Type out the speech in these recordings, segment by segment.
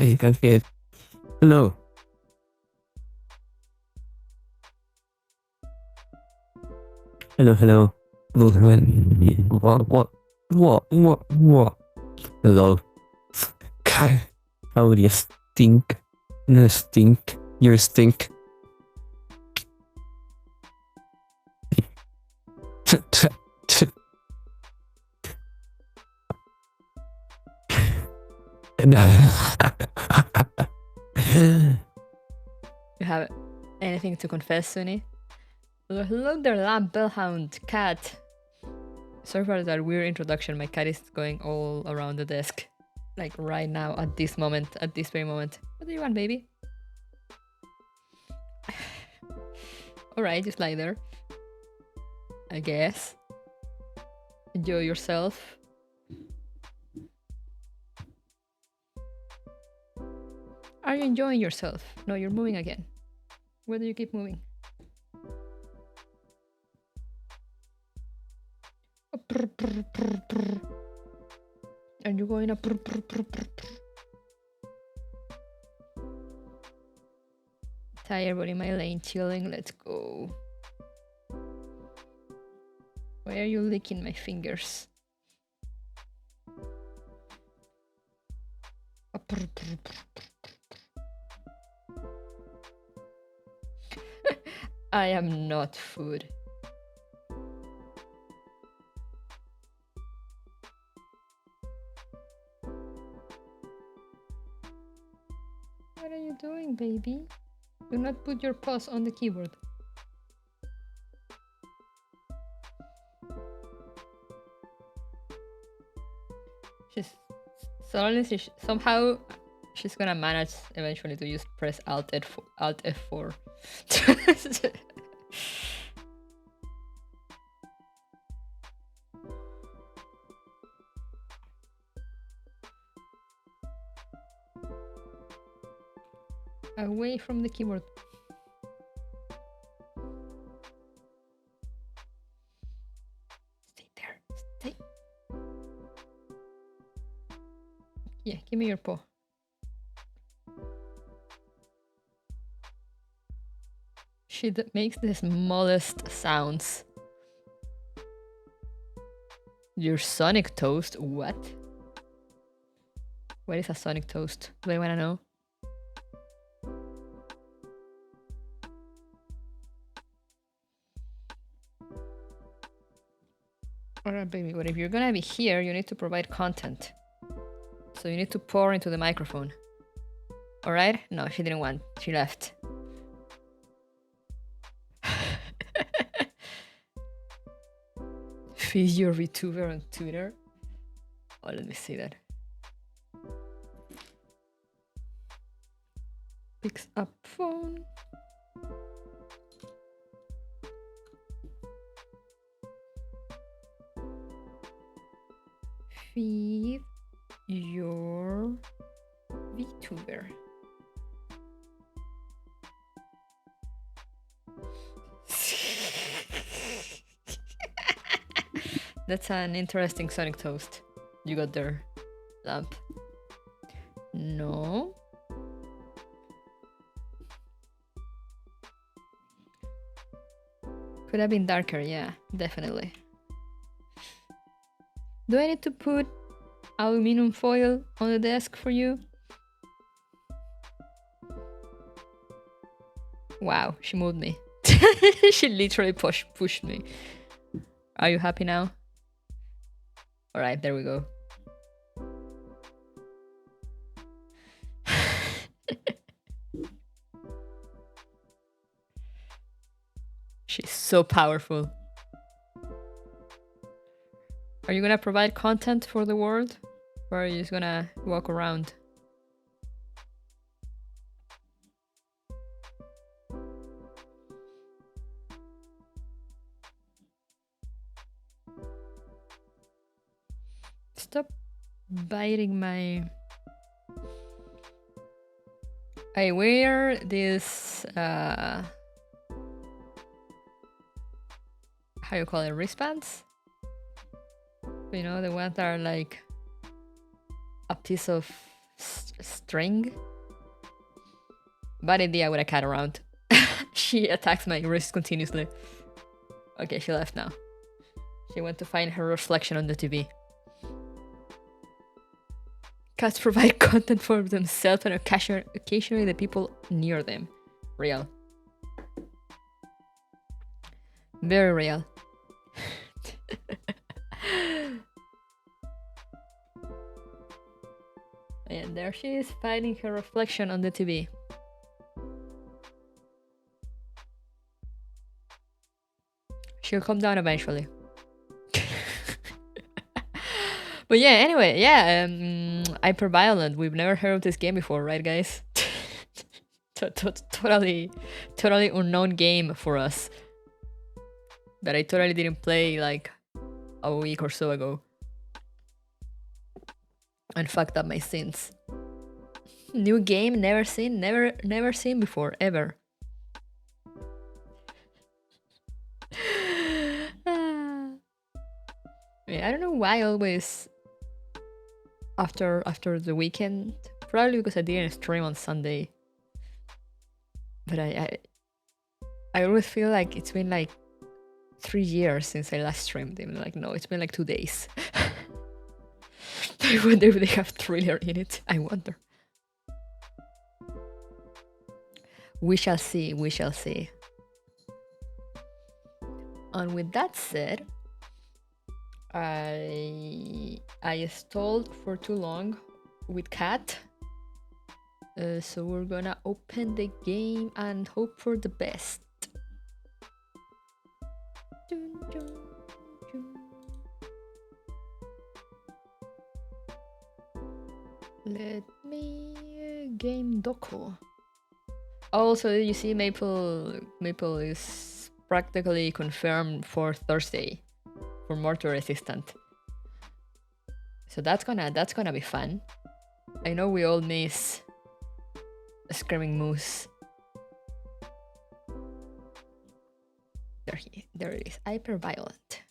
Okay. Hello. Hello. What? Hello. God, how do you stink? No stink. You stink. You have anything to confess, Sunny? Hello there, lamb, bellhound, cat. Sorry for that weird introduction. My cat is going all around the desk. Like right now, at this moment, at this very moment. What do you want, baby? Alright, just lie there. I guess. Enjoy yourself. Are you enjoying yourself? No, you're moving again. Where do you keep moving? Are you going up? Tired, but in my lane, chilling. Let's go. Why are you licking my fingers? I am not food. What are you doing, baby? Do not put your paws on the keyboard. Somehow she's gonna manage eventually to just press Alt F4. Away from the keyboard. Stay there. Stay. Yeah, give me your paw. She makes the smallest sounds. Your sonic toast? What? What is a sonic toast? Do I want to know? Alright, baby, but if you're gonna be here, you need to provide content. So you need to pour into the microphone. Alright? No, she didn't want. She left. Feed your VTuber on Twitter? Oh, let me see that. Picks up phone. Feed your VTuber. That's an interesting sonic toast you got there, lamp. No. Could have been darker, yeah, definitely. Do I need to put aluminum foil on the desk for you? Wow, she moved me. She literally pushed me. Are you happy now? Alright, there we go. She's so powerful. Are you gonna provide content for the world? Or are you just gonna walk around? Stop biting my... I wear this, how you call it, wristbands? You know, the ones that are like a piece of string. Bad idea with a cat around. She attacks my wrist continuously. Okay, she left now. She went to find her reflection on the TV. Cats provide content for themselves and occasionally the people near them. Real. Very real. And there she is, finding her reflection on the TV. She'll come down eventually. But yeah, anyway, yeah, HyperViolent. We've never heard of this game before, right, guys? Totally unknown game for us. That I totally didn't play like a week or so ago. And fucked up my sins. New game, never seen before, ever. Yeah, I don't know why always after the weekend. Probably because I didn't stream on Sunday. But I always feel like it's been like 3 years since I last streamed. I'm like, no, it's been like 2 days. I wonder if they have thriller in it. I wonder. We shall see. We shall see. And with that said, I stalled for too long with Cat. So we're gonna open the game and hope for the best. Dun, dun, dun. Let me game Doko. Also, you see Maple is practically confirmed for Thursday for Mortar Resistant. So that's gonna be fun. I know we all miss a Screaming Moose. There it is. HyperViolent.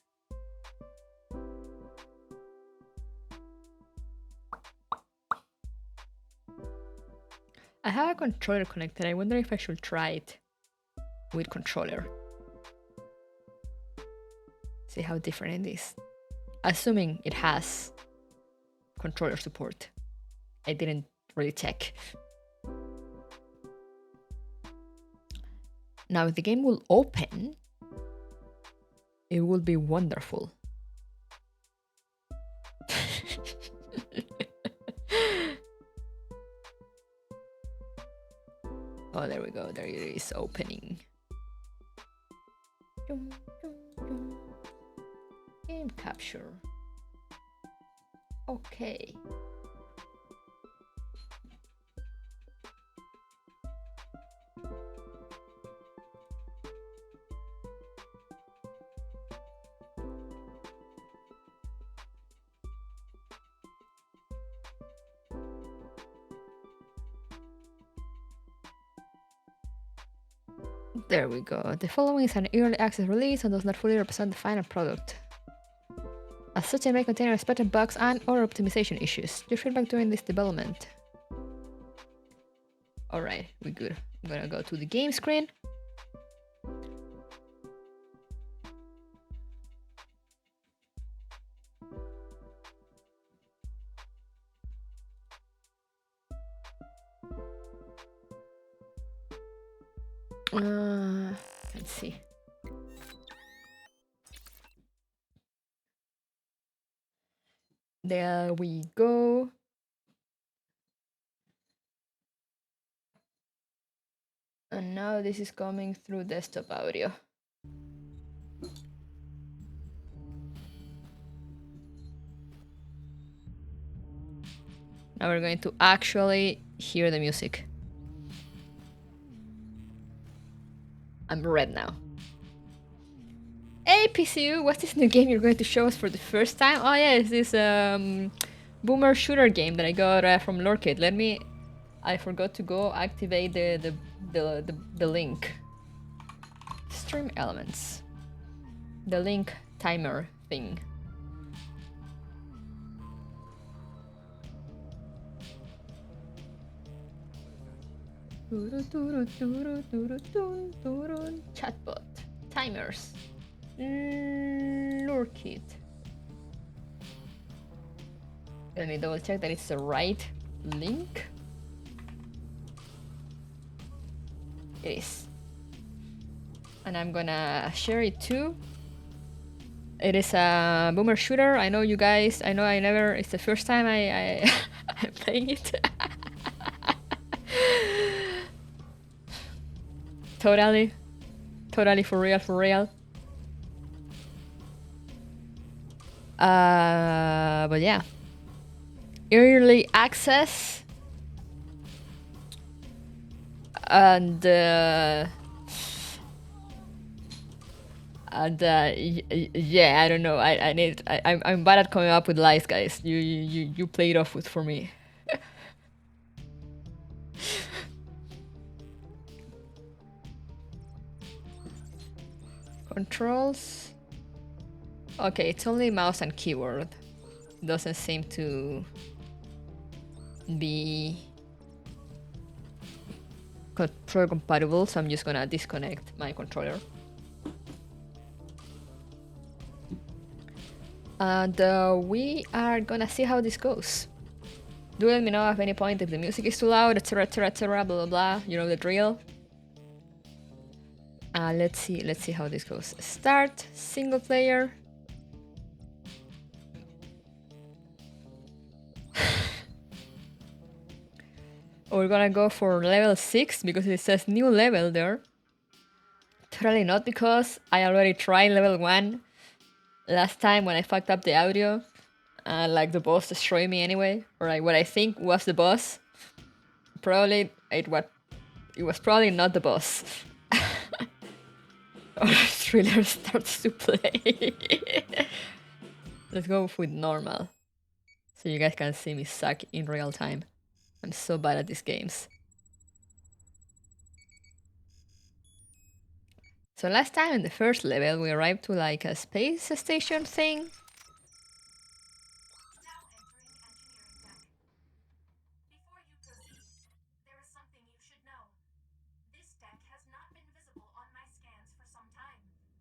I have a controller connected. I wonder if I should try it with controller. See how different it is. Assuming it has controller support. I didn't really check. Now, if the game will open, it will be wonderful. Oh, there we go. There it is opening. Game capture. Okay. There we go. The following is an early access release and does not fully represent the final product. As such, it may contain unexpected bugs and/or optimization issues. Your feedback during this development. Alright, we're good. I'm gonna go to the game screen. Let's see. There we go. And now this is coming through desktop audio. Now we're going to actually hear the music. I'm red now. Hey PCU, what's this new game you're going to show us for the first time? Oh yeah, it's this boomer shooter game that I got from Lorkit. I forgot to go activate the link. Stream elements. The link timer thing. Chatbot. Timers. Lure kit. Let me double check that it's the right link. It is. And I'm gonna share it too. It is a boomer shooter. I know you guys, I know I never, it's the first time I'm playing it. Totally for real. But yeah. Early access. And yeah, I don't know. I'm bad at coming up with lies, guys. You play it off with for me. Controls. Okay, it's only mouse and keyboard. Doesn't seem to be controller compatible, so I'm just gonna disconnect my controller. And we are gonna see how this goes. Do let me know at any point if the music is too loud, etc, blah blah blah. You know the drill. Let's see how this goes. Start single player. We're gonna go for level 6 because it says new level there. Totally not, because I already tried level 1 last time when I fucked up the audio. Like the boss destroyed me anyway, or like what I think was the boss. Probably it was probably not the boss. Or thriller starts to play. Let's go with normal, so you guys can see me suck in real time. I'm so bad at these games. So last time in the first level we arrived to like a space station thing.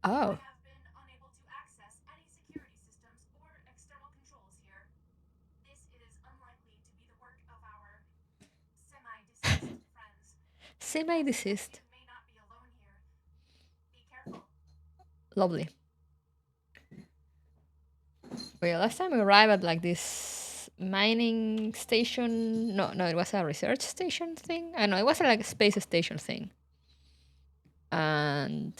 Oh. Semi-deceased. Lovely. Okay, last time we arrived at like this mining station. No, it was a research station thing. I know it was like a space station thing. And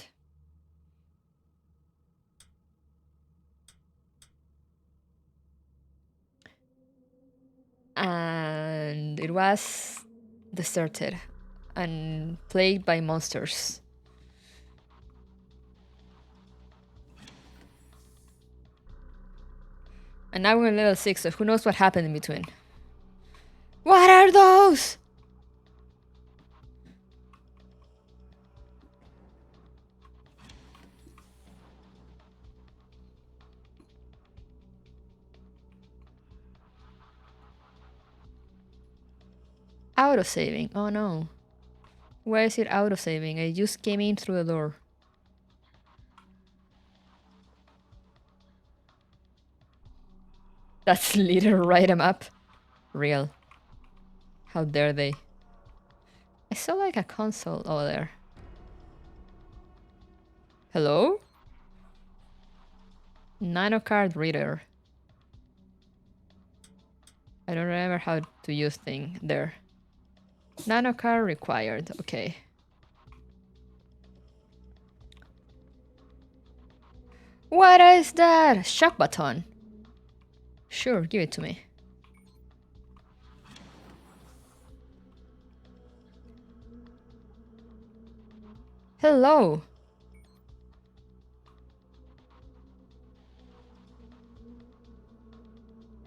it was deserted and plagued by monsters. And now we're in level 6, so who knows what happened in between. What are those? Auto-saving. Oh no. Why is it auto-saving? I just came in through the door. That's literally right em up. Real. How dare they? I saw like a console over there. Hello? Nano card reader. I don't remember how to use thing there. Nano card required. Okay. What is that? Shock button. Sure, give it to me. Hello.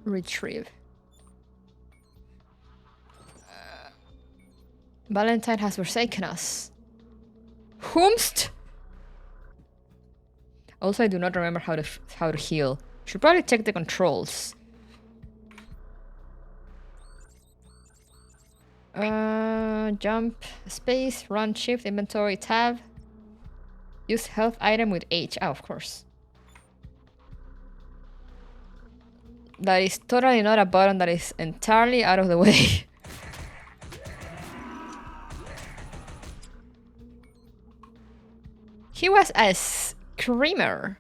Retrieve. Valentine has forsaken us. Whomst? Also, I do not remember how to heal. Should probably check the controls. Jump, space, run, shift, inventory, tab. Use health item with H. Oh, of course. That is totally not a button that is entirely out of the way. He was a screamer.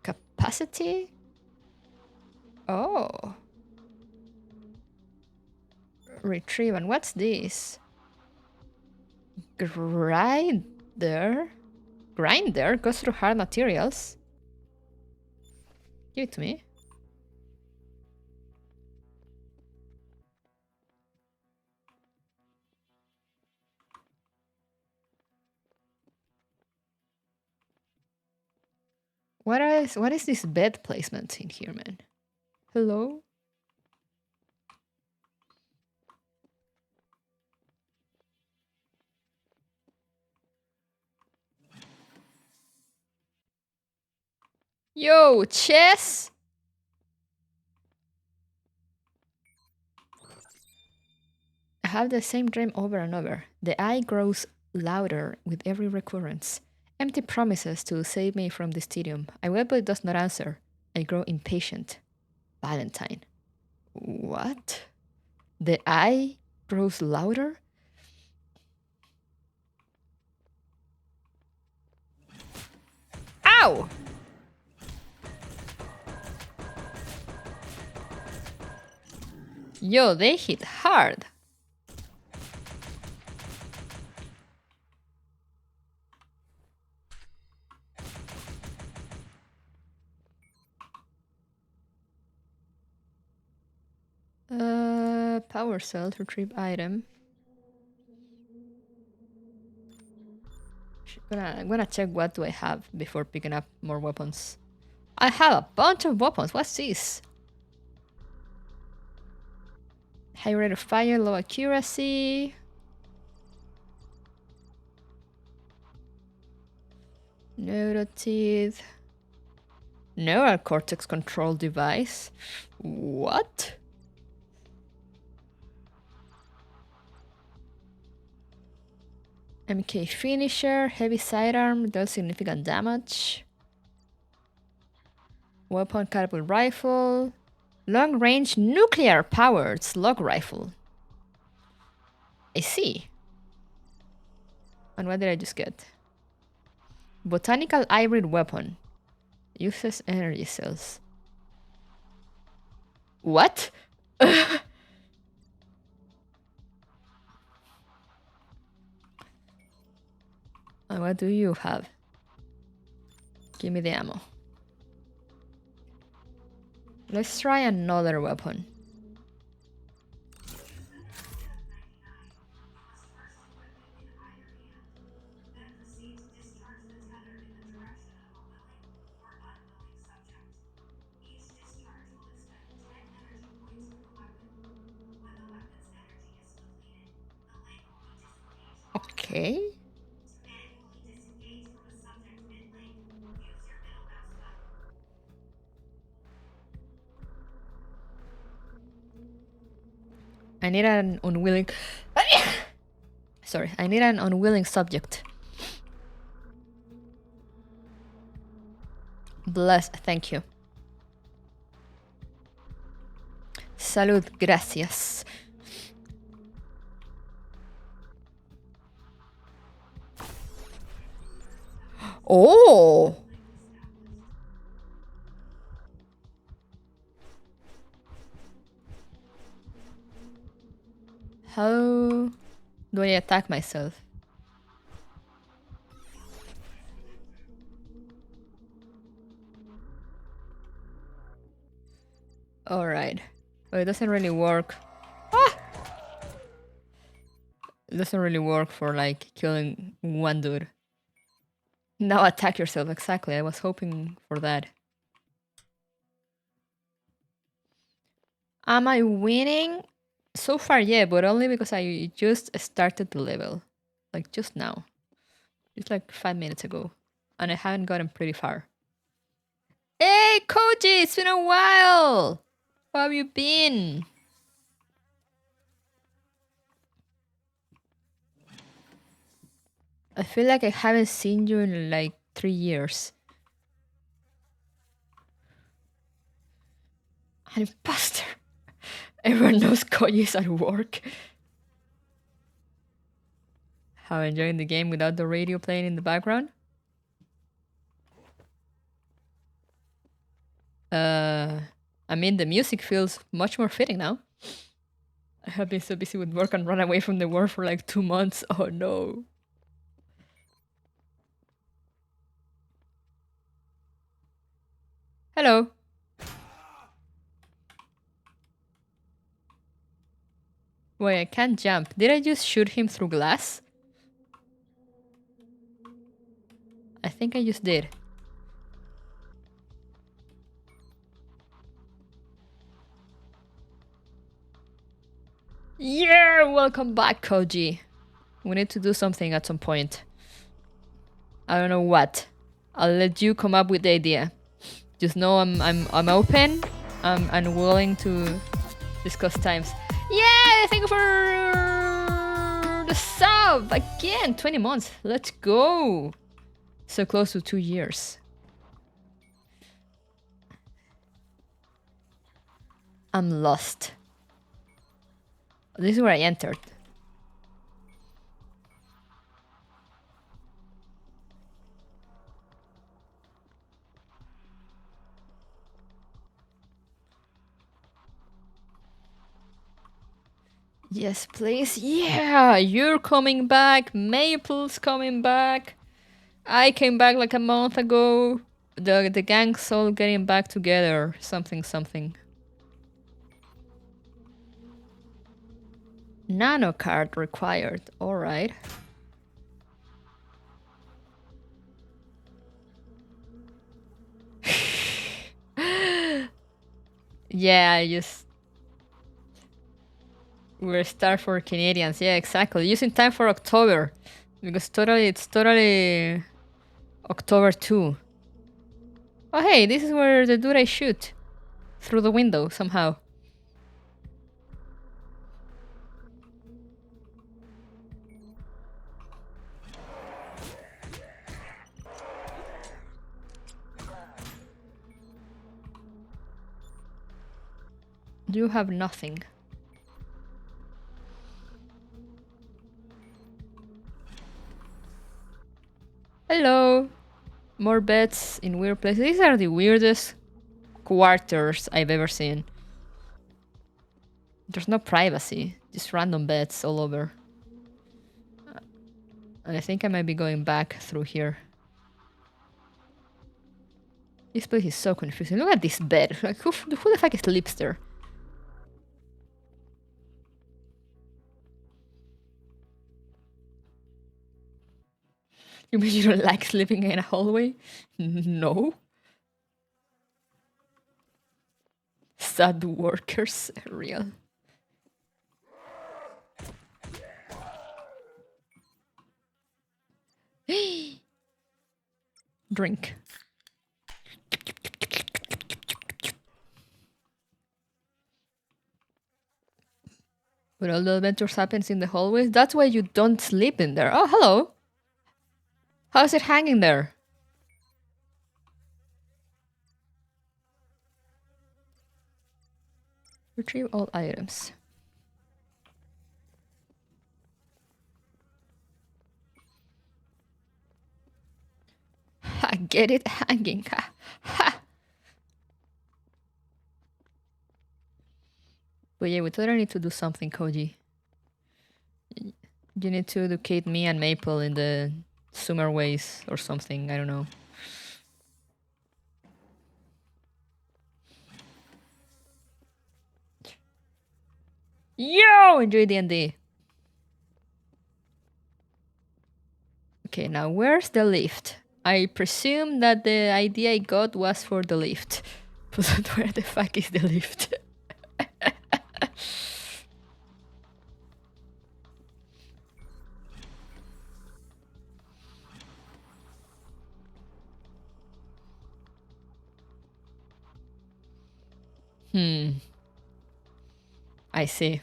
Capacity? Oh. Retrieve. And what's this? Grinder? Grinder goes through hard materials. Give it to me. What is this bed placement in here, man? Hello? Yo, chess! I have the same dream over and over. The eye grows louder with every recurrence. Empty promises to save me from this tedium. I wait, but it does not answer. I grow impatient. Valentine. What? The eye grows louder? Ow! Yo, they hit hard. Power cell to retrieve item. I'm gonna check what do I have before picking up more weapons. I have a bunch of weapons. What's this? High rate of fire, low accuracy. Neural teeth. Neural cortex control device. What? MK finisher, heavy sidearm, does significant damage. Weapon catapult rifle. Long range nuclear powered slug rifle. I see. And what did I just get? Botanical hybrid weapon. Uses energy cells. What? And what do you have? Give me the ammo. Let's try another weapon. Okay. I need an unwilling... Sorry, I need an unwilling subject. Bless, thank you. Salud, gracias. Oh! How do I attack myself? Alright. Oh, it doesn't really work. Ah! It doesn't really work for like killing one dude. Now attack yourself, exactly. I was hoping for that. Am I winning? So far, yeah, but only because I just started the level. Like just now. It's like 5 minutes ago. And I haven't gotten pretty far. Hey, Koji! It's been a while! How have you been? I feel like I haven't seen you in like 3 years. An imposter. Everyone knows Koji is at work. How enjoying the game without the radio playing in the background? I mean, the music feels much more fitting now. I have been so busy with work and run away from the war for like 2 months. Oh no. Hello. Wait, I can't jump. Did I just shoot him through glass? I think I just did. Yeah, welcome back, Koji. We need to do something at some point. I don't know what. I'll let you come up with the idea. Just know I'm open. I'm willing to discuss times. Yeah, thank you for the sub again. 20 months. Let's go. So close to 2 years. I'm lost. This is where I entered. Yes, please. Yeah, you're coming back. Maple's coming back. I came back like a month ago. The gang's all getting back together. Something, something. Nano card required. Alright. Yeah, I just... We're starved for Canadians. Yeah, exactly. Just in time for October. Because it's totally October 2. Oh hey, this is where the dude I shoot. Through the window, somehow. You have nothing. Hello. More beds in weird places. These are the weirdest quarters I've ever seen. There's no privacy. Just random beds all over. And I think I might be going back through here. This place is so confusing. Look at this bed. Like, who the fuck sleeps there? You mean you don't like sleeping in a hallway? No. Sad workers, real. Drink. But all the adventures happens in the hallways. That's why you don't sleep in there. Oh, hello. How's it hanging there? Retrieve all items. Ha, get it hanging. Ha. Ha. But yeah, we totally need to do something, Koji. You need to educate me and Maple in the Sumer ways or something. I don't know. Yo! Enjoy D&D. Okay, now where's the lift? I presume that the idea I got was for the lift. But where the fuck is the lift? I see.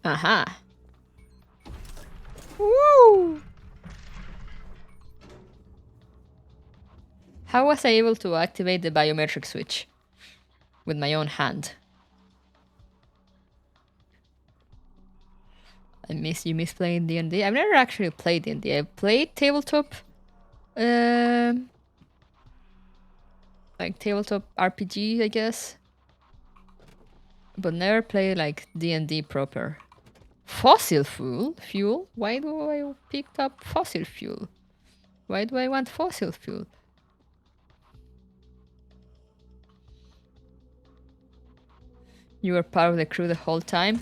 Aha. Woo! How was I able to activate the biometric switch? With my own hand. You miss playing D&D? I've never actually played D&D. I've played tabletop. Like tabletop RPG, I guess. But never played like D&D proper. Fossil fuel? Why do I pick up fossil fuel? Why do I want fossil fuel? You were part of the crew the whole time?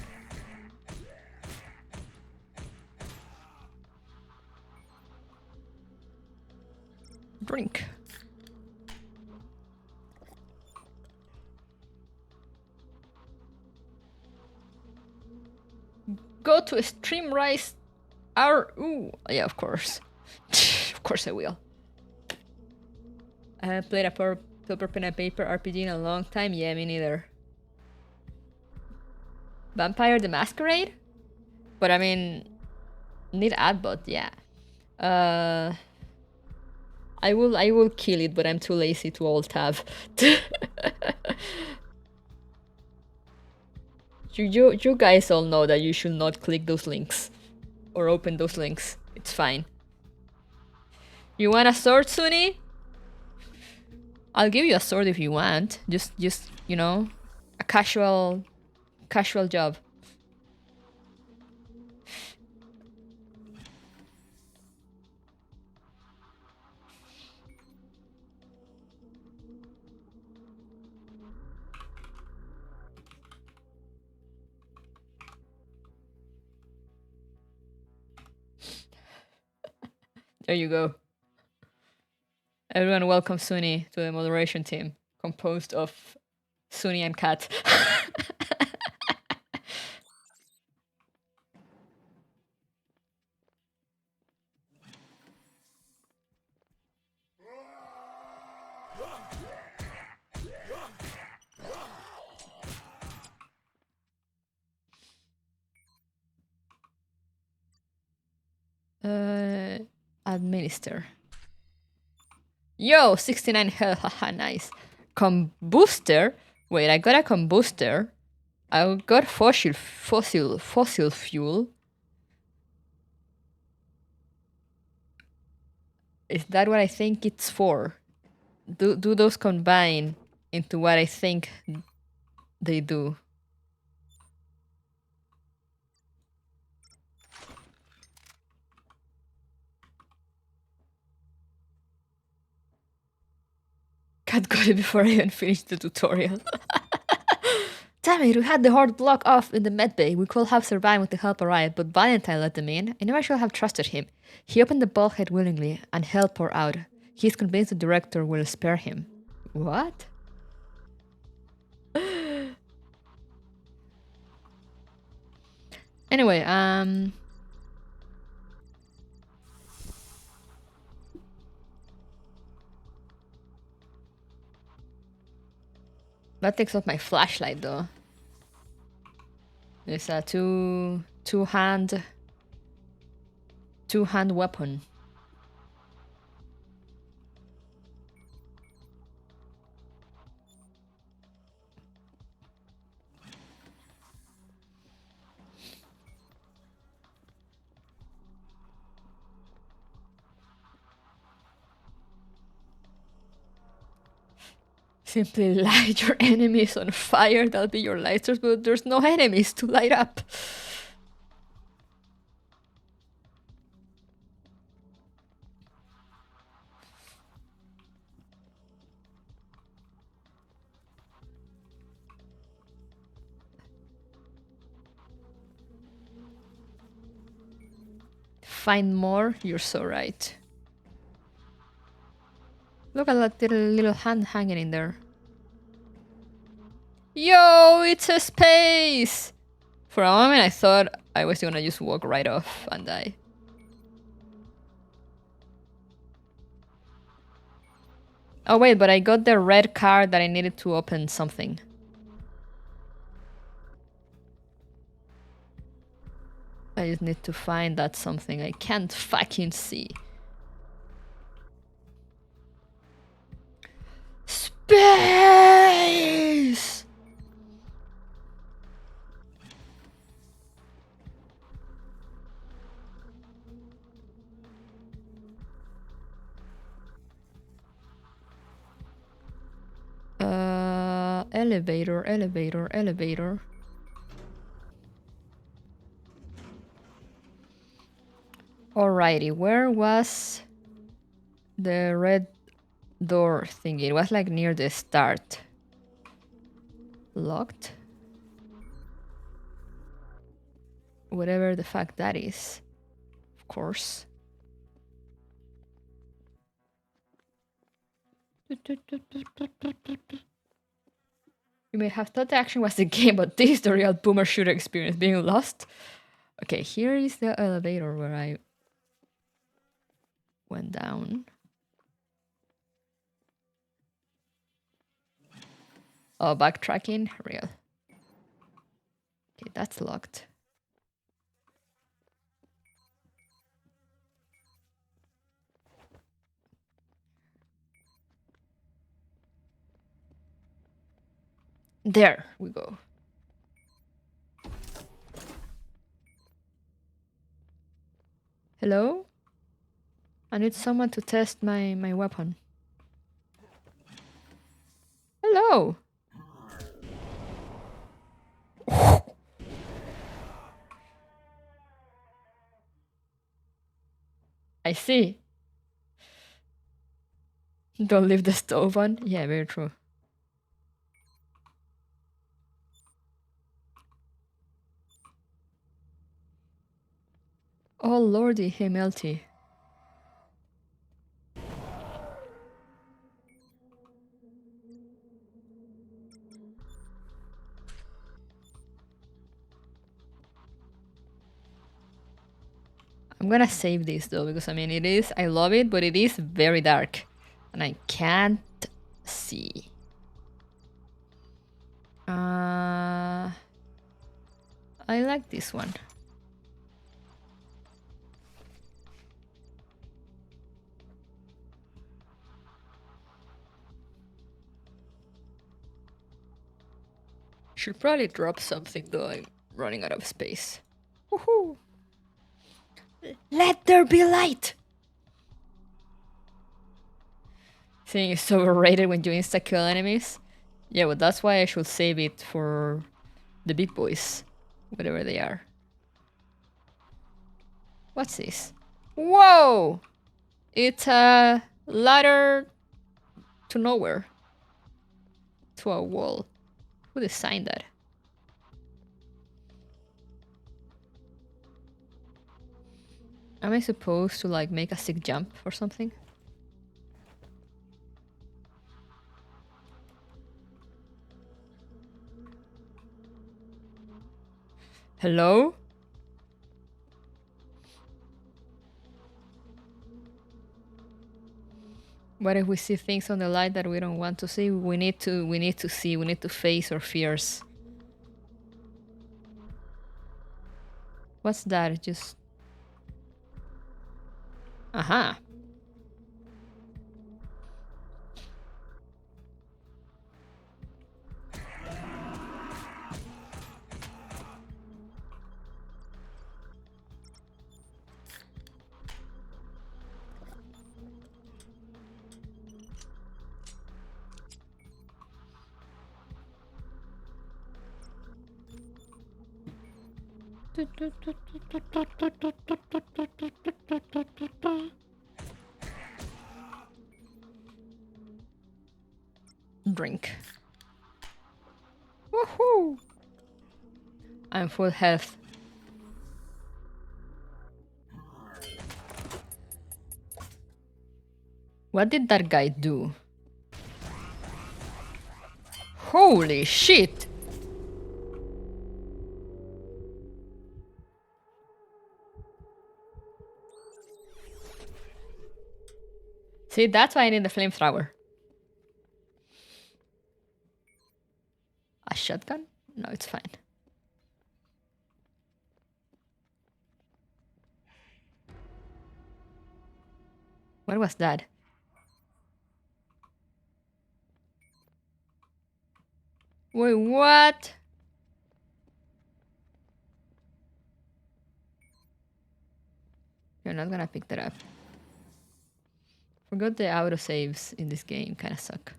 Drink. Go to Stream Rise. Ooh, yeah, of course. Of course I will. I haven't played a paper pen and paper RPG in a long time. Yeah, me neither. Vampire the Masquerade? But I mean, need adbot, yeah. I will kill it, but I'm too lazy to alt tab. You guys all know that you should not click those links or open those links. It's fine. You want a sword, Suni? I'll give you a sword if you want. Just you know, a casual job. There you go. Everyone welcome Suni to the moderation team, composed of Suni and Kat. Administer. Yo, 69 health, haha, nice. Combooster? Wait, I got a combooster. I got fossil fuel. Is that what I think it's for? Do those combine into what I think they do? Cat got it before I even finished the tutorial. Damn it, we had the hard block off in the medbay. We could have survived with the help of Riot, but Valentine let them in. I never should have trusted him. He opened the bulkhead willingly, and help poured out. He's convinced the director will spare him. What? Anyway, that takes off my flashlight though. It's a two-hand weapon. Simply light your enemies on fire, that'll be your lighters, but there's no enemies to light up. Find more? You're so right. Look at that little hand hanging in there. Yo, it's a space! For a moment I thought I was gonna just walk right off and die. Oh wait, but I got the red card that I needed to open something. I just need to find that something I can't fucking see. Space! Elevator, elevator, elevator. Alrighty, where was the red door thingy? It was like near the start. Locked? Whatever the fuck that is. Of course. You may have thought the action was the game, but this is the real boomer shooter experience, being lost. Okay, here is the elevator where I went down. Oh, backtracking? Real. Okay, that's locked. There we go. Hello? I need someone to test my weapon. Hello! I see. Don't leave the stove on. Yeah, very true. Oh lordy, Himelty. I'm gonna save this though, because I mean it is, I love it, but it is very dark. And I can't see. I like this one. Should probably drop something though, I'm running out of space. Woohoo! Let there be light! Thing is so overrated when you insta-kill enemies. Yeah, but that's why I should save it for the big boys. Whatever they are. What's this? Whoa! It's a ladder to nowhere. To a wall. Who designed that? Am I supposed to like make a sick jump or something? Hello? What if we see things on the light that we don't want to see? We need to see, we need to face our fears. What's that? Just... Aha. Drink. Woohoo! I'm full health. What did that guy do? Holy shit! See, that's why I need the flamethrower. A shotgun? No, it's fine. What was that? Wait, what? You're not gonna pick that up. Forgot the autosaves in this game kind of suck.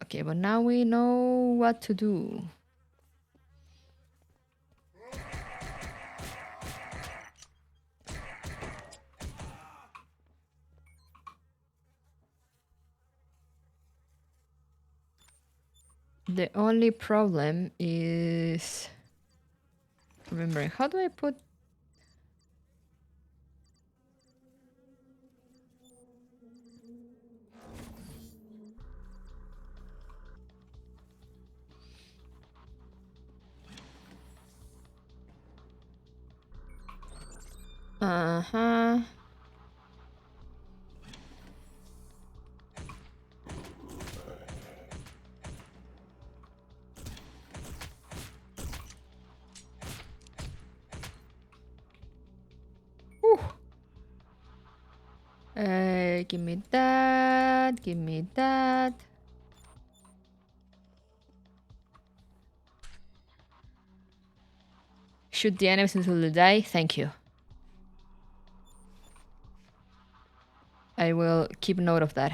Okay, but now we know what to do. The only problem is remembering, how do I put... Uh-huh. Give me that, give me that. Shoot the enemies until they die, thank you. I will keep note of that.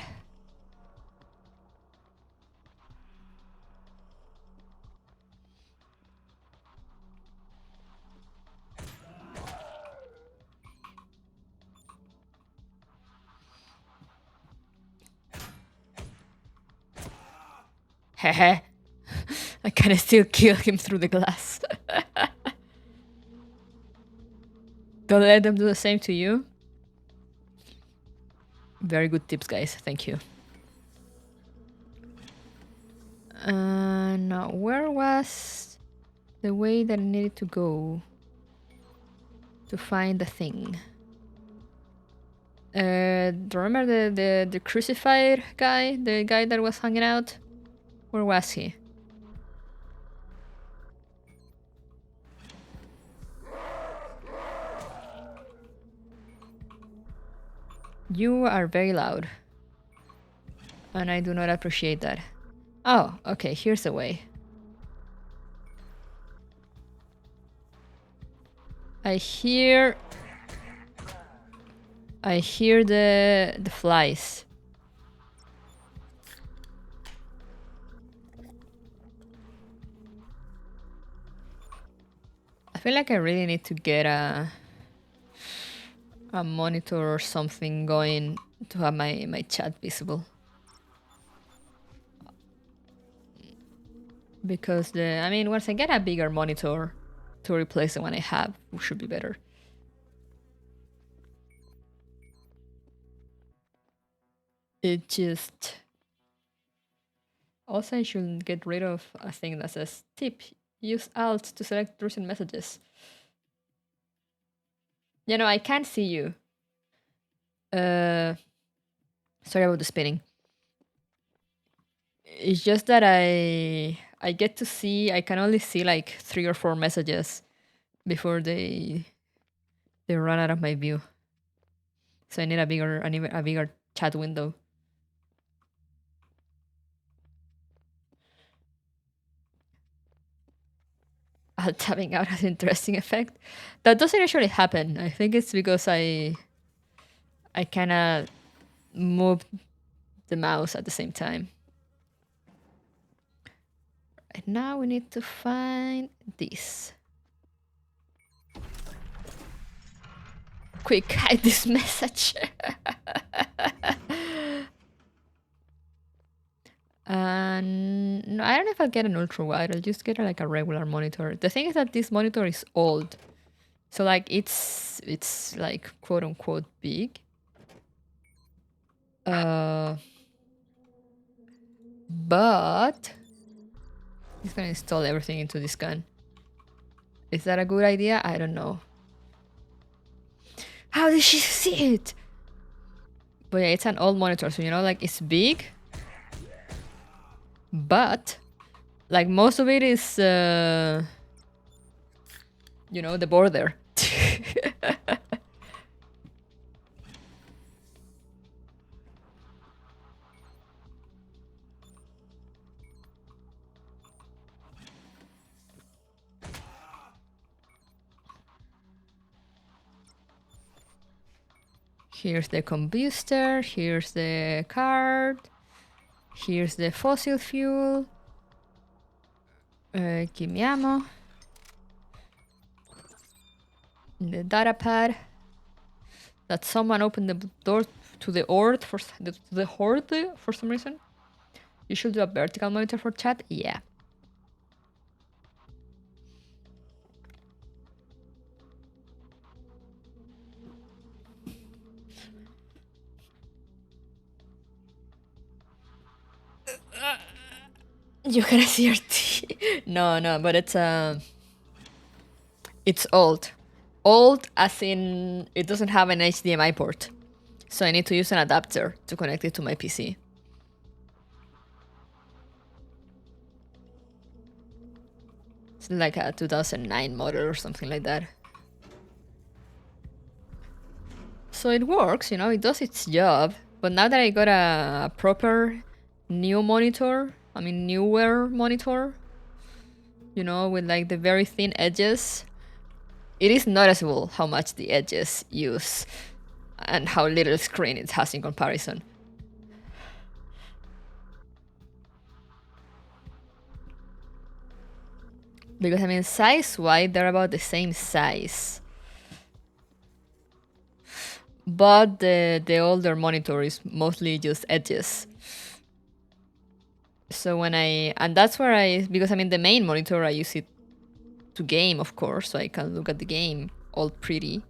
Hehe. I can still kill him through the glass. Don't let them do the same to you. Very good tips, guys. Thank you. Now, where was the way that I needed to go to find the thing? Remember the crucified guy? The guy that was hanging out? Where was he? You are very loud. And I do not appreciate that. Oh, okay, here's the way. I hear the flies. I feel like I really need to get a monitor or something going to have my chat visible. Because once I get a bigger monitor to replace the one I have, it should be better. It just... Also, I should get rid of a thing that says tip. Use Alt to select recent messages. You know, I can't see you. Sorry about the spinning. It's just that I get to see... I can only see like 3 or 4 messages before they run out of my view. So I need a bigger chat window. Tapping out has an interesting effect. That doesn't usually happen. I think it's because I kind of move the mouse at the same time. Right now we need to find this. Quick, hide this message. No, I don't know if I'll get an ultra wide. I'll just get like a regular monitor. The thing is that this monitor is old, so like it's like quote unquote big. But he's gonna install everything into this gun. Is that a good idea? I don't know. How did she see it? But yeah, it's an old monitor, so you know, like it's big. But like most of it is You know, the border. Here's the combustor, here's the card, here's the fossil fuel. Give me ammo. The data pad. That someone opened the door to the horde for some reason. You should do a vertical monitor for chat. Yeah. You can see your T. No, but it's old. Old as in it doesn't have an HDMI port. So I need to use an adapter to connect it to my PC. It's like a 2009 model or something like that. So it works, you know, it does its job. But now that I got a proper newer monitor, you know, with like the very thin edges, it is noticeable how much the edges use and how little screen it has in comparison. Because I mean, size-wise, they're about the same size. But the older monitor is mostly just edges. So and that's where because I mean, the main monitor, I use it to game, of course, so I can look at the game all pretty.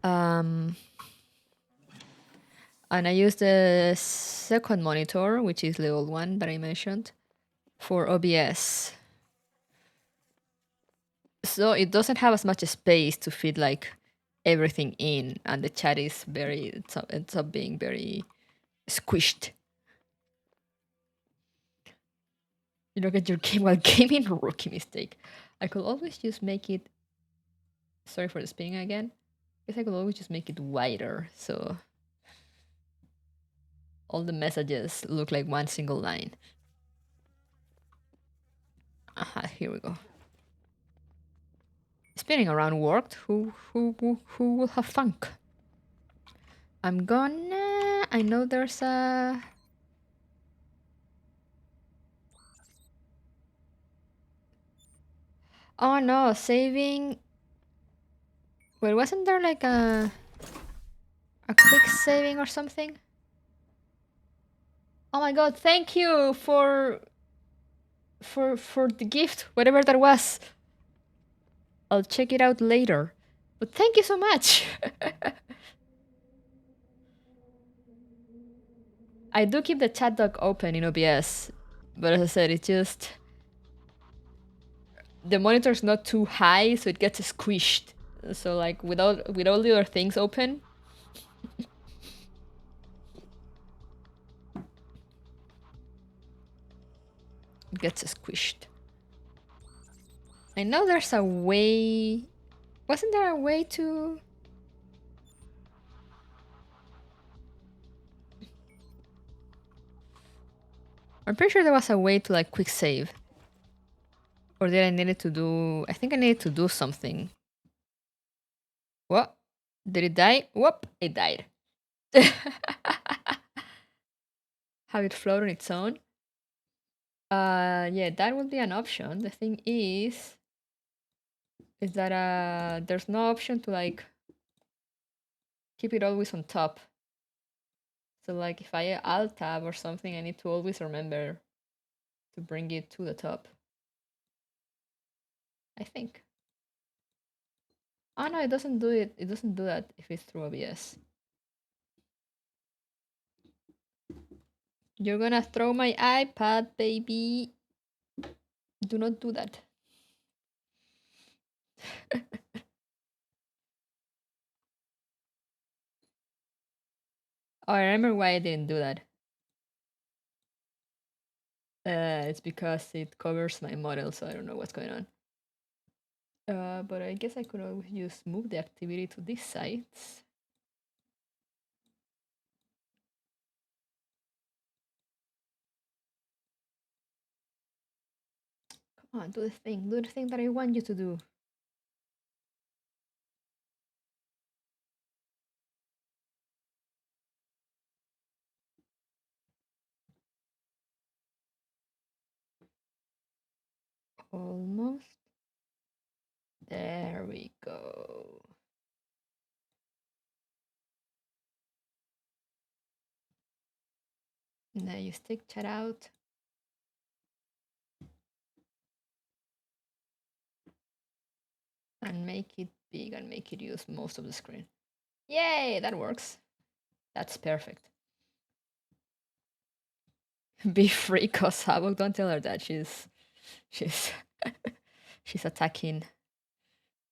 And I use the second monitor, which is the old one that I mentioned, for OBS. So it doesn't have as much space to fit like everything in, and the chat is ends up being very squished. You look at your game while gaming, rookie mistake. I could always just make it. Sorry for the spinning again. I guess I could always just make it wider, so all the messages look like one single line. Here we go. Spinning around worked. Who will have thunk? I'm gonna. I know there's a. Oh no, saving. Wait, wasn't there like a quick saving or something? Oh my god, thank you for the gift, whatever that was. I'll check it out later. But thank you so much. I do keep the chat dock open in OBS, but as I said, it just the monitor's not too high, so it gets squished. So like with all the other things open, it gets squished. I know there's a way. Wasn't there a way to? I'm pretty sure there was a way to like quick save. Or did I need to do? I think I needed to do something. What? Did it die? Whoop! It died. Have it float on its own? Yeah, that would be an option. The thing is that there's no option to like keep it always on top. So like if I alt tab or something, I need to always remember to bring it to the top. I think. Oh no, it doesn't do it. It doesn't do that if it's through OBS. You're gonna throw my iPad, baby. Do not do that. Oh, I remember why I didn't do that. It's because it covers my model, so I don't know what's going on. But I guess I could always just move the activity to these sites. Come on, do the thing that I want you to do. Almost. There we go. Now you stick chat out. And make it big and make it use most of the screen. Yay, that works. That's perfect. Be free, cause Havoc. Don't tell her that. She's she's attacking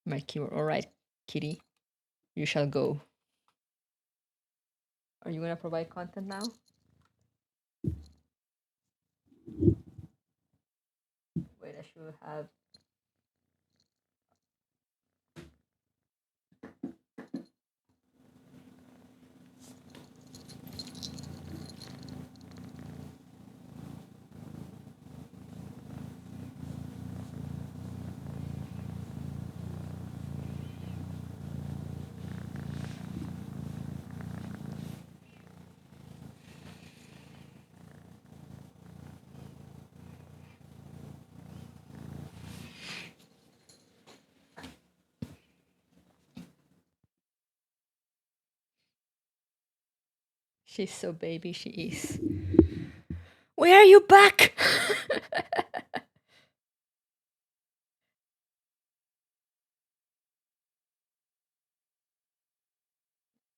my keyboard. Alright, kitty. You shall go. Are you gonna provide content now? Wait, I should have. She's so baby, she is. Where are you back?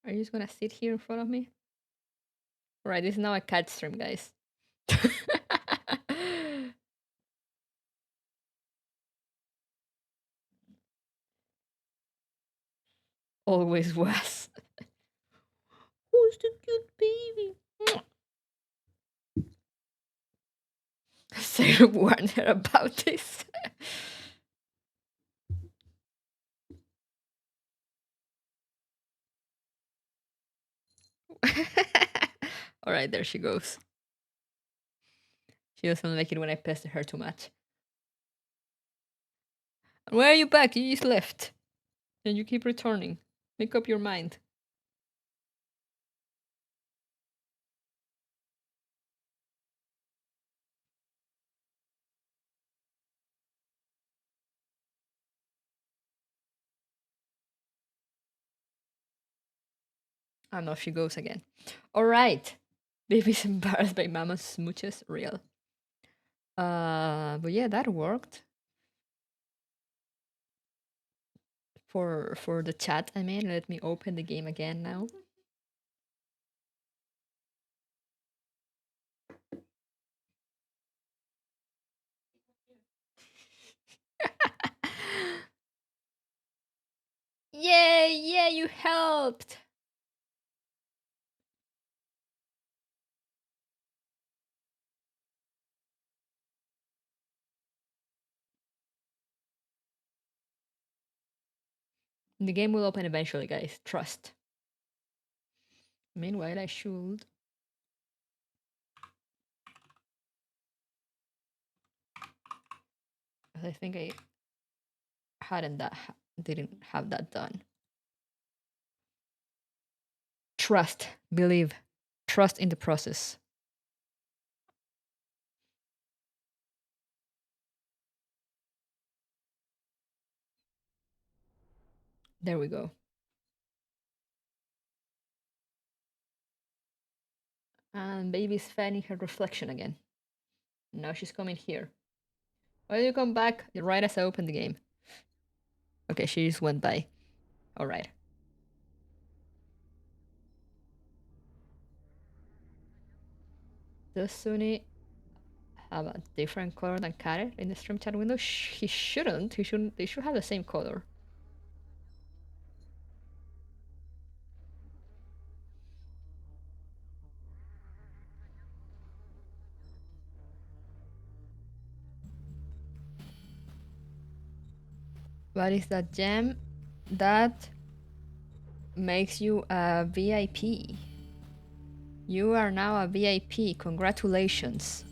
Are you just gonna sit here in front of me? Alright, this is now a cat stream, guys. Always was. Who's the cute baby? Say a word about this. Alright, there she goes. She doesn't like it when I pester her too much. Where are you back? You just left. And you keep returning. Make up your mind. And off she goes again. Alright. Baby's embarrassed by mama's smooches. Real. But yeah, that worked. For the chat, I mean. Let me open the game again now. Yay! Yeah, you helped! The game will open eventually, guys. Trust. Meanwhile, I should. I think I didn't have that done. Trust, believe, trust in the process. There we go. And baby's fanning her reflection again. Now she's coming here. Why did you come back right as I opened the game? Okay, she just went by. Alright. Does Suni have a different color than Karen in the stream chat window? He shouldn't. He shouldn't. They should have the same color. What is that gem that makes you a VIP? You are now a VIP. Congratulations.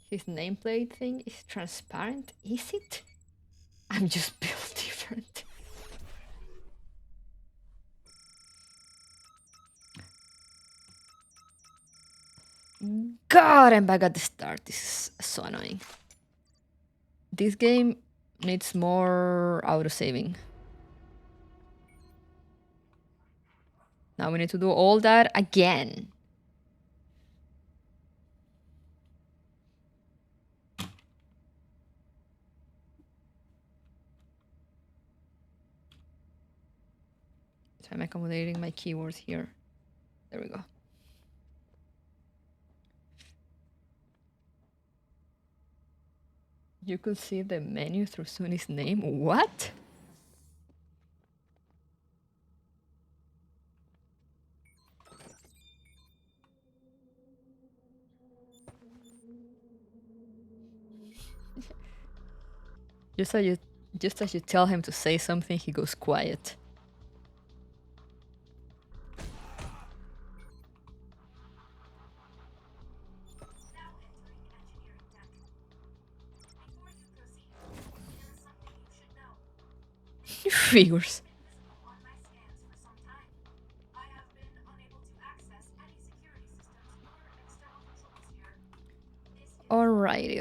His nameplate thing is transparent, is it? I'm just built different. God, I'm back at the start. This is so annoying. This game needs more auto-saving. Now we need to do all that again. So I'm accommodating my keywords here. There we go. You could see the menu through Suni's name. What? Just as you tell him to say something, he goes quiet. Figures. Alrighty.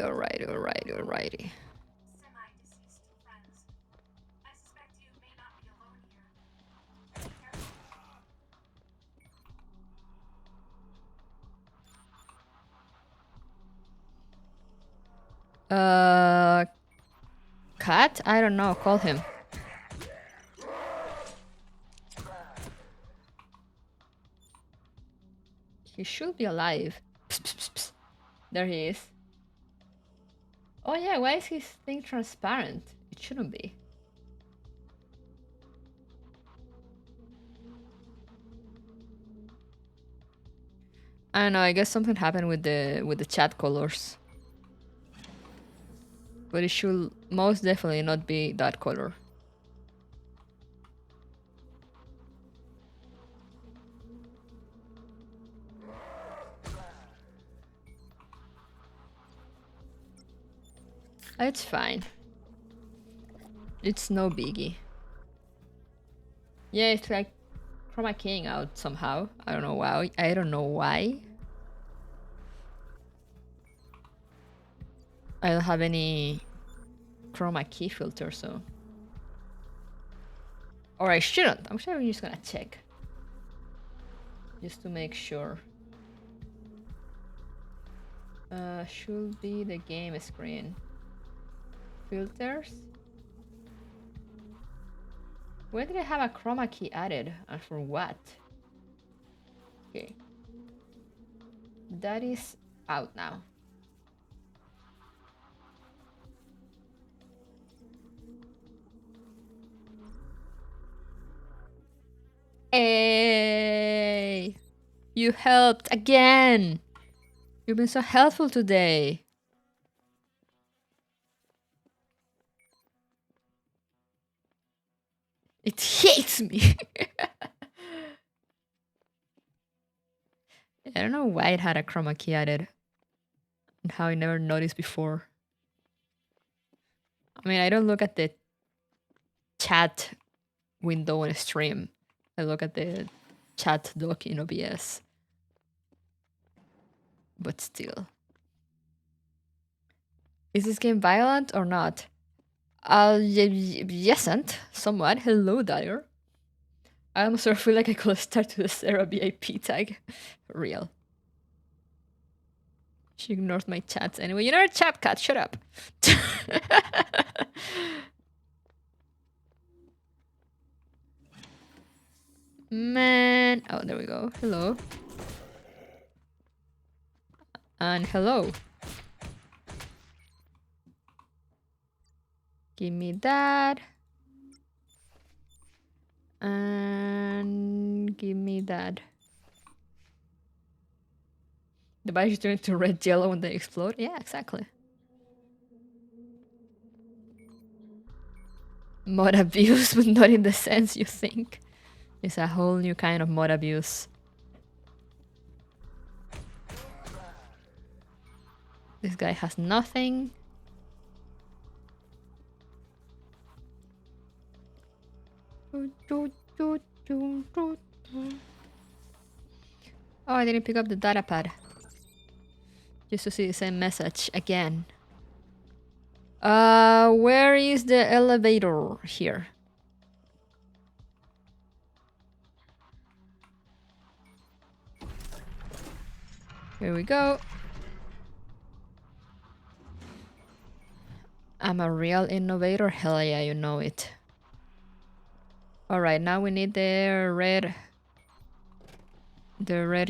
Cat? I don't know, call him. He should be alive. Psst, psst, psst, psst. There he is. Oh yeah, why is his thing transparent? It shouldn't be. I don't know, I guess something happened with the chat colors. But it should most definitely not be that color. It's fine. It's no biggie. Yeah, it's like chroma keying out somehow. I don't know why. I don't have any chroma key filter, so. Or I shouldn't. I'm sure I'm just gonna check. Just to make sure. Should be the game screen. Filters? Where did I have a chroma key added? And for what? Okay. That is out now. Hey! You helped again! You've been so helpful today. It hates me. I don't know why it had a chroma key added. And how I never noticed before. I mean, I don't look at the chat window on a stream. I look at the chat doc in OBS. But still. Is this game violent or not? Yesn't. Somewhat. Hello, Dyer. I almost sort of feel like I could start to the Sarah VIP tag. For real. She ignores my chats anyway. You're not a chat cat. Shut up. Man. Oh, there we go. Hello. And hello. Give me that. And give me that. The badges turn to red yellow when they explode? Yeah, exactly. Mod abuse, but not in the sense you think. It's a whole new kind of mod abuse. This guy has nothing. Oh, I didn't pick up the data pad. Just to see the same message again. Where is the elevator here? Here we go. I'm a real innovator. Hell yeah, you know it. Alright, now we need the red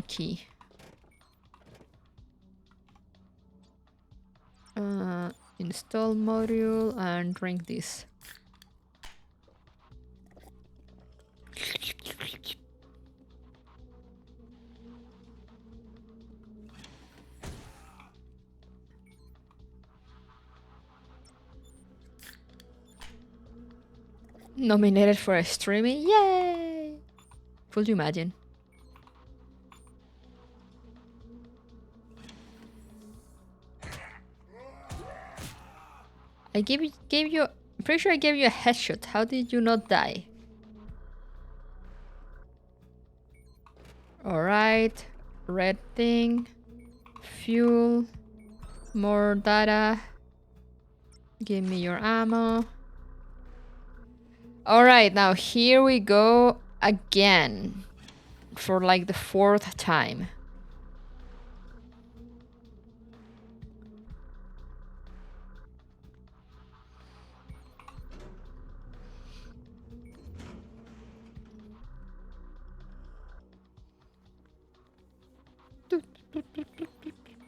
key. Install module and drink this. Nominated for a streaming? Yay! Could you imagine? I gave you. I'm pretty sure I gave you a headshot. How did you not die? Alright. Red thing. Fuel. More data. Give me your ammo. Alright, now here we go again. For like the 4th time.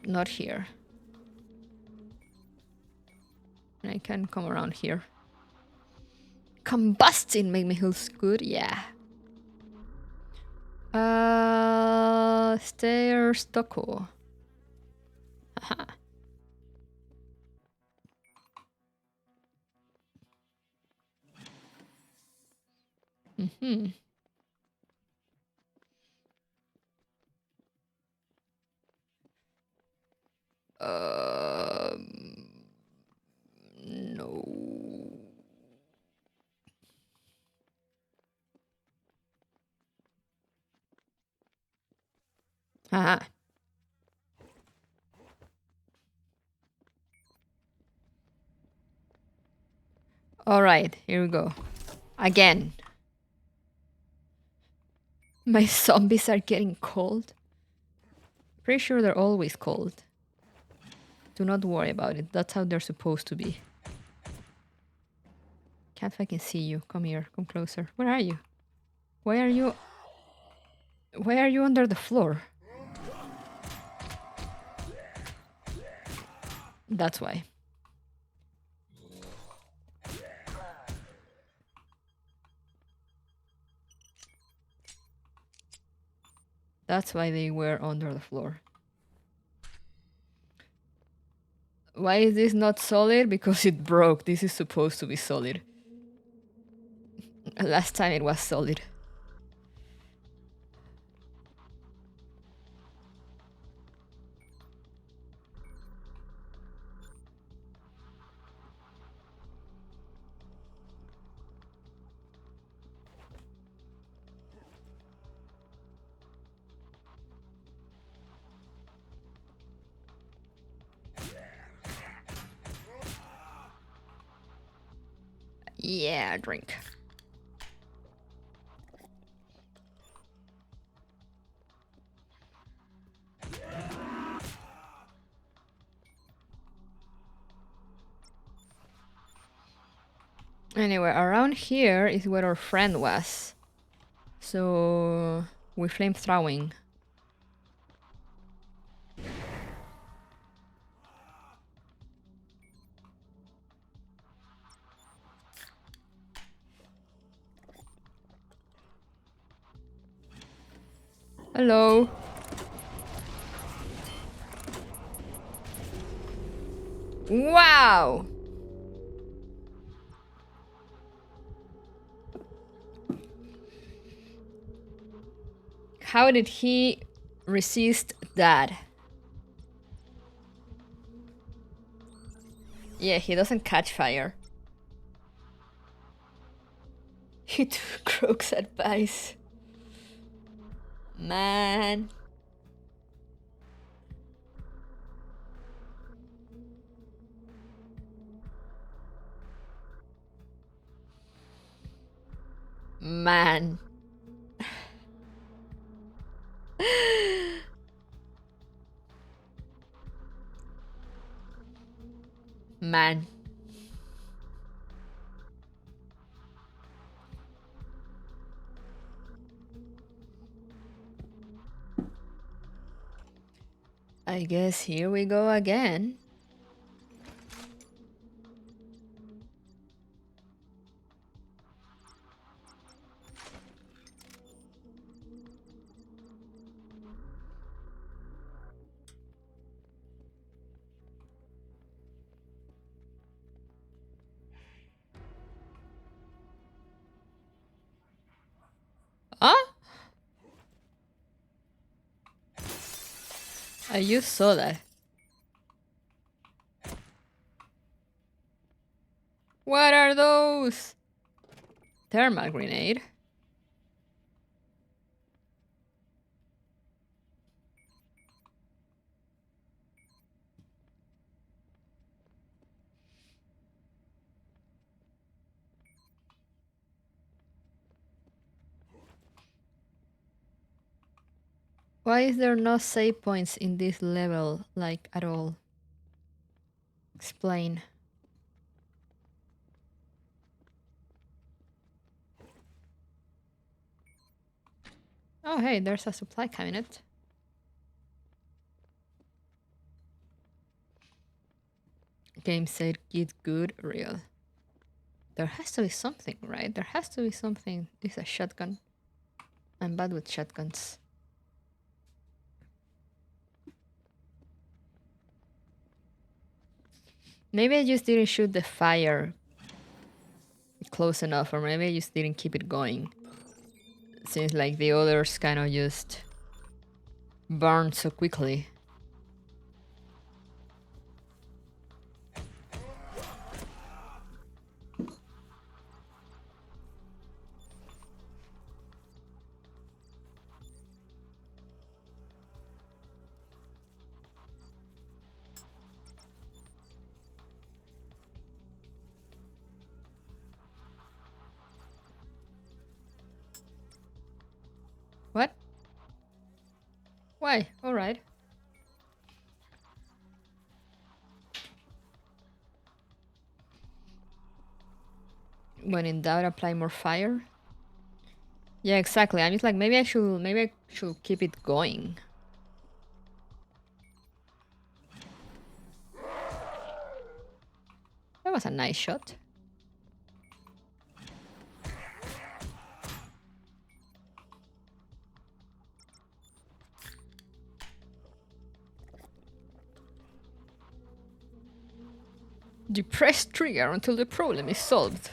Not here. I can come around here. Combusting make me feel good, yeah. Stairs Toko. Haha. No. Haha. Alright, here we go. Again. My zombies are getting cold. Pretty sure they're always cold. Do not worry about it. That's how they're supposed to be. Can't fucking see you. Come here. Come closer. Where are you? Why are you... Why are you under the floor? That's why. That's why they were under the floor. Why is this not solid? Because it broke. This is supposed to be solid. Last time it was solid. Yeah, drink. Anyway, around here is where our friend was. So we're flamethrowing. Hello. Wow! How did he resist that? Yeah, he doesn't catch fire. He took Croak's advice. Man. Man. Man. I guess here we go again. Huh? You saw that. What are those? Thermal grenade. Why is there no save points in this level, like, at all? Explain. Oh, hey, there's a supply cabinet. Game said get good real. There has to be something, right? There has to be something. It's a shotgun. I'm bad with shotguns. Maybe I just didn't shoot the fire close enough, or maybe I just didn't keep it going. Since like the others kind of just burned so quickly. What? Why? Alright. When in doubt, apply more fire. Yeah, exactly. I'm just like, maybe I should keep it going. That was a nice shot. Depress trigger until the problem is solved.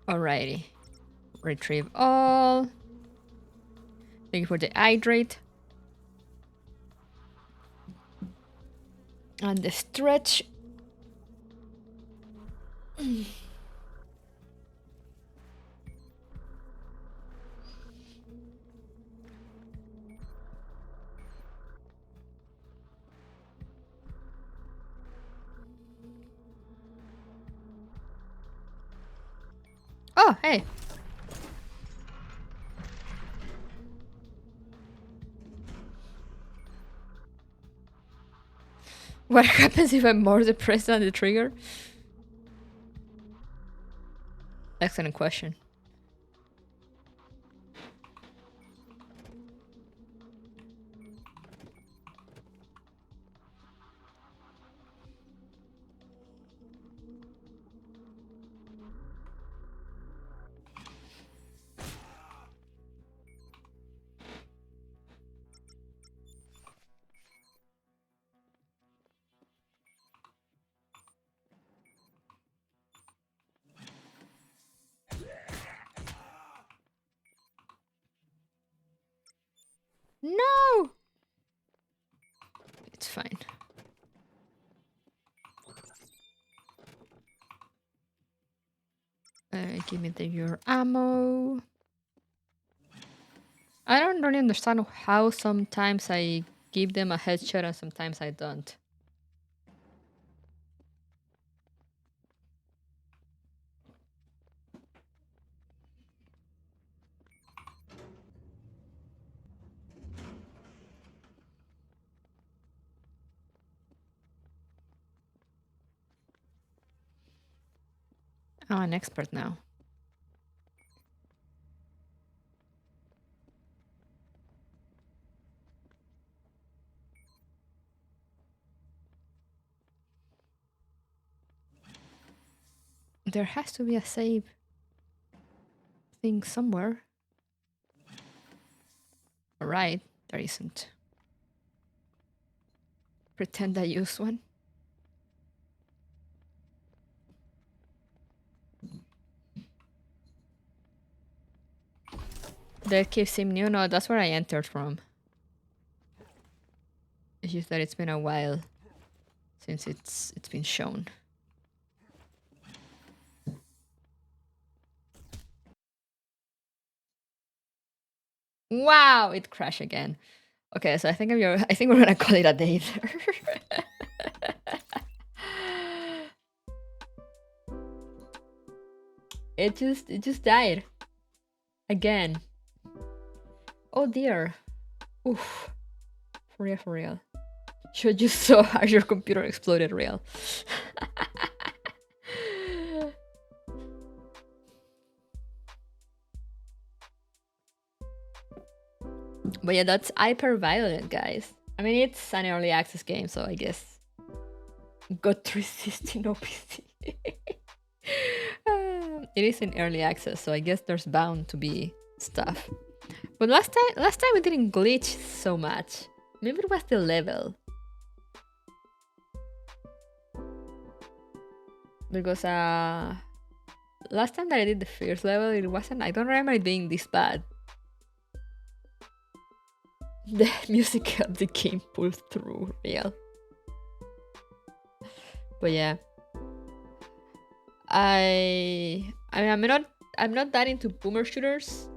Alrighty. Retrieve all. Thank you for the hydrate. And the stretch. Oh, hey. What happens if I'm more depressed than the trigger? Excellent question. It's fine. Give me your ammo. I don't really understand how sometimes I give them a headshot and sometimes I don't. I'm an expert now. There has to be a save thing somewhere. Alright, there isn't. Pretend I used one. That cave seemed new. No, that's where I entered from. It's just that it's been a while since it's been shown. Wow, it crashed again. Okay, so I think we're gonna call it a day there. It just died again. Oh dear. Oof. For real. You just saw how your computer exploded real. But yeah, that's HyperViolent, guys. I mean, it's an early access game, so I guess got 360 no PC. It is in early access, so I guess there's bound to be stuff. But last time it didn't glitch so much. Maybe it was the level. Because last time that I did the first level, it wasn't. I don't remember it being this bad. The music of the game pulled through real. But yeah, I mean I'm not that into boomer shooters,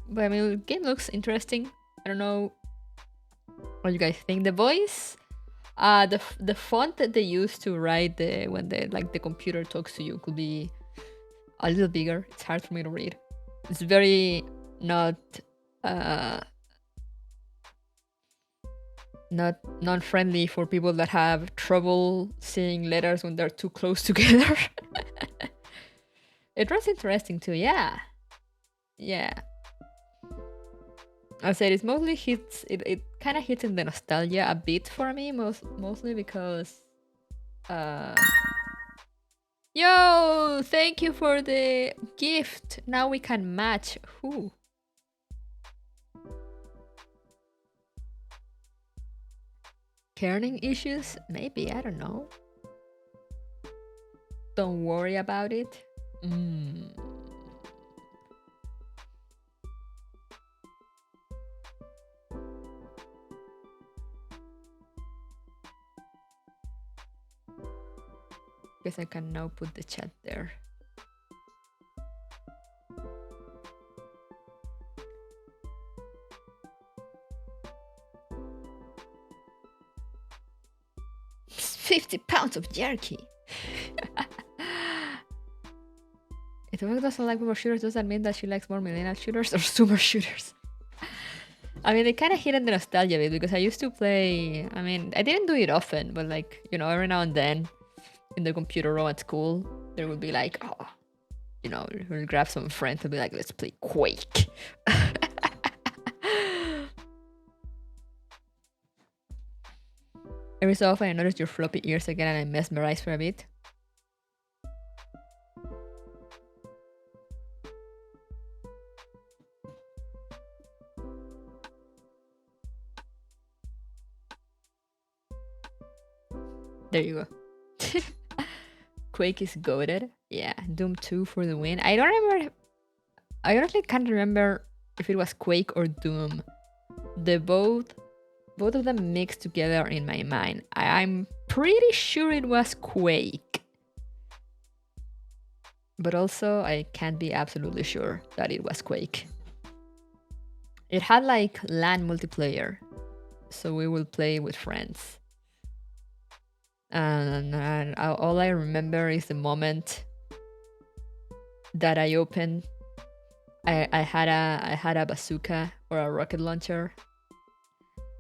but I mean the game looks interesting. I don't know what you guys think. The voice, the font that they use to write when the computer talks to you could be a little bigger. It's hard for me to read. It's very not non-friendly for people that have trouble seeing letters when they're too close together. It was interesting too, yeah. I said it mostly hits it kind of hits in the nostalgia a bit for me, mostly because yo, thank you for the gift. Now we can match. Who? Kerning issues? Maybe, I don't know. Don't worry about it. Guess I can now put the chat there. It's 50 pounds of jerky. If Oak doesn't like boomer shooters, does that mean that she likes more millennial shooters or zoomer shooters? I mean, they kind of hit on the nostalgia bit because I used to play. I mean, I didn't do it often, but like, you know, every now and then in the computer room at school, there would be like, oh, you know, we'll grab some friends and be like, let's play Quake. Every so often I notice your floppy ears again and I'm mesmerized for a bit. There you go. Quake is goated. Yeah, Doom 2 for the win. I don't remember. I honestly can't remember if it was Quake or Doom. The both of them mixed together in my mind. I'm pretty sure it was Quake. But also, I can't be absolutely sure that it was Quake. It had like LAN multiplayer, so we will play with friends. And all I remember is the moment that I opened. I had a bazooka or a rocket launcher.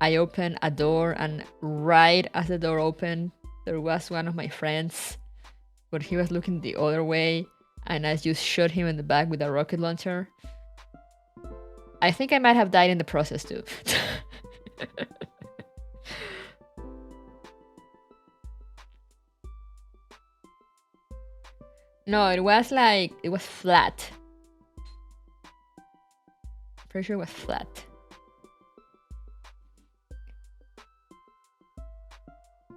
I opened a door, and right as the door opened, there was one of my friends, but he was looking the other way, and I just shot him in the back with a rocket launcher. I think I might have died in the process too. No, it was flat. Pretty sure it was flat.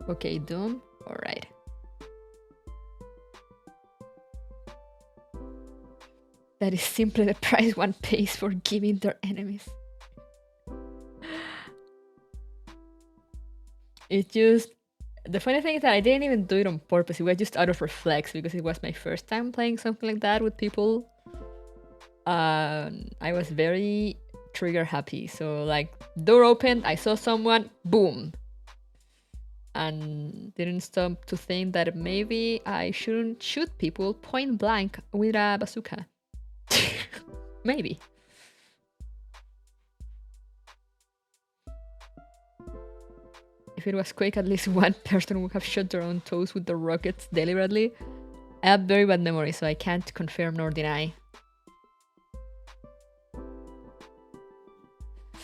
Okay, Doom. All right. That is simply the price one pays for giving their enemies. It just... The funny thing is that I didn't even do it on purpose. It was just out of reflex because it was my first time playing something like that with people. I was very trigger happy. So like, door opened, I saw someone, boom. And didn't stop to think that maybe I shouldn't shoot people point blank with a bazooka. Maybe. If it was Quake, at least one person would have shot their own toes with the rockets deliberately. I have very bad memory, so I can't confirm nor deny.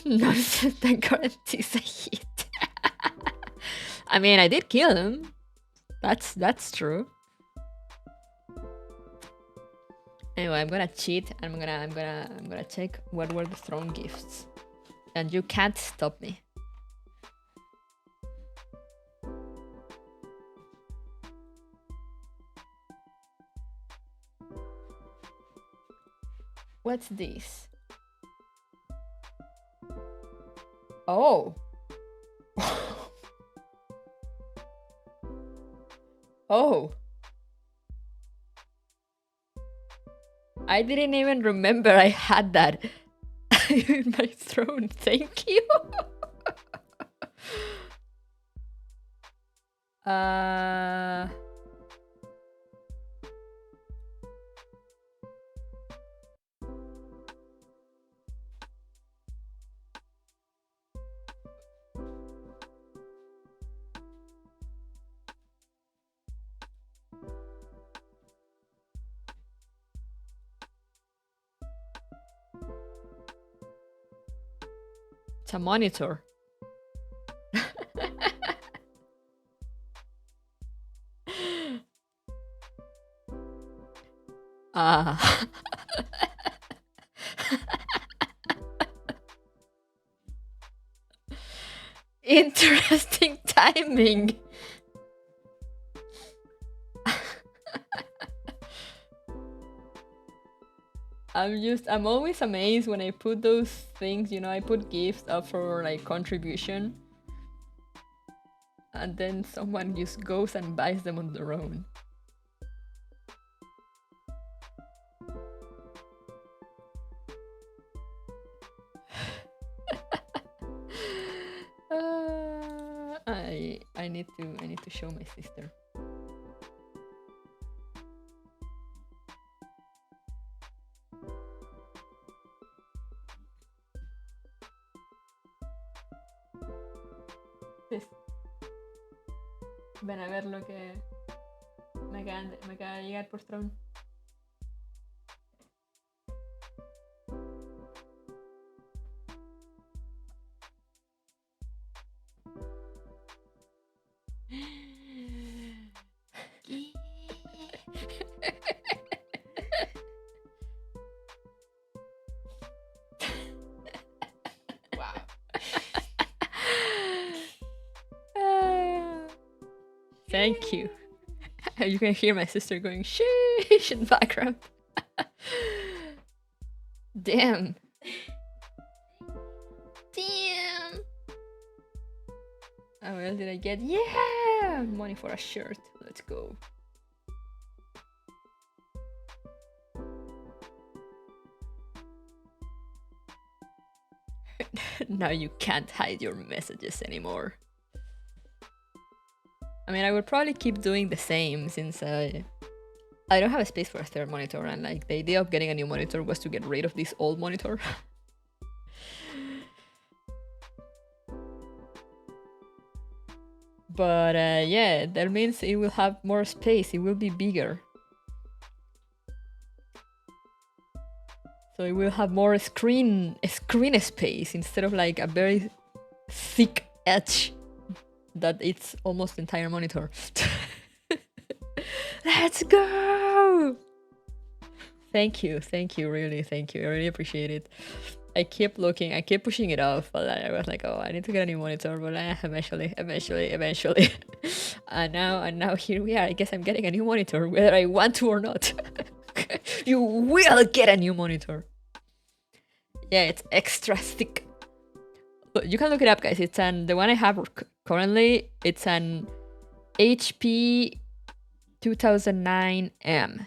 Nonsense that guarantees a hit. I mean, I did kill him. That's true. Anyway, I'm gonna cheat. I'm gonna check what were the thrown gifts, and you can't stop me. What's this? Oh. Oh. I didn't even remember I had that in my throne. Thank you. It's a monitor. Interesting timing. I'm always amazed when I put those things, you know, I put gifts up for like contribution, and then someone just goes and buys them on their own. I need to show my sister. Ven a ver lo que me acaba de llegar por Throne. Thank you. You can hear my sister going sheesh in the background. Damn. Damn. How else did I get? Yeah! Money for a shirt. Let's go. Now you can't hide your messages anymore. I mean, I would probably keep doing the same since I don't have a space for a third monitor, and like the idea of getting a new monitor was to get rid of this old monitor. But yeah, that means it will have more space, it will be bigger. So it will have more screen space instead of like a very thick edge that it's almost the entire monitor. Let's go! Thank you, really, thank you. I really appreciate it. I kept looking, I kept pushing it off, but I was like, oh, I need to get a new monitor, but eventually. and now here we are. I guess I'm getting a new monitor, whether I want to or not. You will get a new monitor. Yeah, it's extra thick. Look, you can look it up, guys. It's the one I have currently. It's an HP 2009M.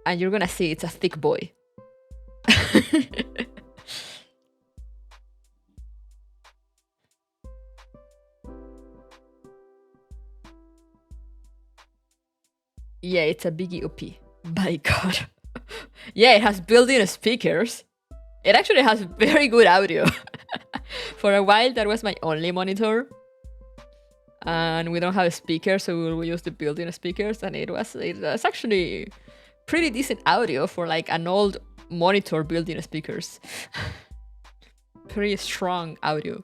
And you're gonna see it's a thick boy. Yeah, it's a biggie OP. My god. Yeah, it has built-in speakers. It actually has very good audio. For a while, that was my only monitor. And we don't have a speaker, so we use the built-in speakers, and it was actually pretty decent audio for like an old monitor built-in speakers. Pretty strong audio.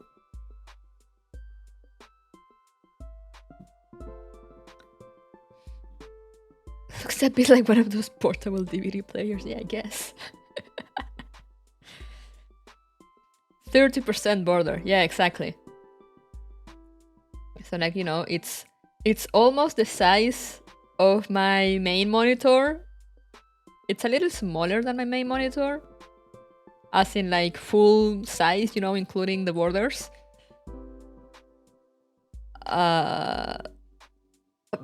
Looks a bit like one of those portable DVD players, yeah, I guess. 30% border, yeah, exactly. So like, you know, it's almost the size of my main monitor. It's a little smaller than my main monitor, as in like full size, you know, including the borders.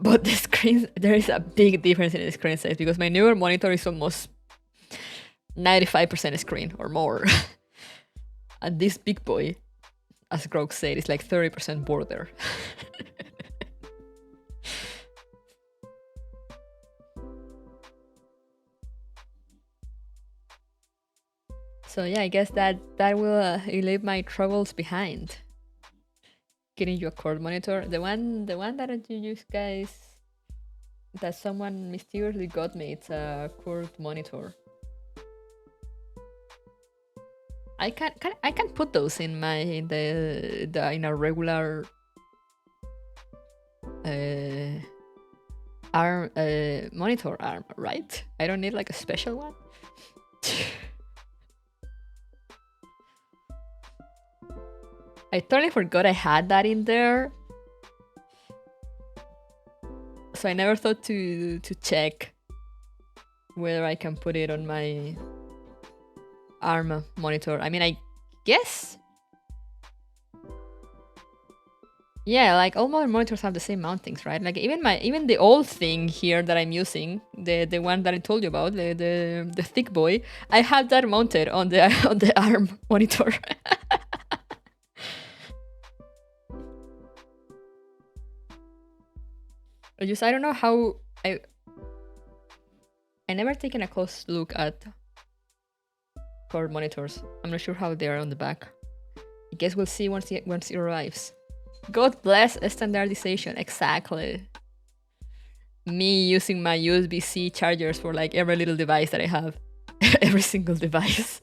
But the screen, there is a big difference in the screen size because my newer monitor is almost 95% screen or more. And this big boy, as Grog said, is like 30% border. So yeah, I guess that will leave my troubles behind. Getting you a cord monitor. The one that you use, guys, that someone mysteriously got me, it's a cord monitor. I can put those in my in a regular arm monitor arm, right? I don't need like a special one. I totally forgot I had that in there, so I never thought to check whether I can put it on my arm monitor. I mean, I guess, yeah, like all modern monitors have the same mountings, right? Like even the old thing here that I'm using, the one that I told you about, the thick boy, I have that mounted on the arm monitor. I don't know how I never taken a close look at cord monitors. I'm not sure how they are on the back. I guess we'll see once it arrives. God bless standardization. Exactly. Me using my USB-C chargers for like every little device that I have. Every single device.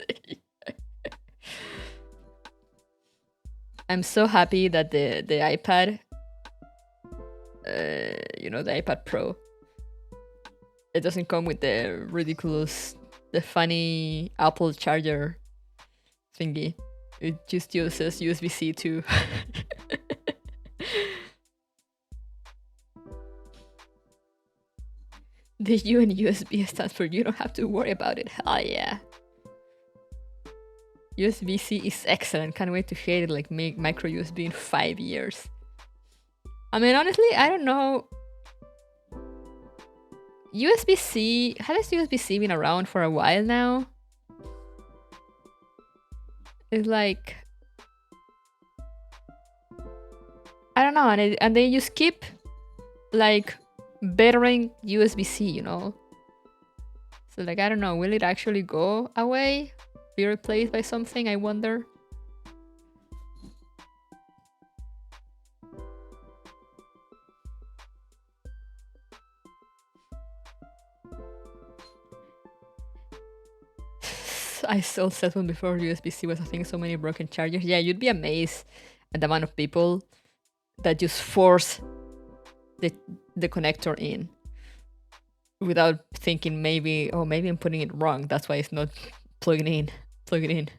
I'm so happy that the iPad, you know, the iPad Pro, it doesn't come with the ridiculous, the funny Apple charger thingy. It just uses USB-C too. The U in USB stands for you don't have to worry about it. Hell yeah. USB-C is excellent. Can't wait to share it like micro USB in 5 years. I mean, honestly, I don't know. USB-C, has USB-C been around for a while now? It's like, I don't know, and they just keep like bettering USB-C, you know? So like, I don't know, will it actually go away? Be replaced by something, I wonder? I saw cell phone before USB-C was a thing, so many broken chargers. Yeah, you'd be amazed at the amount of people that just force the connector in without thinking maybe, oh, maybe I'm putting it wrong. That's why it's not plugging in. Plug it in.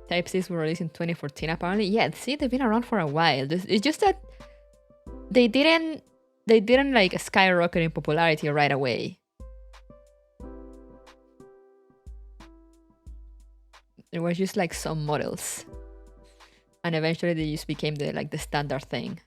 Type-Cs were released in 2014 apparently. Yeah, see, they've been around for a while. It's just that they didn't like skyrocket in popularity right away. There was just like some models, and eventually they just became the standard thing.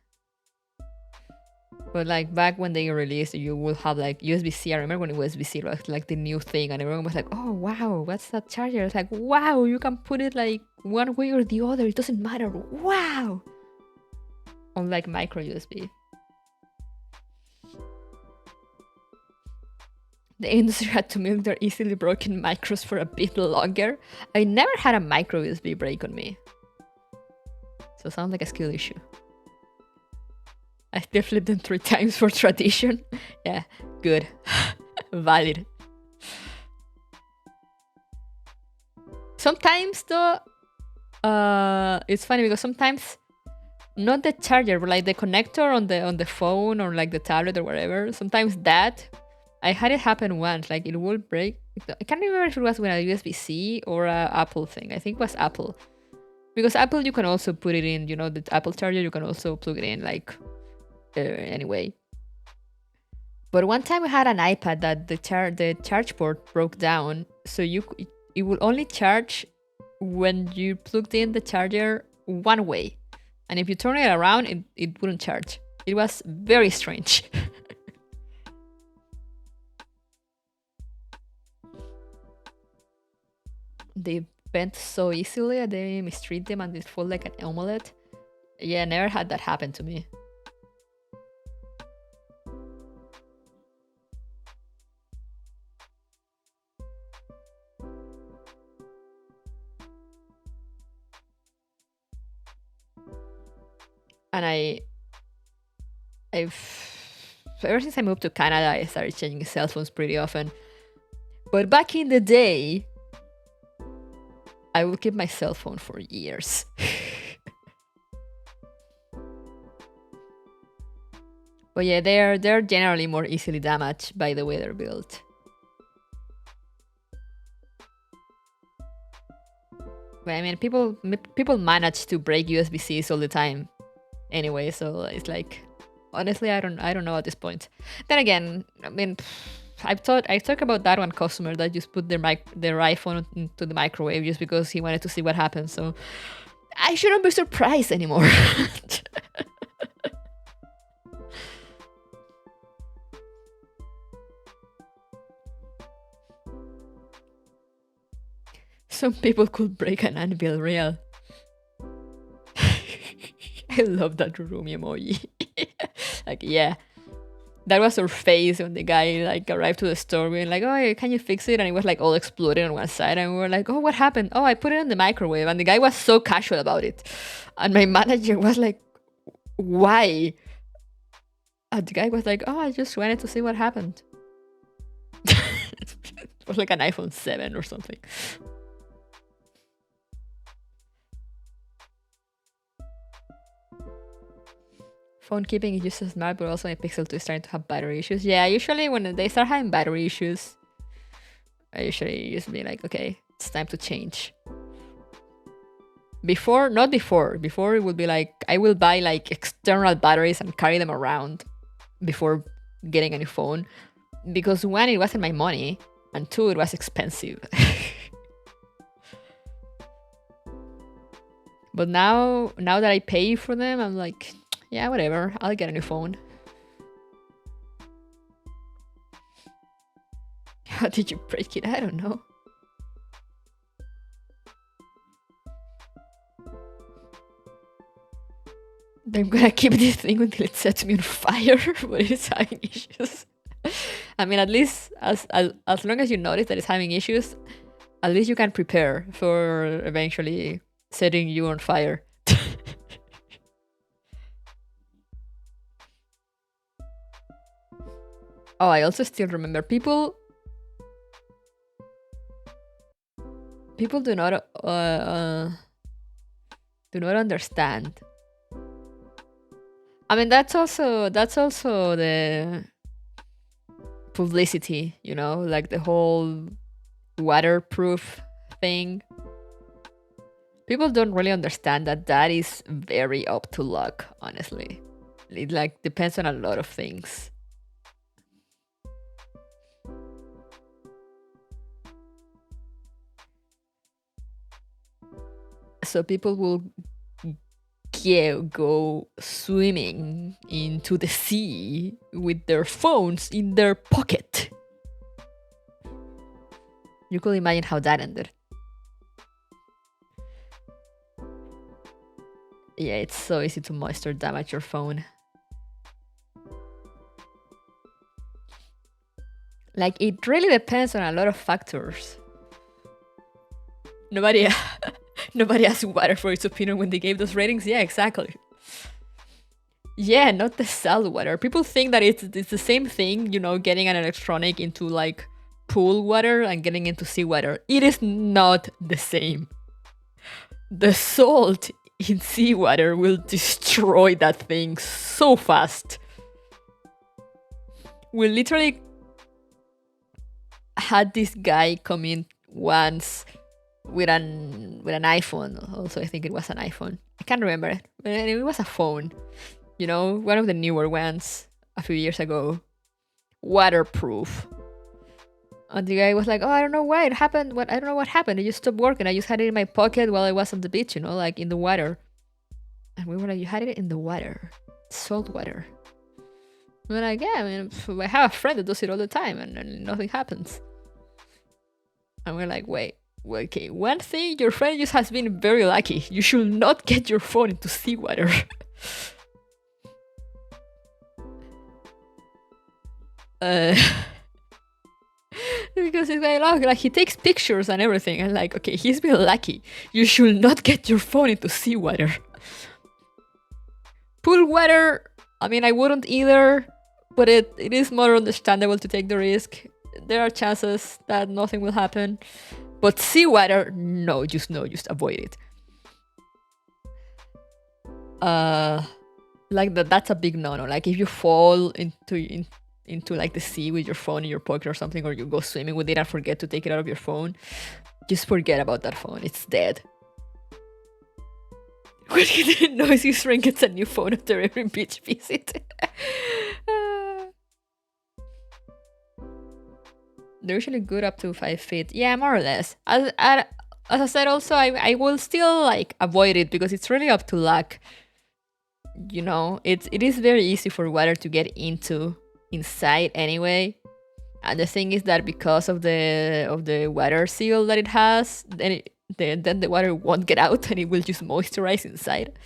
But like back when they released, you would have like USB-C. I remember when USB-C was like the new thing, and everyone was like, "Oh wow, what's that charger?" It's like, "Wow, you can put it like one way or the other. It doesn't matter. Wow!" Unlike micro USB. The industry had to milk their easily broken micros for a bit longer. I never had a micro USB break on me. So it sounds like a skill issue. I still flipped them 3 times for tradition. Yeah, good. Valid. Sometimes though, it's funny because sometimes not the charger, but like the connector on the phone or like the tablet or whatever, sometimes that I had it happen once, like it will break. I can't remember if it was with a USB-C or a Apple thing. I think it was Apple. Because Apple, you can also put it in, you know, the Apple charger, you can also plug it in, like, anyway. But one time I had an iPad that the charge port broke down, so it would only charge when you plugged in the charger one way. And if you turn it around, it wouldn't charge. It was very strange. They bent so easily, and they mistreat them and they fall like an omelette. Yeah, never had that happen to me. And ever since I moved to Canada, I started changing cell phones pretty often. But back in the day, I would keep my cell phone for years. But yeah, they're generally more easily damaged by the way they're built. But I mean, people manage to break USB-Cs all the time, anyway. So it's like, honestly, I don't know at this point. Then again, I mean, I talked about that one customer that just put their iPhone into the microwave just because he wanted to see what happened. So I shouldn't be surprised anymore. Some people could break an anvil real. I love that room emoji. Like, yeah. That was her face when the guy like arrived to the store being like, "Oh, can you fix it?" And it was like all exploded on one side, and we were like, "Oh, what happened?" "Oh, I put it in the microwave." And the guy was so casual about it, and my manager was like, "Why?" And the guy was like, "Oh, I just wanted to see what happened." It was like an iPhone 7 or something. Phone keeping is just as smart, but also my Pixel 2 is starting to have battery issues. Yeah, usually when they start having battery issues, I usually just be like, okay, it's time to change. Before it would be like, I will buy like external batteries and carry them around before getting a new phone. Because one, it wasn't my money, and two, it was expensive. But now that I pay for them, I'm like, yeah, whatever, I'll get a new phone. How did you break it? I don't know. I'm gonna keep this thing until it sets me on fire, but it's having issues. I mean, at least as long as you notice that it's having issues, at least you can prepare for eventually setting you on fire. Oh, I also still remember people do not understand. I mean, that's also the publicity, you know, like the whole waterproof thing. People don't really understand that is very up to luck, honestly. It like depends on a lot of things. So people will go swimming into the sea with their phones in their pocket. You could imagine how that ended. Yeah, it's so easy to moisture damage your phone. Like, it really depends on a lot of factors. Nobody asked Water for its opinion when they gave those ratings. Yeah, exactly. Yeah, not the salt water. People think that it's the same thing, you know, getting an electronic into like pool water and getting into seawater. It is not the same. The salt in seawater will destroy that thing so fast. We literally had this guy come in once with an iPhone. Also, I think it was an iPhone. I can't remember it, but it was a phone. You know, one of the newer ones a few years ago, waterproof. And the guy was like, "Oh, I don't know why it happened. I don't know what happened. It just stopped working. I just had it in my pocket while I was on the beach, you know, like in the water." And we were like, "You had it in the water, salt water." We're like, "Yeah, I mean, I have a friend that does it all the time, and nothing happens." And we're like, wait, okay, one thing, your friend just has been very lucky. You should not get your phone into seawater." Because it's like he takes pictures and everything, and like, okay, he's been lucky. You should not get your phone into seawater. Pool water, I mean, I wouldn't either, but it is more understandable to take the risk. There are chances that nothing will happen. But seawater, no, just avoid it. Like that's a big no-no. Like if you fall into like the sea with your phone in your pocket or something, or you go swimming with it and forget to take it out of your phone, just forget about that phone. It's dead. What he didn't know is his friend gets a new phone after every beach visit. They're usually good up to 5 feet. Yeah, more or less. As I said, also, I will still like avoid it because it's really up to luck. You know, it is very easy for water to get inside anyway. And the thing is that because of the water seal that it has, then the water won't get out and it will just moisturize inside.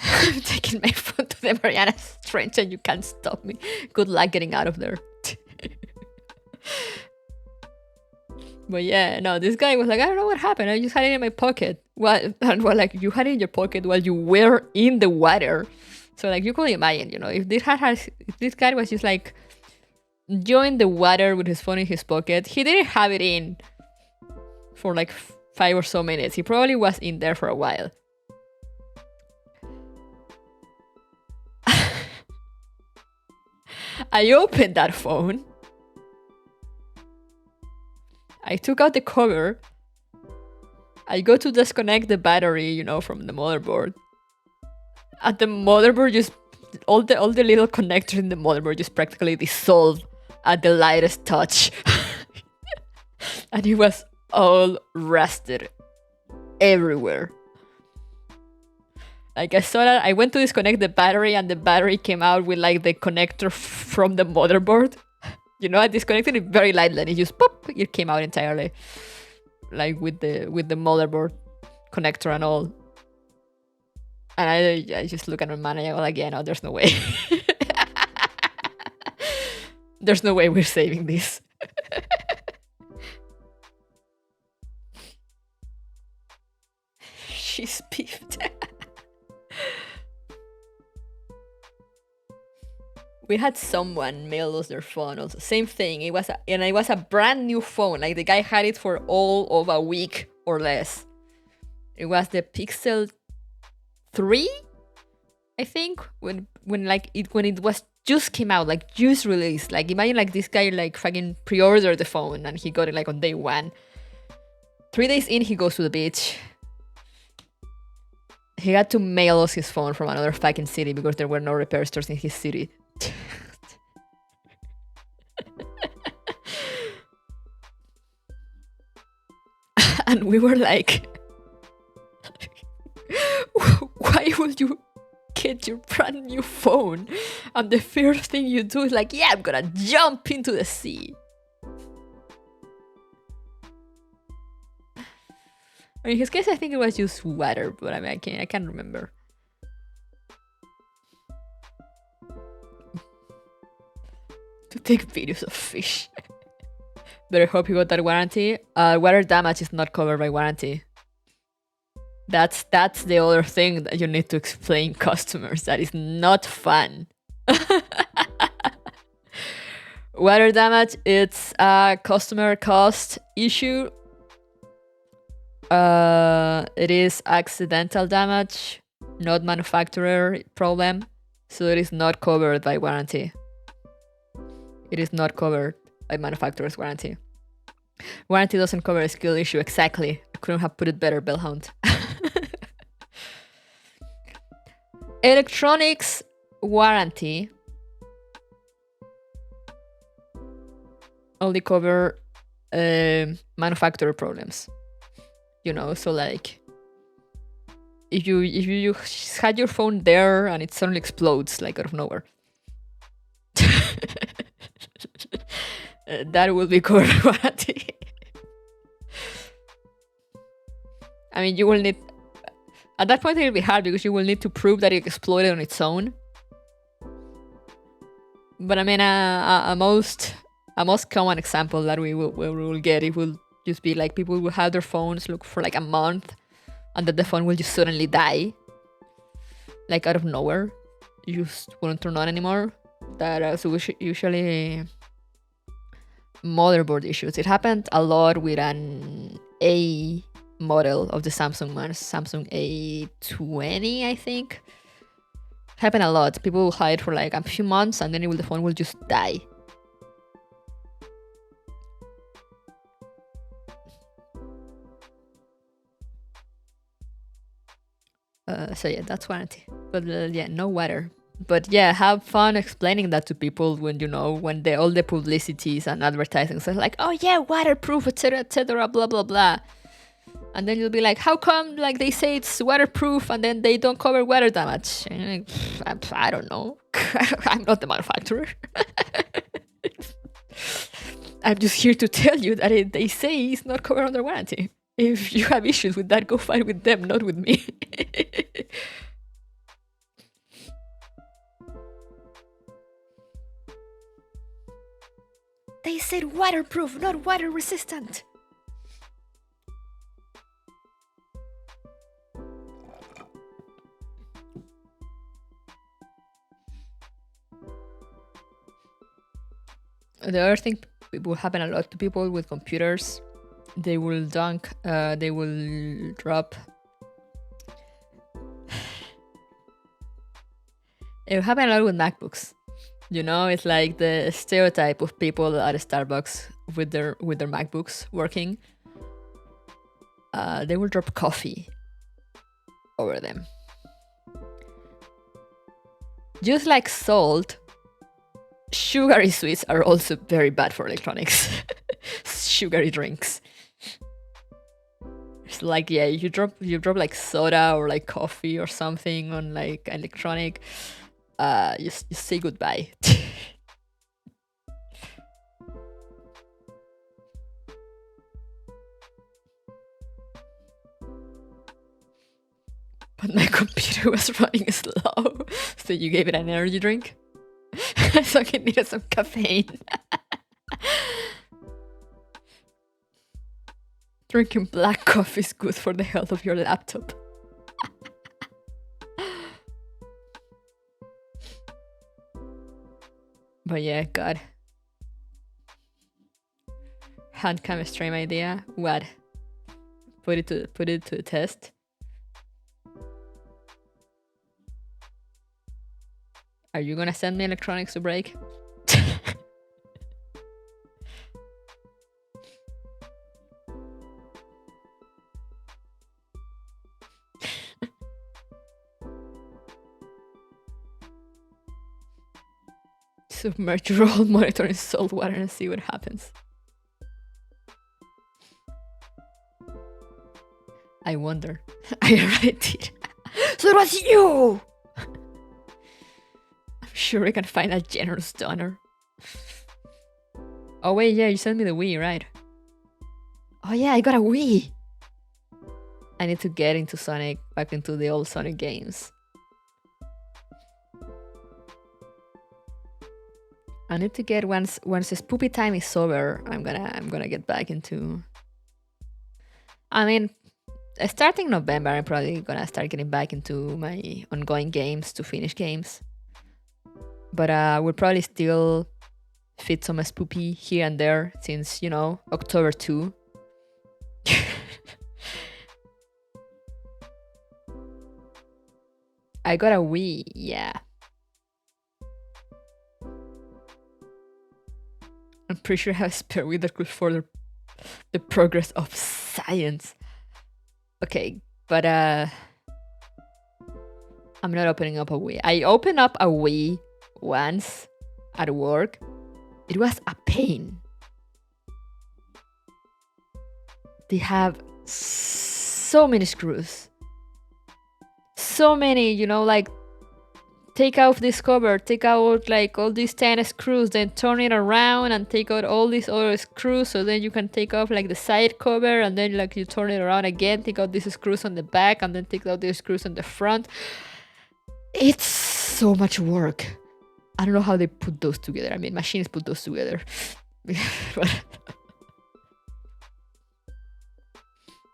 I'm taking my phone to the Mariana Trench and you can't stop me. Good luck getting out of there. But yeah, no, this guy was like, "I don't know what happened. I just had it in my pocket." What? And well, like, you had it in your pocket while you were in the water. So like, you could imagine, you know, if this guy was just like joined the water with his phone in his pocket, he didn't have it in for like 5 or so minutes. He probably was in there for a while. I opened that phone. I took out the cover. I go to disconnect the battery, you know, from the motherboard. And the motherboard just all the little connectors in the motherboard just practically dissolve at the lightest touch. and it was all rusted everywhere. Like I saw that, I went to disconnect the battery and the battery came out with like the connector from the motherboard. You know, I disconnected it very lightly and it just pop, it came out entirely. Like with the motherboard connector and all. And I just look at my man and I go like, yeah, no, there's no way. There's no way we're saving this. She's peeved. We had someone mail us their phone also. Same thing. It was a brand new phone. Like the guy had it for all of a week or less. It was the Pixel 3, I think, when it was just came out, like just released. Like imagine like this guy like fucking pre-ordered the phone and he got it like on day 1. 3 days in, he goes to the beach. He had to mail us his phone from another fucking city because there were no repair stores in his city. And we were like, why would you get your brand new phone and the first thing you do is like, yeah, I'm gonna jump into the sea? I mean, in his case, I think it was just water, but I mean, I can't remember. To take videos of fish. But I hope you got that warranty. Water damage is not covered by warranty. That's the other thing that you need to explain customers. That is not fun. Water damage, it's a customer cost issue. It is accidental damage, not manufacturer problem. So it is not covered by warranty. It is not covered by manufacturer's warranty. Warranty doesn't cover a skill issue. Exactly. I couldn't have put it better, Bellhound. Electronics warranty only cover manufacturer problems. You know, so like if you had your phone there and it suddenly explodes like out of nowhere, that will be covered warranty. I mean, you will need, at that point it will be hard because you will need to prove that it exploded on its own. But I mean, a most common example that we will get, it will just be like people will have their phones look for like a month and then the phone will just suddenly die. Like out of nowhere. You just won't turn on anymore. That so usually motherboard issues. It happened a lot with an A model of the Samsung one, Samsung A20, I think. It happened a lot. People will hide for like a few months and then the phone will just die. So yeah, that's warranty. But yeah, no water. But yeah, have fun explaining that to people when you know when all the publicities and advertising says like, oh yeah, waterproof, etc., blah blah blah. And then you'll be like, how come like they say it's waterproof and then they don't cover water damage? And like, I don't know. I'm not the manufacturer. I'm just here to tell you that they say it's not covered under warranty. If you have issues with that, go fight with them, not with me. They said waterproof, not water resistant. The other thing will happen a lot to people with computers. They will they will drop. It will happen a lot with MacBooks. You know, it's like the stereotype of people at a Starbucks with their MacBooks working. They will drop coffee over them. Just like salt, sugary sweets are also very bad for electronics. Sugary drinks. like, yeah, you drop like soda or like coffee or something on like electronic, you say goodbye. But my computer was running slow, so you gave it an energy drink. So it needed some caffeine. Drinking black coffee is good for the health of your laptop. But yeah, God. Handcam stream idea. What? Put it to the test. Are you gonna send me electronics to break? Submerge your old monitor in salt water and see what happens. I wonder. I already did. So it was you! I'm sure I can find a generous donor. Oh wait, yeah, you sent me the Wii, right? Oh yeah, I got a Wii! I need to get into Sonic, back into the old Sonic games. I need to get once the spoopy time is over, I'm gonna get back into. I mean, starting November, I'm probably gonna start getting back into my ongoing games to finish games. But we'll probably still fit some spoopy here and there since, you know, October 2. I got a Wii, yeah. I'm pretty sure I have a spare Wii that could further the progress of science. Okay, but I'm not opening up a Wii. I opened up a Wii once at work. It was a pain. They have so many screws. So many, you know, like take out this cover, take out like all these 10 screws, then turn it around and take out all these other screws, so then you can take off like the side cover, and then like you turn it around again, take out these screws on the back, and then take out these screws on the front. It's so much work. I don't know how they put those together. I mean, machines put those together. You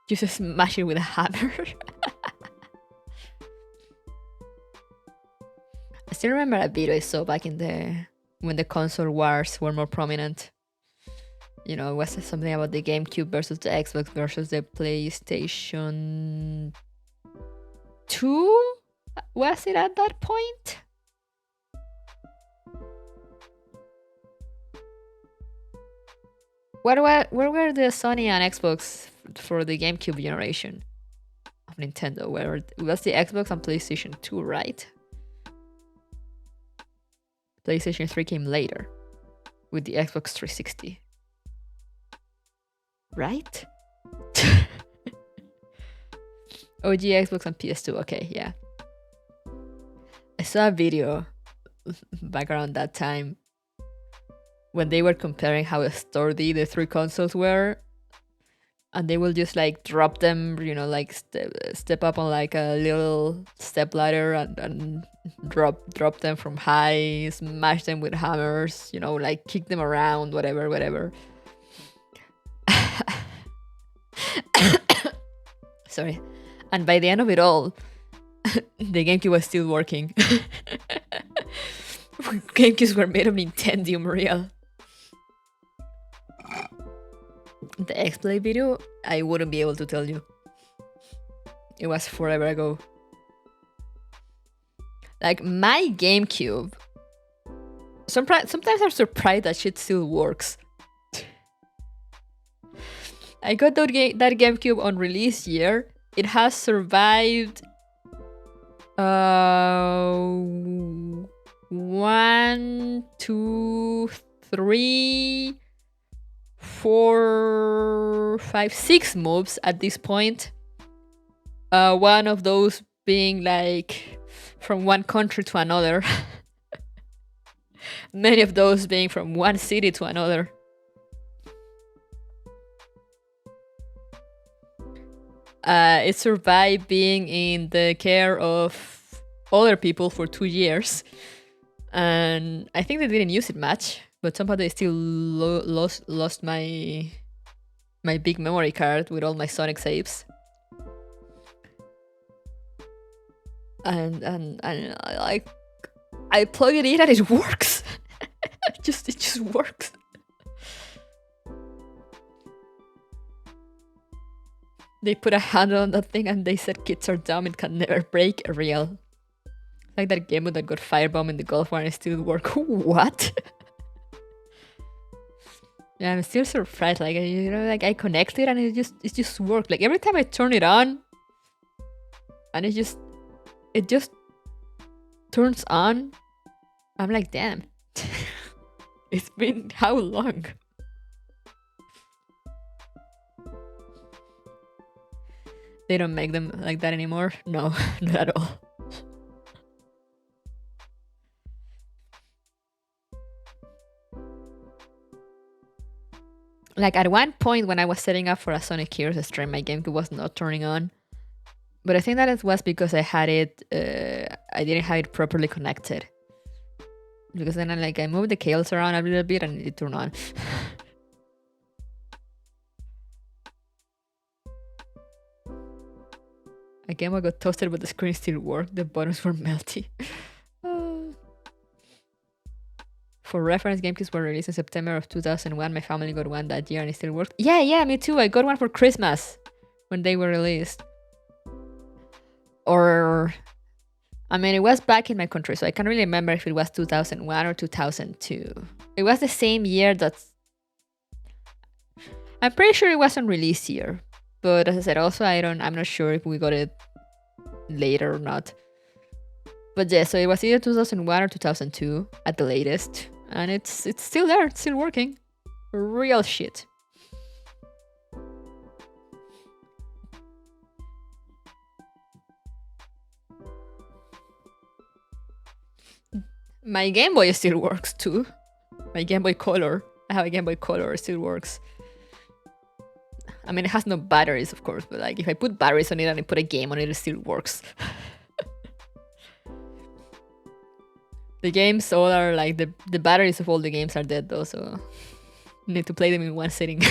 just smash it with a hammer. I still remember a video I saw back in when the console wars were more prominent. You know, it was something about the GameCube versus the Xbox versus the PlayStation 2? Was it at that point? Where were the Sony and Xbox for the GameCube generation of Nintendo? Where it was the Xbox and PlayStation 2, right? PlayStation 3 came later with the Xbox 360. Right? OG Xbox and PS2, okay, yeah. I saw a video back around that time when they were comparing how sturdy the three consoles were, and they will just like drop them, you know, like step up on like a little step ladder and drop them from high, smash them with hammers, you know, like kick them around, whatever. Sorry. And by the end of it all, the GameCube was still working. GameCubes were made of Nintendo real. The X-Play video, I wouldn't be able to tell you. It was forever ago. Like, my GameCube, sometimes I'm surprised that shit still works. I got that GameCube on release year. It has survived 1, 2, 3, 4, 5, 6 moves at this point. One of those being like from one country to another. Many of those being from one city to another. It survived being in the care of other people for 2 years. And I think they didn't use it much, but somehow they still lost my big memory card with all my Sonic saves. And I plug it in and it works. it just works. They put a handle on that thing and they said kids are dumb, it can never break. Real. Like that game that got firebombed in the Gulf War and it still work. What? Yeah, I'm still surprised. Like, you know, like I connected and it just worked. Like every time I turn it on and it just turns on, I'm like, damn. It's been how long? They don't make them like that anymore? No, not at all. Like at one point when I was setting up for a Sonic Heroes stream, my GameCube was not turning on. But I think that it was because I had it, I didn't have it properly connected. Because then I moved the cables around a little bit and it turned on. A Game Boy got toasted, but the screen still worked. The buttons were melty. For reference, GameCubes were released in September of 2001. My family got one that year and it still worked. Yeah, me too. I got one for Christmas when they were released. Or, I mean, it was back in my country, so I can't really remember if it was 2001 or 2002. It was the same year that... I'm pretty sure it wasn't released year. But as I said, also, I'm not sure if we got it later or not. But yeah, so it was either 2001 or 2002 at the latest. And it's still there, it's still working. Real shit. My Game Boy still works too. My Game Boy Color. I have a Game Boy Color, it still works. I mean, it has no batteries, of course, but like if I put batteries on it and I put a game on it, it still works. The games all are like, the batteries of all the games are dead though, so you need to play them in one sitting.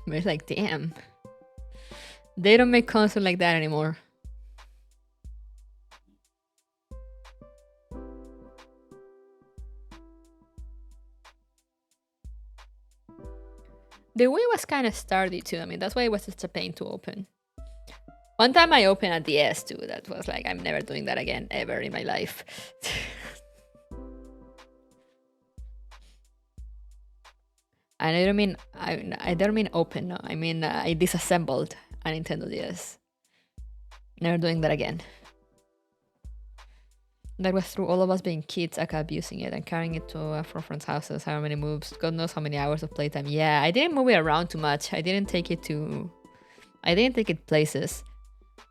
But it's like, damn. They don't make console like that anymore. The Wii was kind of sturdy too. I mean, that's why it was such a pain to open. One time I opened a DS too. That was like, I'm never doing that again, ever in my life. And I don't mean open, no. I mean, I disassembled a Nintendo DS. Never doing that again. That was through all of us being kids, aka abusing it and carrying it to from friends' houses. How many moves? God knows how many hours of playtime. Yeah, I didn't move it around too much. I didn't take it places.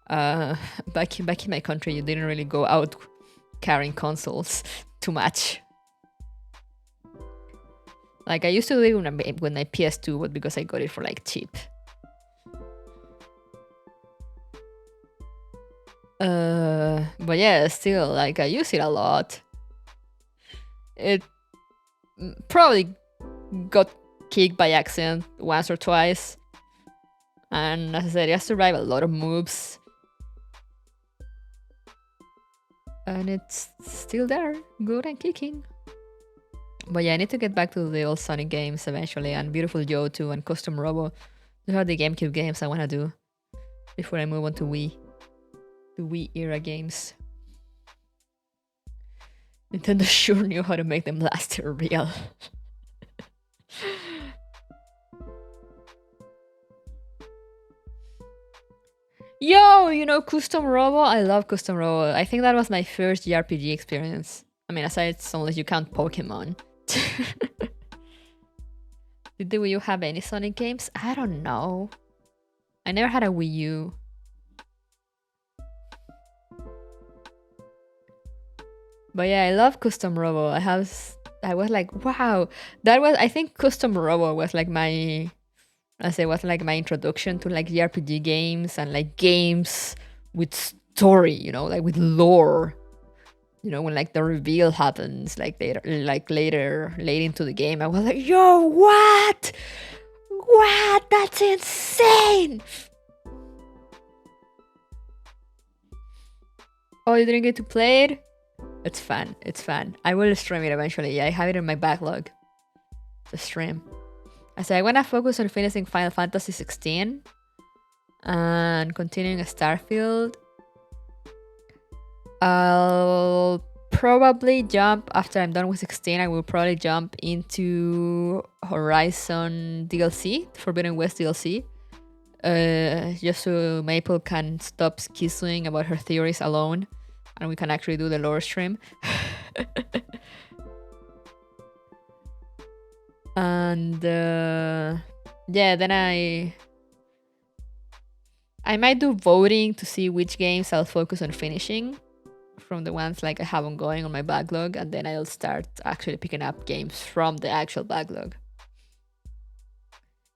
Back in my country, you didn't really go out carrying consoles too much. Like I used to do it when my PS2, but because I got it for like cheap. But yeah, still, like I use it a lot. It probably got kicked by accident once or twice. And as I said, I survived a lot of moves. And it's still there, good and kicking. But yeah, I need to get back to the old Sonic games eventually, and Beautiful Joe too, and Custom Robo. Those are the GameCube games I want to do before I move on to Wii. The Wii era games. Nintendo sure knew how to make them last real. Yo, you know Custom Robo? I love Custom Robo. I think that was my first JRPG experience. I mean, aside unless you count Pokemon. Did the Wii U have any Sonic games? I don't know. I never had a Wii U. But yeah, I love Custom Robo. I was like, wow. I think Custom Robo was like my introduction to like JRPG games and like games with story, like with lore. When like the reveal happens, like later, late into the game, I was like, yo, what? What? That's insane! Oh, you didn't get to play it? It's fun. It's fun. I will stream it eventually. Yeah, I have it in my backlog to stream. I said I want to focus on finishing Final Fantasy 16 and continuing Starfield. I'll probably jump after I'm done with 16. I will probably jump into Horizon DLC, Forbidden West DLC, just so Maple can stop schizoing about her theories alone, and we can actually do the lore stream. And yeah, then I might do voting to see which games I'll focus on finishing from the ones like I have ongoing on my backlog, and then I'll start actually picking up games from the actual backlog.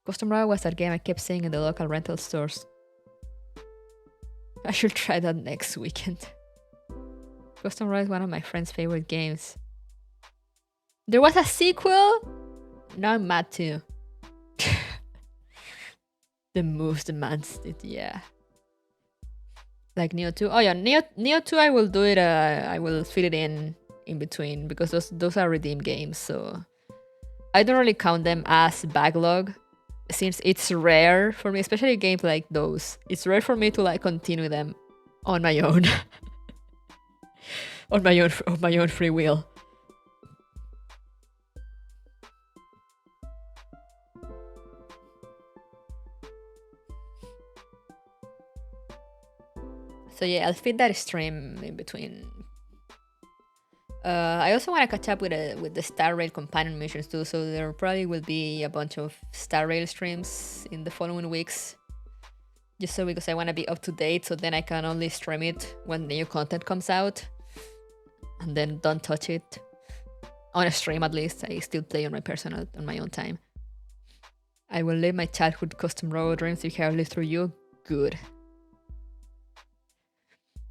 Custom Royale was that game I kept seeing in the local rental stores. I should try that next weekend. Custom Royale is one of my friend's favorite games. There was a sequel? Now I'm mad too. The moves demands it, yeah. Like Neo 2. Oh yeah, Neo 2 I will do it, I will fit it in between because those are redeem games, so I don't really count them as backlog since it's rare for me, especially games like those. It's rare for me to like continue them on my own. on my own free will. So yeah, I'll fit that stream in between. I also want to catch up with the Star Rail companion missions too, so there probably will be a bunch of Star Rail streams in the following weeks. Just so because I want to be up to date, so then I can only stream it when new content comes out, and then don't touch it on a stream. At least I still play on my own time. I will live my childhood custom road dreams if I live through you. Good.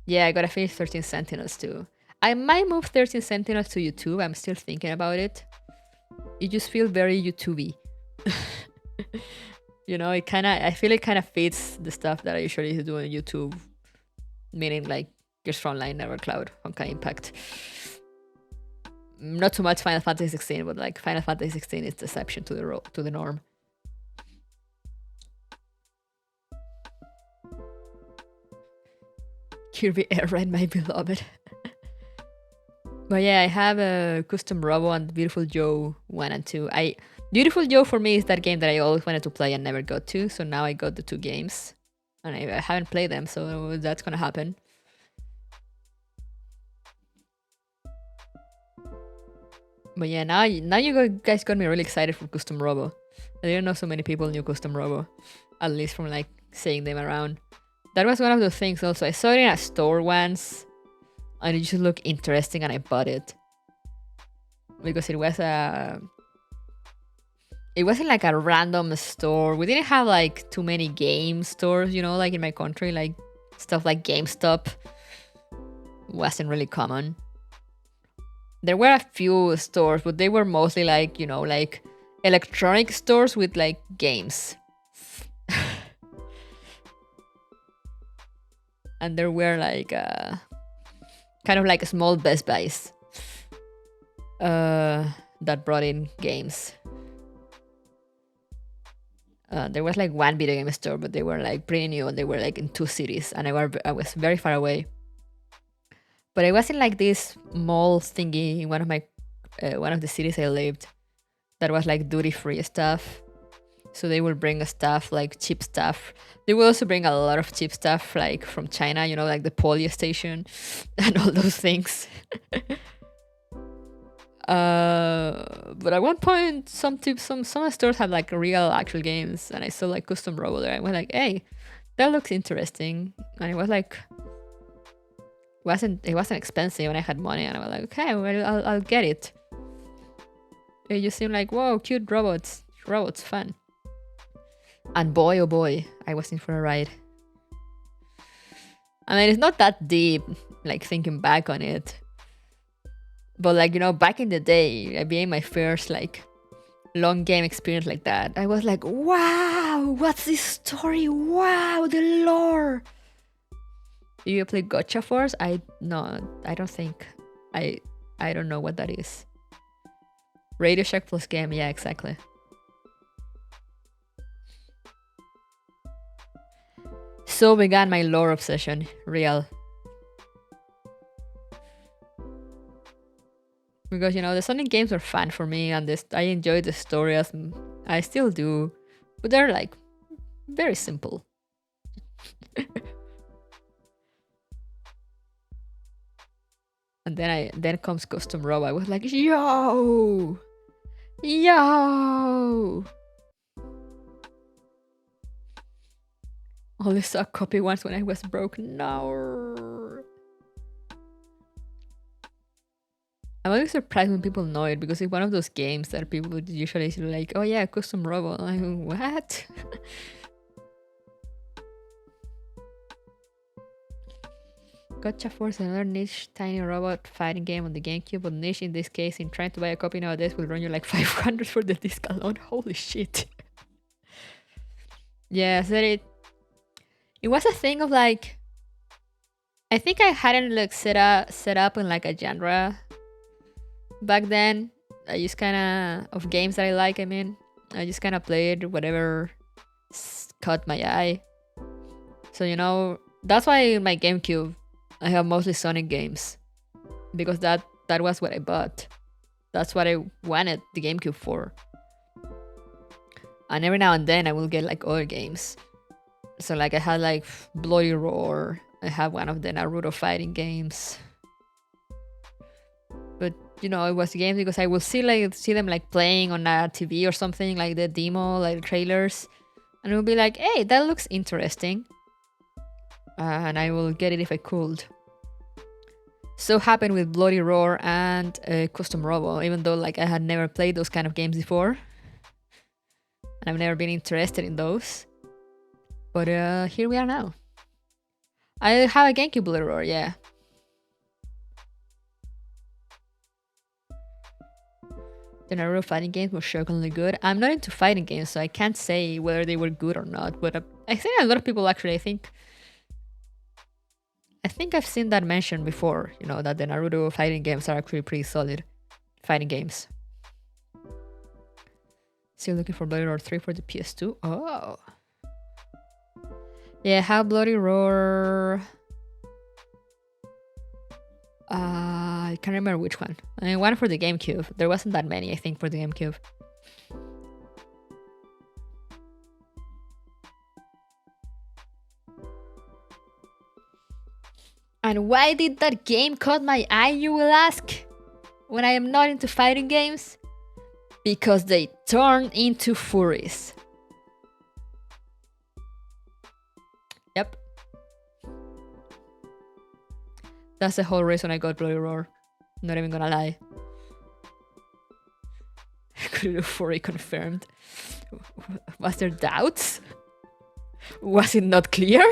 Yeah, I gotta finish 13 Sentinels too. I might move 13 Sentinels to YouTube. I'm still thinking about it. It just feels very YouTubey. I feel it kind of fits the stuff that I usually do on YouTube. Meaning like Gears Frontline, Nevercloud, Honkai Impact. Not too much Final Fantasy 16, but like Final Fantasy 16 is the exception to the norm. Kirby Air Ride, my beloved. But yeah, I have a Custom Robo and Beautiful Joe 1 and 2. Beautiful Joe for me is that game that I always wanted to play and never got to, so now I got the 2 games. And I haven't played them, so that's gonna happen. But yeah, now you guys got me really excited for Custom Robo. I didn't know so many people knew Custom Robo, at least from like seeing them around. That was one of the things also. I saw it in a store once, and it just looked interesting, and I bought it. Because it wasn't like a random store. We didn't have like too many game stores, like in my country, like stuff like GameStop wasn't really common. There were a few stores, but they were mostly like, like electronic stores with like games. And there were like kind of like small Best Buys that brought in games. There was like one video game store, but they were like pretty new, and they were like in 2 cities, and I was very far away. But I was in like this mall thingy in one of the cities I lived that was like duty-free stuff. So they will bring us stuff like cheap stuff. They will also bring a lot of cheap stuff like from China, like the polio station and all those things. But But at one point, some stores had like real actual games, and I saw like custom robot there. I went like, hey, that looks interesting, and it was like it wasn't expensive, and I had money, and I was like, okay, well, I'll get it. It just seemed like, whoa, cute robots, fun. And boy, oh boy, I was in for a ride. I mean, it's not that deep, like thinking back on it. But like, you know, back in the day, being my first like long game experience like that, I was like, wow, what's this story? Wow, the lore. Do you play Gacha Force? No, I don't think. I don't know what that is. Radio Shack plus game, yeah, exactly. So began my lore obsession, real. Because, you know, the Sonic games are fun for me, and I enjoy the stories, I still do, but they're like very simple. And then comes Custom Robo. I was like, yo! Only saw a copy once when I was broke. No. I'm always surprised when people know it, because it's one of those games that people usually like, oh yeah, Custom Robo. I'm like, what? Gacha Force, another niche tiny robot fighting game on the GameCube, but niche in this case, in trying to buy a copy nowadays will run you like 500 for the disc alone. Holy shit. Yeah, so it was a thing of like, I think I hadn't like set up in like a genre back then. I just kind of games that I like, I mean, I just kind of played whatever caught my eye. So, you know, that's why in my GameCube I have mostly Sonic games, because that was what I bought. That's what I wanted the GameCube for. And every now and then I will get like other games. So like I had like Bloody Roar. I have one of the Naruto fighting games. But you know, it was games because I will see them like playing on a TV or something, like the demo, like the trailers, and it will be like, hey, that looks interesting. And I will get it if I could. So happened with Bloody Roar and Custom Robo, even though like I had never played those kind of games before. And I've never been interested in those. But here we are now. I have a GameCube Bloody Roar, yeah. The Naruto fighting games were shockingly good. I'm not into fighting games, so I can't say whether they were good or not. But I think a lot of people actually, I think I've seen that mentioned before, you know, that the Naruto fighting games are actually pretty solid fighting games. Still looking for Bloody Roar 3 for the PS2. Oh. Yeah, how Bloody Roar... I can't remember which one. I mean, one for the GameCube. There wasn't that many, I think, for the GameCube. And why did that game caught my eye, you will ask? When I am not into fighting games? Because they turn into furries. Yep. That's the whole reason I got Bloody Roar. Not even gonna lie. Cthulhu furry confirmed. Was there doubts? Was it not clear?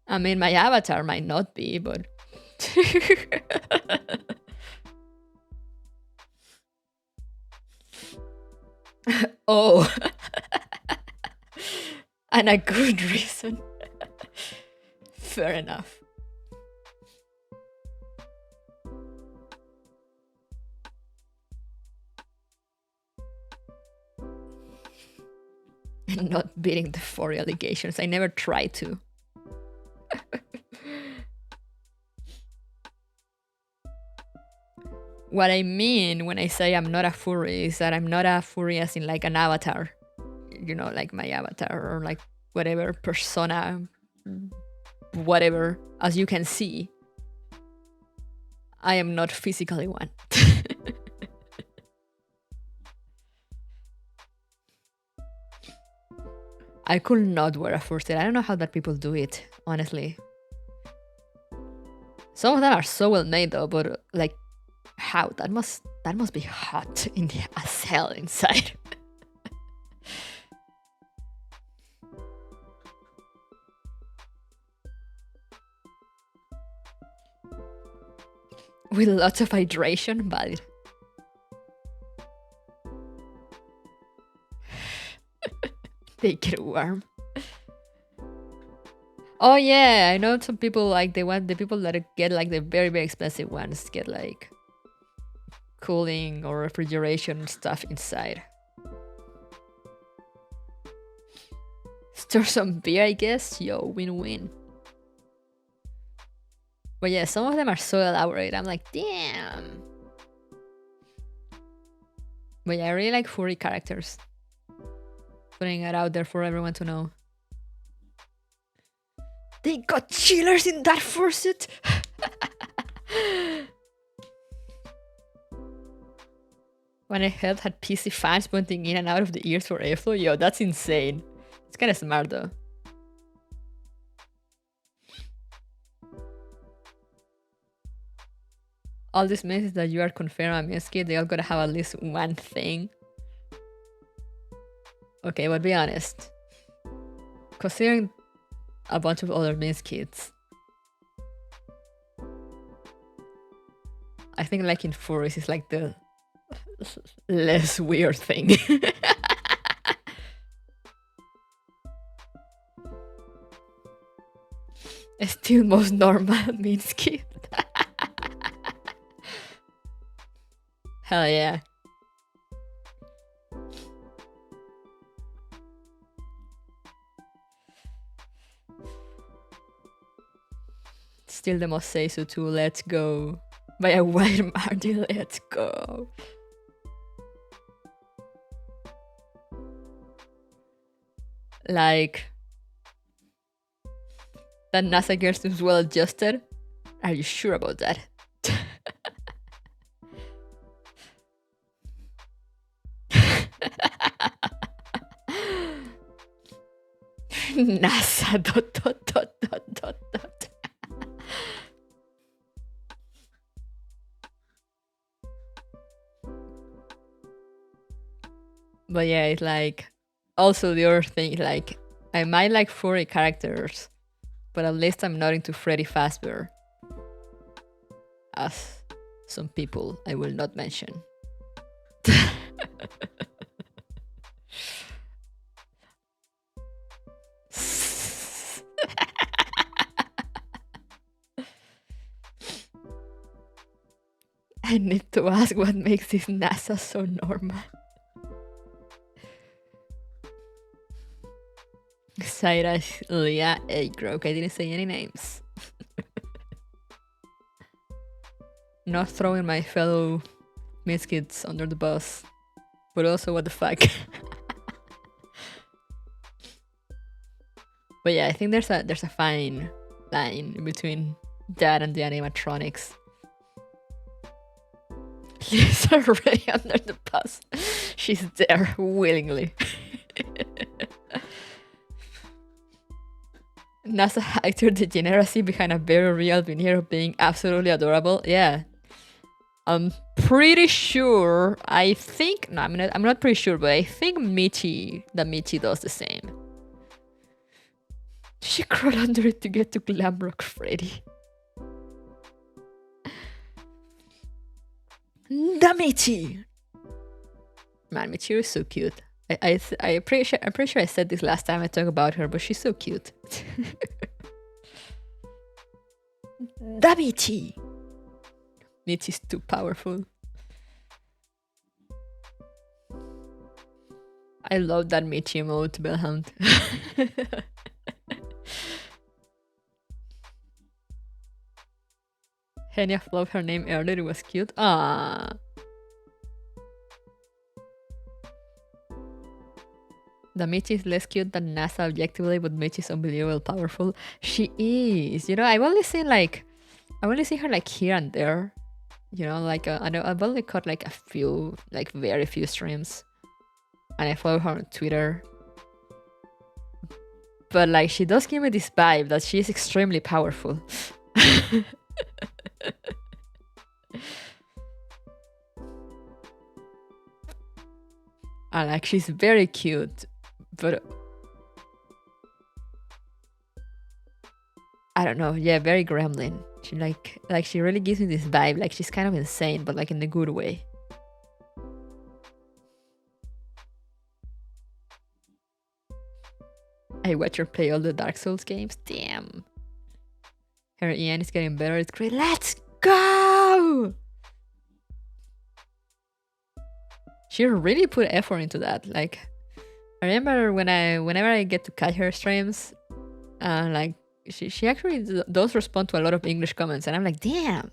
I mean, my avatar might not be, but... Oh. And a good reason. Fair enough. And not beating the 4 allegations. I never tried to. What I mean when I say I'm not a furry is that I'm not a furry as in like an avatar. You know, like my avatar or like whatever persona, whatever, as you can see. I am not physically one. I could not wear a fursuit. I don't know how that people do it, honestly. Some of them are so well made though, but like, how? That must be hot as hell inside. With lots of hydration, valid. They get warm. Oh yeah, I know some people like the people that get like the very, very expensive ones get like cooling or refrigeration stuff inside. Stir some beer, I guess. Yo, win-win. But yeah, some of them are so elaborate. I'm like, damn. But yeah, I really like furry characters. Putting it out there for everyone to know. They got chillers in that fursuit. When I heard had PC fans pointing in and out of the ears for airflow, yo, that's insane. It's kind of smart though. All this means is that you are confirmed a Minsky, they all gotta have at least one thing. Okay, but be honest. Considering a bunch of other Minskids, I think liking furries is like the less weird thing. It's still most normal Minskid. Hell yeah. Still the most Seisu too, let's go. By a wide margin, let's go. Like, that NASA girl seems well adjusted. Are you sure about that? NASA ... But yeah, it's like, also the other thing, like, I might like furry characters, but at least I'm not into Freddy Fazbear, as some people I will not mention. I need to ask what makes this NASA so normal. Cyrus, Leah, Agrok. I didn't say any names. Not throwing my fellow Miskids under the bus, but also what the fuck. But yeah, I think there's a fine line between that and the animatronics. She's already under the bus. She's there willingly. NASA actor degeneracy behind a very real veneer of being absolutely adorable. Yeah. I'm pretty sure, I think, no, I'm not pretty sure, but I think Michi does the same. She crawled under it to get to Glamrock Freddy. The Michi! Man, Michi is so cute. I'm pretty sure I said this last time I talked about her, but she's so cute. The Michi! Michi's too powerful. I love that Michi emote, Bellhound. Henya loved her name earlier, it was cute. Ah. The Michi is less cute than NASA objectively, but Michi is unbelievable powerful. She is. You know, I've only seen her like here and there. You know, like I know I've only caught like a few, like very few streams, and I follow her on Twitter. But like she does give me this vibe that she is extremely powerful. And like she's very cute, but I don't know, yeah, very gremlin. She like she really gives me this vibe, like she's kind of insane, but like in the good way. I watch her play all the Dark Souls games. Damn. Her EN is getting better. It's great. Let's go! She really put effort into that. Like, I remember whenever I get to catch her streams, like she actually does respond to a lot of English comments, and I'm like, damn.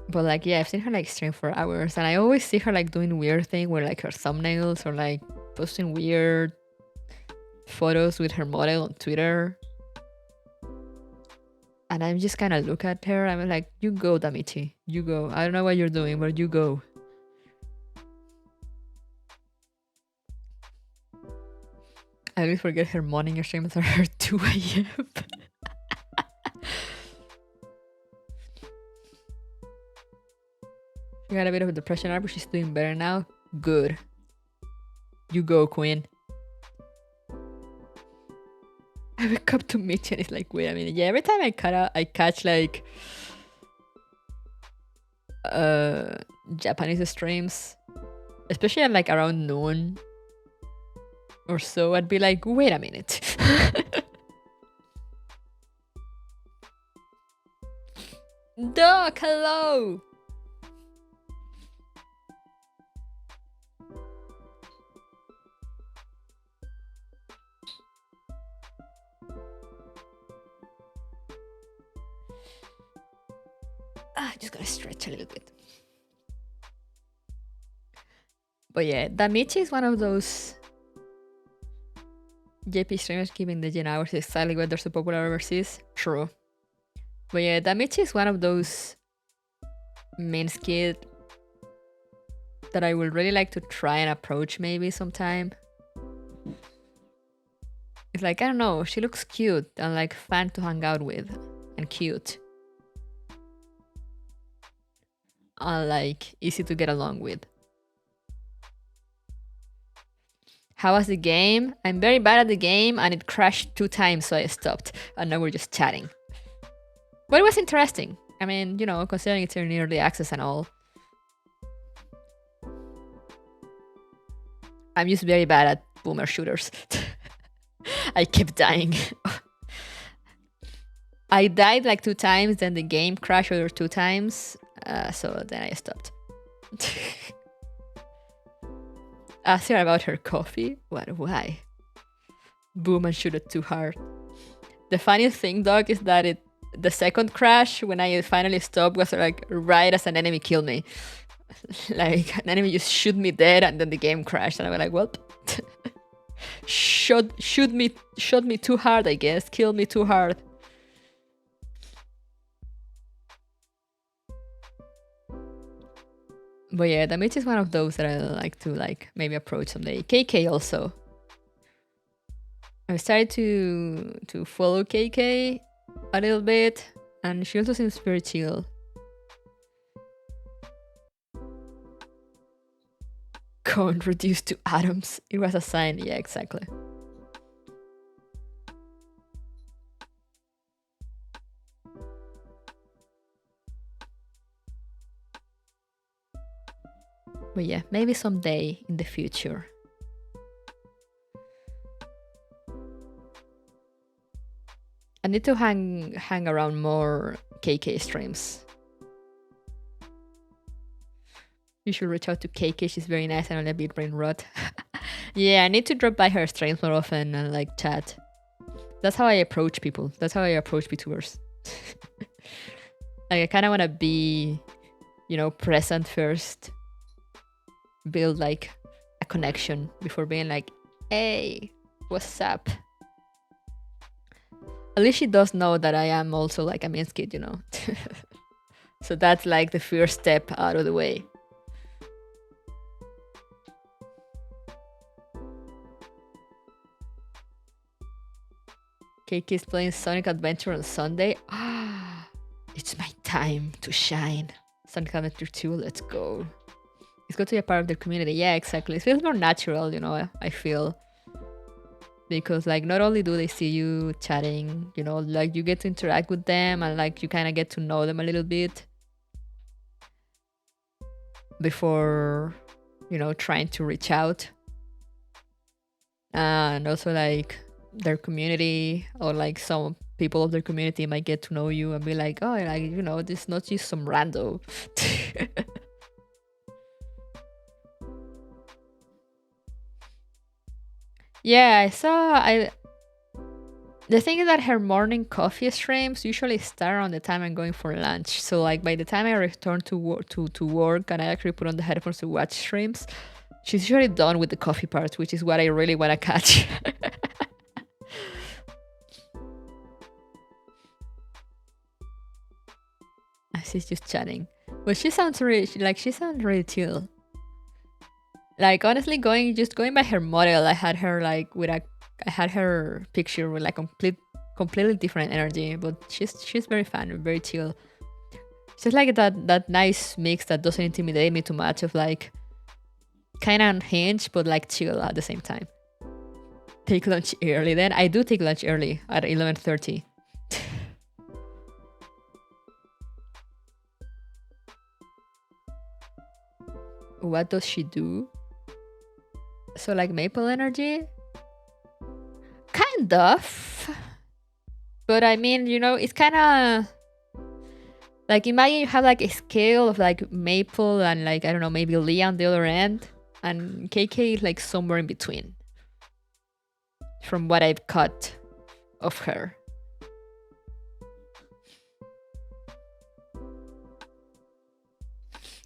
But like, yeah, I've seen her like stream for hours, and I always see her like doing weird thing where like her thumbnails or like posting weird photos with her model on Twitter. And I'm just kind of look at her. I'm like, you go, Damichi. You go. I don't know what you're doing, but you go. I always forget her morning streams are her 2 a.m. She got a bit of a depression, but she's doing better now. Good. You go, queen. I wake up to Michi and it's like, wait a minute. Yeah, every time I catch like Japanese streams, especially at like around noon or so, I'd be like, wait a minute. Doc, hello. Just gotta stretch a little bit. But yeah, Damichi is one of those JP streamers giving the Gen hours exactly why they're so popular overseas. True. But yeah, Damichi is one of those main skid that I would really like to try and approach maybe sometime. It's like, I don't know, she looks cute and like fun to hang out with and cute. And like easy to get along with. How was the game? I'm very bad at the game and it crashed 2 times, so I stopped. And now we're just chatting. But it was interesting. I mean, you know, considering it's in early access and all. I'm just very bad at boomer shooters. I kept dying. I died like 2 times, then the game crashed over 2 times. So then I stopped. Ask her about her coffee? What? Why? Boom and shoot it too hard. The funniest thing, dog, is that the second crash when I finally stopped was like right as an enemy killed me. Like an enemy just shoot me dead and then the game crashed and I was like, well, shot me too hard, I guess. Killed me too hard. But yeah, Damichi is one of those that I like to like maybe approach someday. KK also. I started to follow KK a little bit, and she also seems very chill. Cone reduced to atoms. It was a sign. Yeah, exactly. But yeah, maybe someday in the future. I need to hang around more KK streams. You should reach out to KK. She's very nice and only a bit brain rot. Yeah, I need to drop by her streams more often and like chat. That's how I approach people. That's how I approach VTubers. Like I kind of want to be, you know, present first. Build like a connection before being like, hey, what's up? At least she does know that I am also like a man's kid, you know. So that's like the first step out of the way. Keiki is playing Sonic Adventure on Sunday. Ah, it's my time to shine. Sonic Adventure 2, let's go. It's good to be a part of the community. Yeah, exactly. It feels more natural, you know, I feel. Because like not only do they see you chatting, you know, like you get to interact with them and like you kind of get to know them a little bit before, you know, trying to reach out. And also like their community or like some people of their community might get to know you and be like, oh, like, you know, this is not just some rando. Yeah, the thing is that her morning coffee streams usually start on the time I'm going for lunch. So like by the time I return to work and I actually put on the headphones to watch streams, she's usually done with the coffee part, which is what I really want to catch. She's just chatting. But she sounds really chill. Like honestly, going by her model, I had her picture with like completely different energy, but she's very fun, very chill. She's like that nice mix that doesn't intimidate me too much, of like kind of unhinged but like chill at the same time. Take lunch early. Then I do take lunch early at 11:30. What does she do? So like maple energy? Kind of. But I mean, you know, it's kind of like, imagine you have like a scale of like maple and like, I don't know, maybe Leah on the other end, and KK is like somewhere in between from what I've cut of her.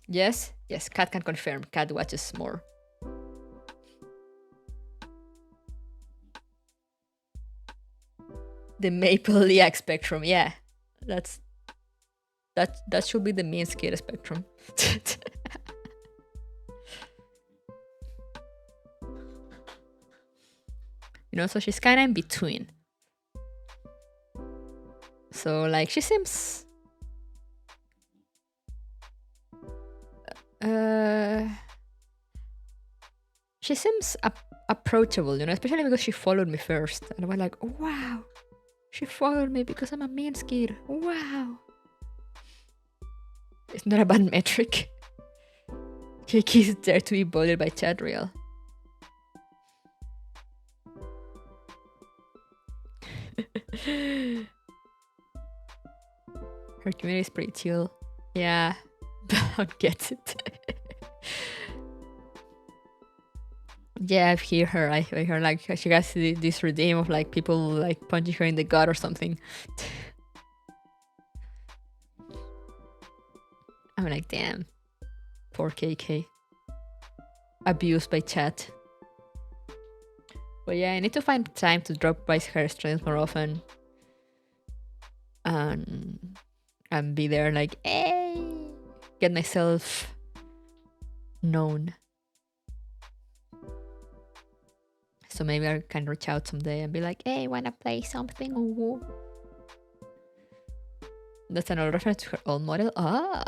Yes, Kat can confirm. Kat watches more. The maple Leah spectrum, yeah. That should be the mean skater spectrum. You know, so she's kind of in between. So like she seems approachable, you know, especially because she followed me first, and I was like, oh, wow, she followed me because I'm a mean skater. Wow, it's not a bad metric. Kiki is there to be bullied by Chadriel. Her community is pretty chill. Yeah, I get it. Yeah, I hear her. I hear like she has this redeem of like people like punching her in the gut or something. I'm like, damn, poor KK, abused by chat. But yeah, I need to find time to drop by her streams more often, and be there like, hey, get myself known. So maybe I can reach out someday and be like, hey, wanna play something? Ooh. That's another reference to her old model. Ah.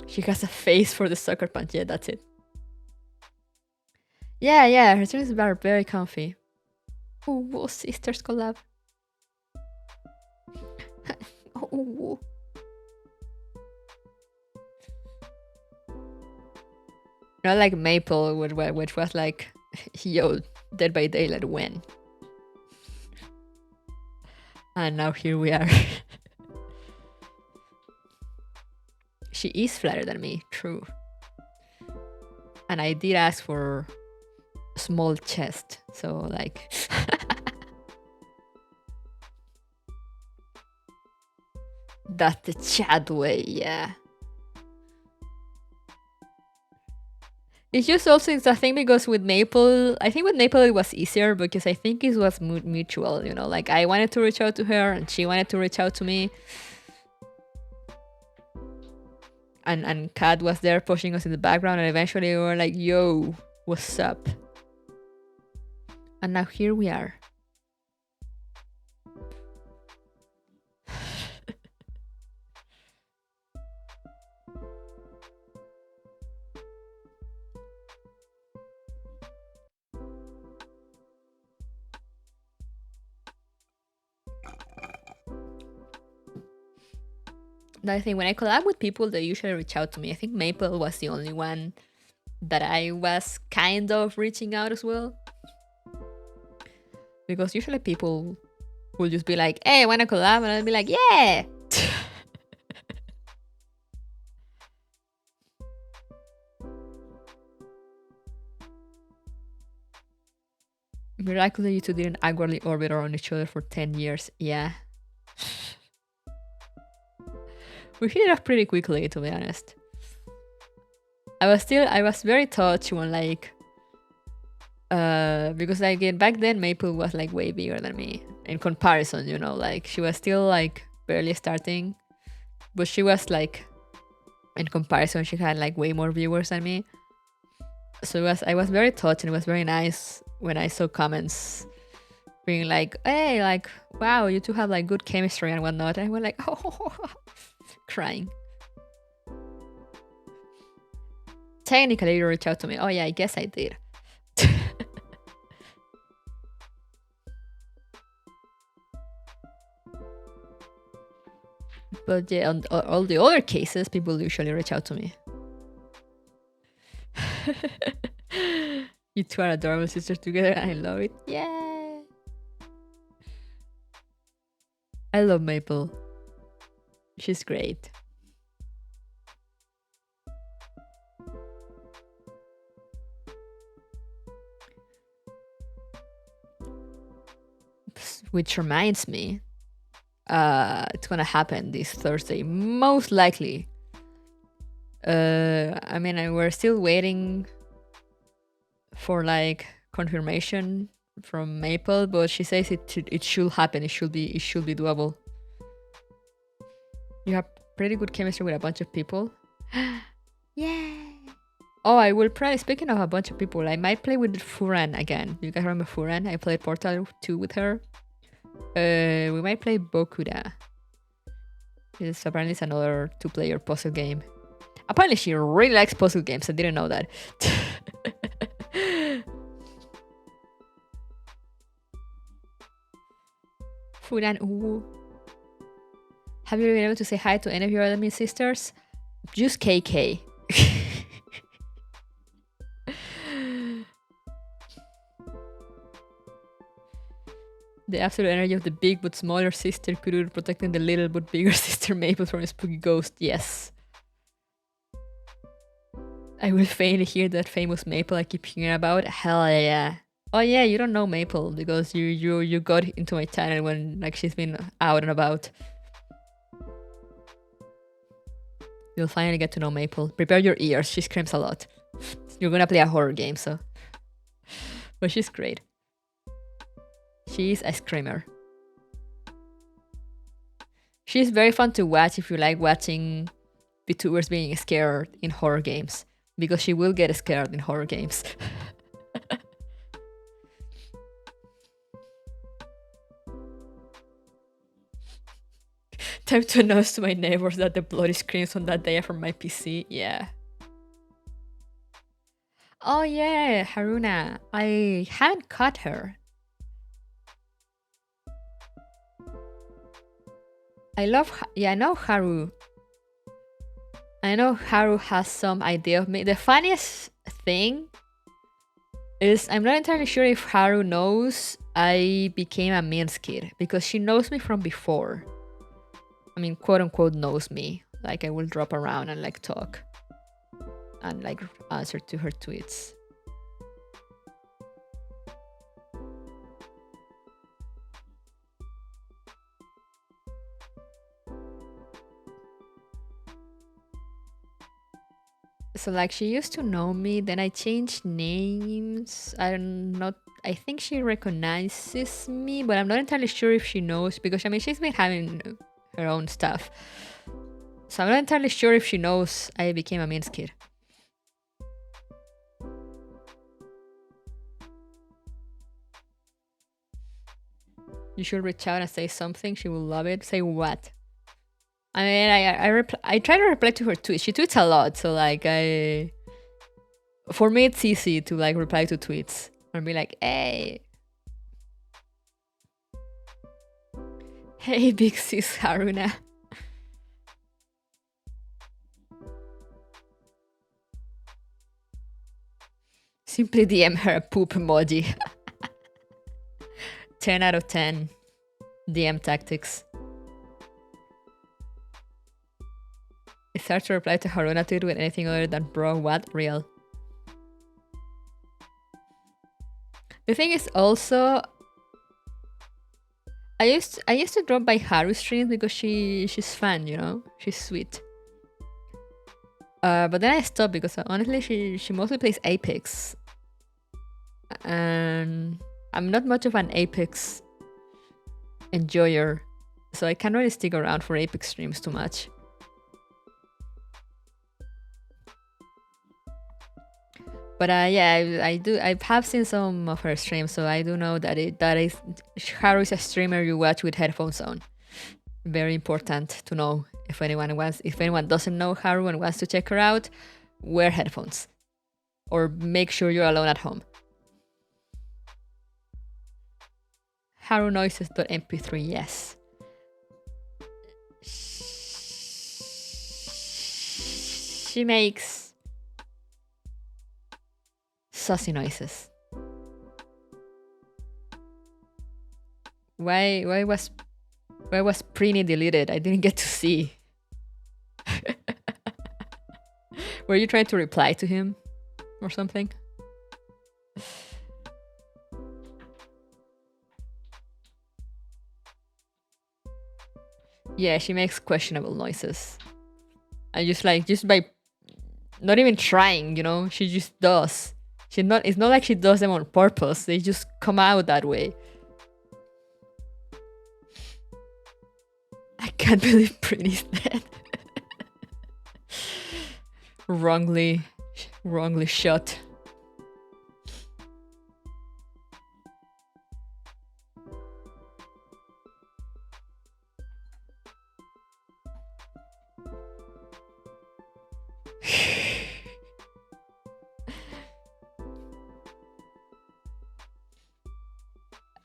She has a face for the sucker punch. Yeah, that's it. Yeah, her streams are very comfy. Ooh, sisters collab. Ooh. Not like Maple, which was like, yo, Dead by Daylight when? And now here we are. She is flatter than me, true. And I did ask for a small chest, so like... That's the Chad way, yeah. It's just also it's a thing because with Maple, I think with Maple it was easier because I think it was mutual, you know, like I wanted to reach out to her and she wanted to reach out to me. And Kat was there pushing us in the background, and eventually we were like, yo, what's up? And now here we are. I think when I collab with people, they usually reach out to me. I think Maple was the only one that I was kind of reaching out as well. Because usually people will just be like, hey, I want to collab, and I'll be like, yeah. Miraculously, you two didn't awkwardly orbit around each other for 10 years. Yeah. We hit it off pretty quickly, to be honest. I was very touched when like, because again, back then Maple was like way bigger than me in comparison, you know, like she was still like barely starting, but she was like, in comparison, she had like way more viewers than me. So I was very touched, and it was very nice when I saw comments being like, hey, like, wow, you two have like good chemistry and whatnot. And I was like, oh, crying. Technically, you reached out to me. Oh yeah, I guess I did. But yeah, on all the other cases, people usually reach out to me. You two are adorable sisters together. I love it. Yeah. I love Maple. She's great. Which reminds me, it's gonna happen this Thursday, most likely. I mean, we're still waiting for like confirmation from Maple, but she says it should happen. It should be doable. You have pretty good chemistry with a bunch of people. Yeah. Oh, I will probably, speaking of a bunch of people, I might play with Furan again. You guys remember Furan? I played Portal 2 with her. We might play Bokuda. Apparently it's another 2-player puzzle game. Apparently she really likes puzzle games. I didn't know that. Furan, ooh. Have you been able to say hi to any of your enemy sisters? Just KK. The absolute energy of the big but smaller sister Kururu protecting the little but bigger sister Maple from a spooky ghost. Yes. I will finally hear that famous Maple I keep hearing about. Hell yeah. Oh yeah, you don't know Maple because you got into my channel when like she's been out and about. You'll finally get to know Maple. Prepare your ears, she screams a lot. You're gonna play a horror game, so. But she's great. She's a screamer. She's very fun to watch if you like watching VTubers being scared in horror games. Because she will get scared in horror games. Time to announce to my neighbors that the bloody screams on that day are from my PC. Yeah. Oh yeah, Haruna. I haven't caught her. I know Haru. I know Haru has some idea of me. The funniest thing is I'm not entirely sure if Haru knows I became a Minsk kid because she knows me from before. I mean, quote unquote knows me. Like I will drop around and like talk and like answer to her tweets. So like she used to know me, then I changed names. I think she recognizes me, but I'm not entirely sure if she knows because I mean she's been having her own stuff. So I'm not entirely sure if she knows I became a Minsk kid. You should reach out and say something. She will love it. Say what? I mean, I try to reply to her tweets. She tweets a lot, so like for me it's easy to like reply to tweets and be like, hey, big sis Haruna. Simply DM her a poop emoji. 10 out of 10 DM tactics. It's hard to reply to Haruna tweet with anything other than bro, what, real. The thing is also, I used to drop by Haru streams because she's fun, you know, she's sweet. But then I stopped because honestly she mostly plays Apex, and I'm not much of an Apex enjoyer, so I can't really stick around for Apex streams too much. But yeah, I do. I have seen some of her streams, so I do know that Haru is a streamer you watch with headphones on. Very important to know. If anyone doesn't know Haru and wants to check her out, wear headphones, or make sure you're alone at home. Haru noises.mp3, yes. She makes saucy noises. Why was Prini deleted? I didn't get to see. Were you trying to reply to him or something? Yeah, she makes questionable noises. And just by not even trying, you know, she just does. It's not like she does them on purpose. They just come out that way. I can't believe Pretty's dead. wrongly shot.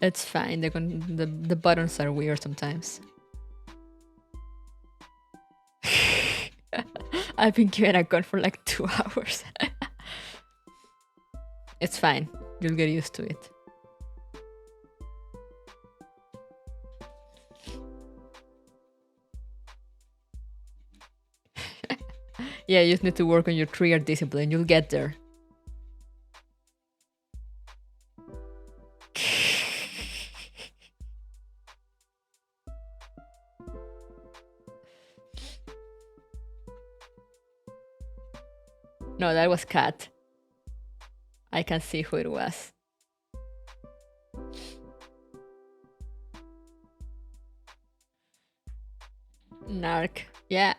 It's fine. The buttons are weird sometimes. I've been given a gun for like 2 hours. It's fine. You'll get used to it. Yeah, you just need to work on your trigger discipline. You'll get there. No, that was Cat. I can see who it was. Narc. Yeah.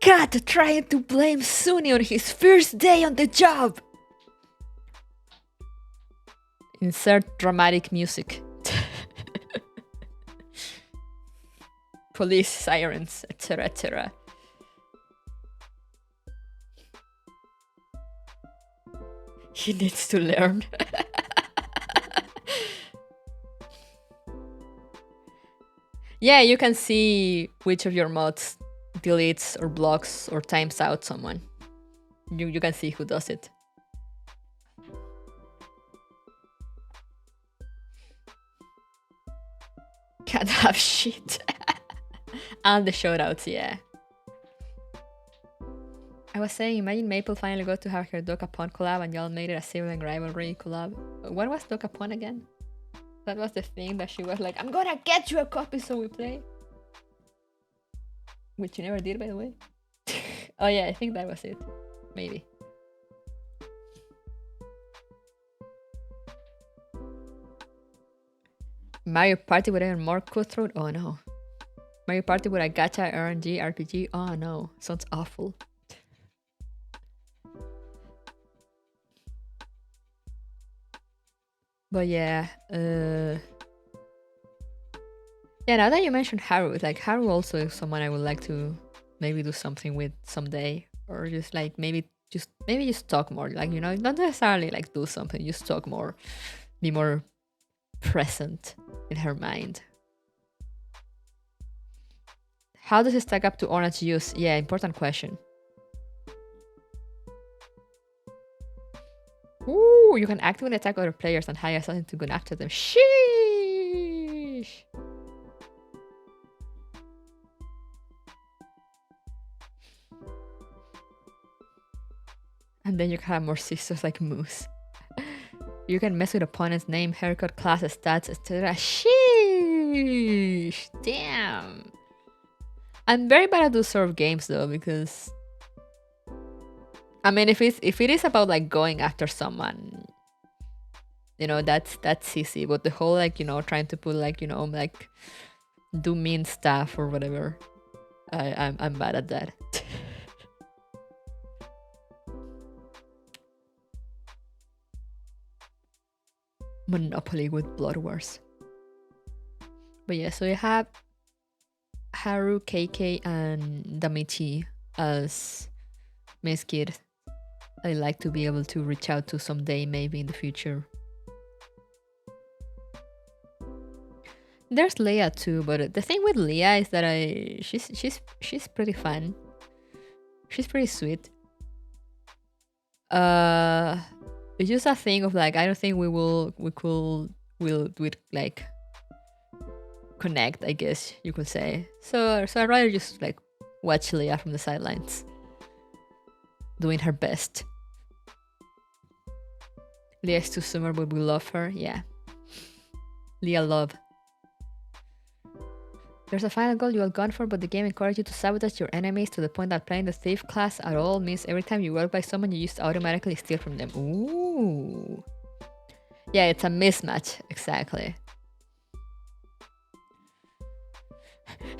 Cat trying to blame Sunny on his first day on the job. Insert dramatic music. Police sirens, etc., etc. He needs to learn. Yeah, you can see which of your mods deletes or blocks or times out someone. You can see who does it. Can't have shit. And the shoutouts, yeah. I was saying, imagine Maple finally got to have her Dokapon collab and y'all made it a sibling rivalry collab. What was Dokapon again? That was the thing that she was like, I'm gonna get you a copy so we play. Which you never did, by the way. Oh yeah, I think that was it. Maybe. Mario Party with even more cutthroat? Oh no. Mario Party with a gacha RNG RPG? Oh no. Sounds awful. But yeah, yeah, now that you mentioned Haru, like Haru also is someone I would like to maybe do something with someday. Or just like maybe just talk more. Like, you know, not necessarily like do something, just talk more. Be more present in her mind. How does it stack up to orange juice? Yeah, important question. Ooh, you can actively attack other players and hire assassin to go after them. Sheesh! And then you can have more sisters like Moose. You can mess with opponent's name, haircut, class, stats, etc. Sheesh! Damn! I'm very bad at those sort of games though, because I mean, if it is about like going after someone, you know, that's easy. But the whole like, you know, trying to put like, you know, like do mean stuff or whatever, I'm bad at that. Monopoly with Blood Wars. But yeah, so you have Haru, KK, and Damichi as Miss Kid. I'd like to be able to reach out to someday, maybe in the future. There's Leia too, but the thing with Leia is that she's pretty fun. She's pretty sweet. It's just a thing of like, I don't think we'll like connect, I guess you could say. So I'd rather just like watch Leia from the sidelines doing her best. Leia's too summer, but we love her. Yeah. Leia love. There's a final goal you have gone for, but the game encourages you to sabotage your enemies to the point that playing the thief class at all means every time you walk by someone, you just automatically steal from them. Ooh. Yeah, it's a mismatch. Exactly.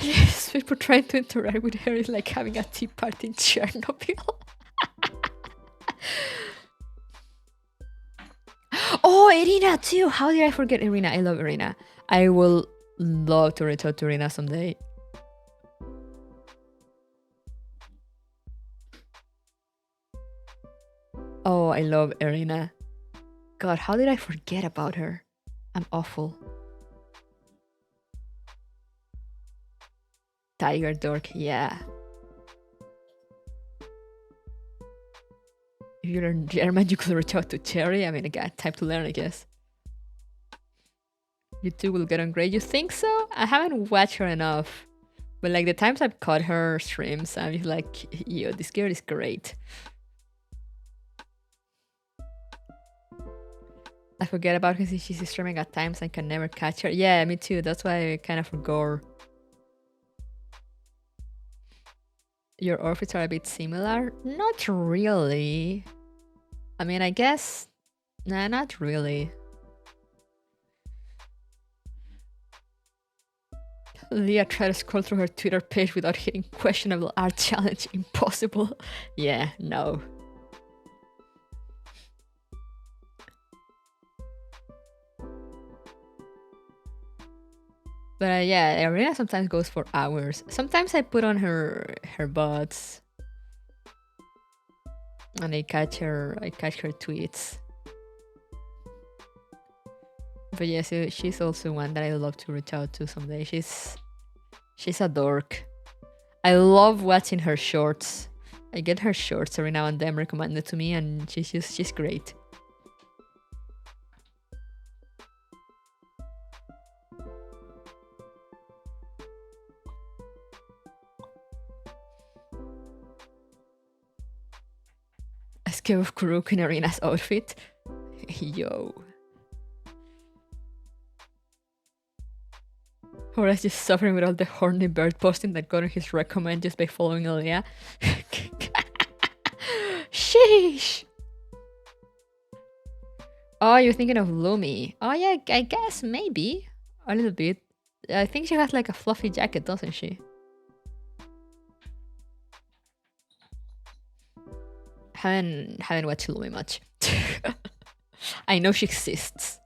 Yes, people trying to interact with her is like having a tea party in Chernobyl. Oh, Irina too. How did I forget Irina? I love Irina. I will love to reach out to Irina someday. Oh, I love Irina. God, how did I forget about her? I'm awful. Tiger Dork, yeah. If you learn German, you could reach out to Cherry. I mean, I got time to learn, I guess. You two will get on great. You think so? I haven't watched her enough. But like the times I've caught her streams, I'm just like, yo, this girl is great. I forget about her since she's streaming at times. I can never catch her. Yeah, me too. That's why I kind of forgot. Your outfits are a bit similar? Not really. I mean, I guess... Nah, not really. Leah tried to scroll through her Twitter page without hitting questionable art challenge. Impossible. Yeah, no. But yeah, Arena sometimes goes for hours. Sometimes I put on her bots, and I catch her tweets. But yeah, so she's also one that I love to reach out to someday. She's a dork. I love watching her shorts. I get her shorts every now and then recommended to me, and she's great. A scale of Kuruk in Arena's outfit. Yo. Or is just suffering with all the horny bird posting that got on his recommend just by following Leah. Sheesh! Oh, you're thinking of Lumi. Oh yeah, I guess maybe. A little bit. I think she has like a fluffy jacket, doesn't she? Haven't watched Lumi much. I know she exists.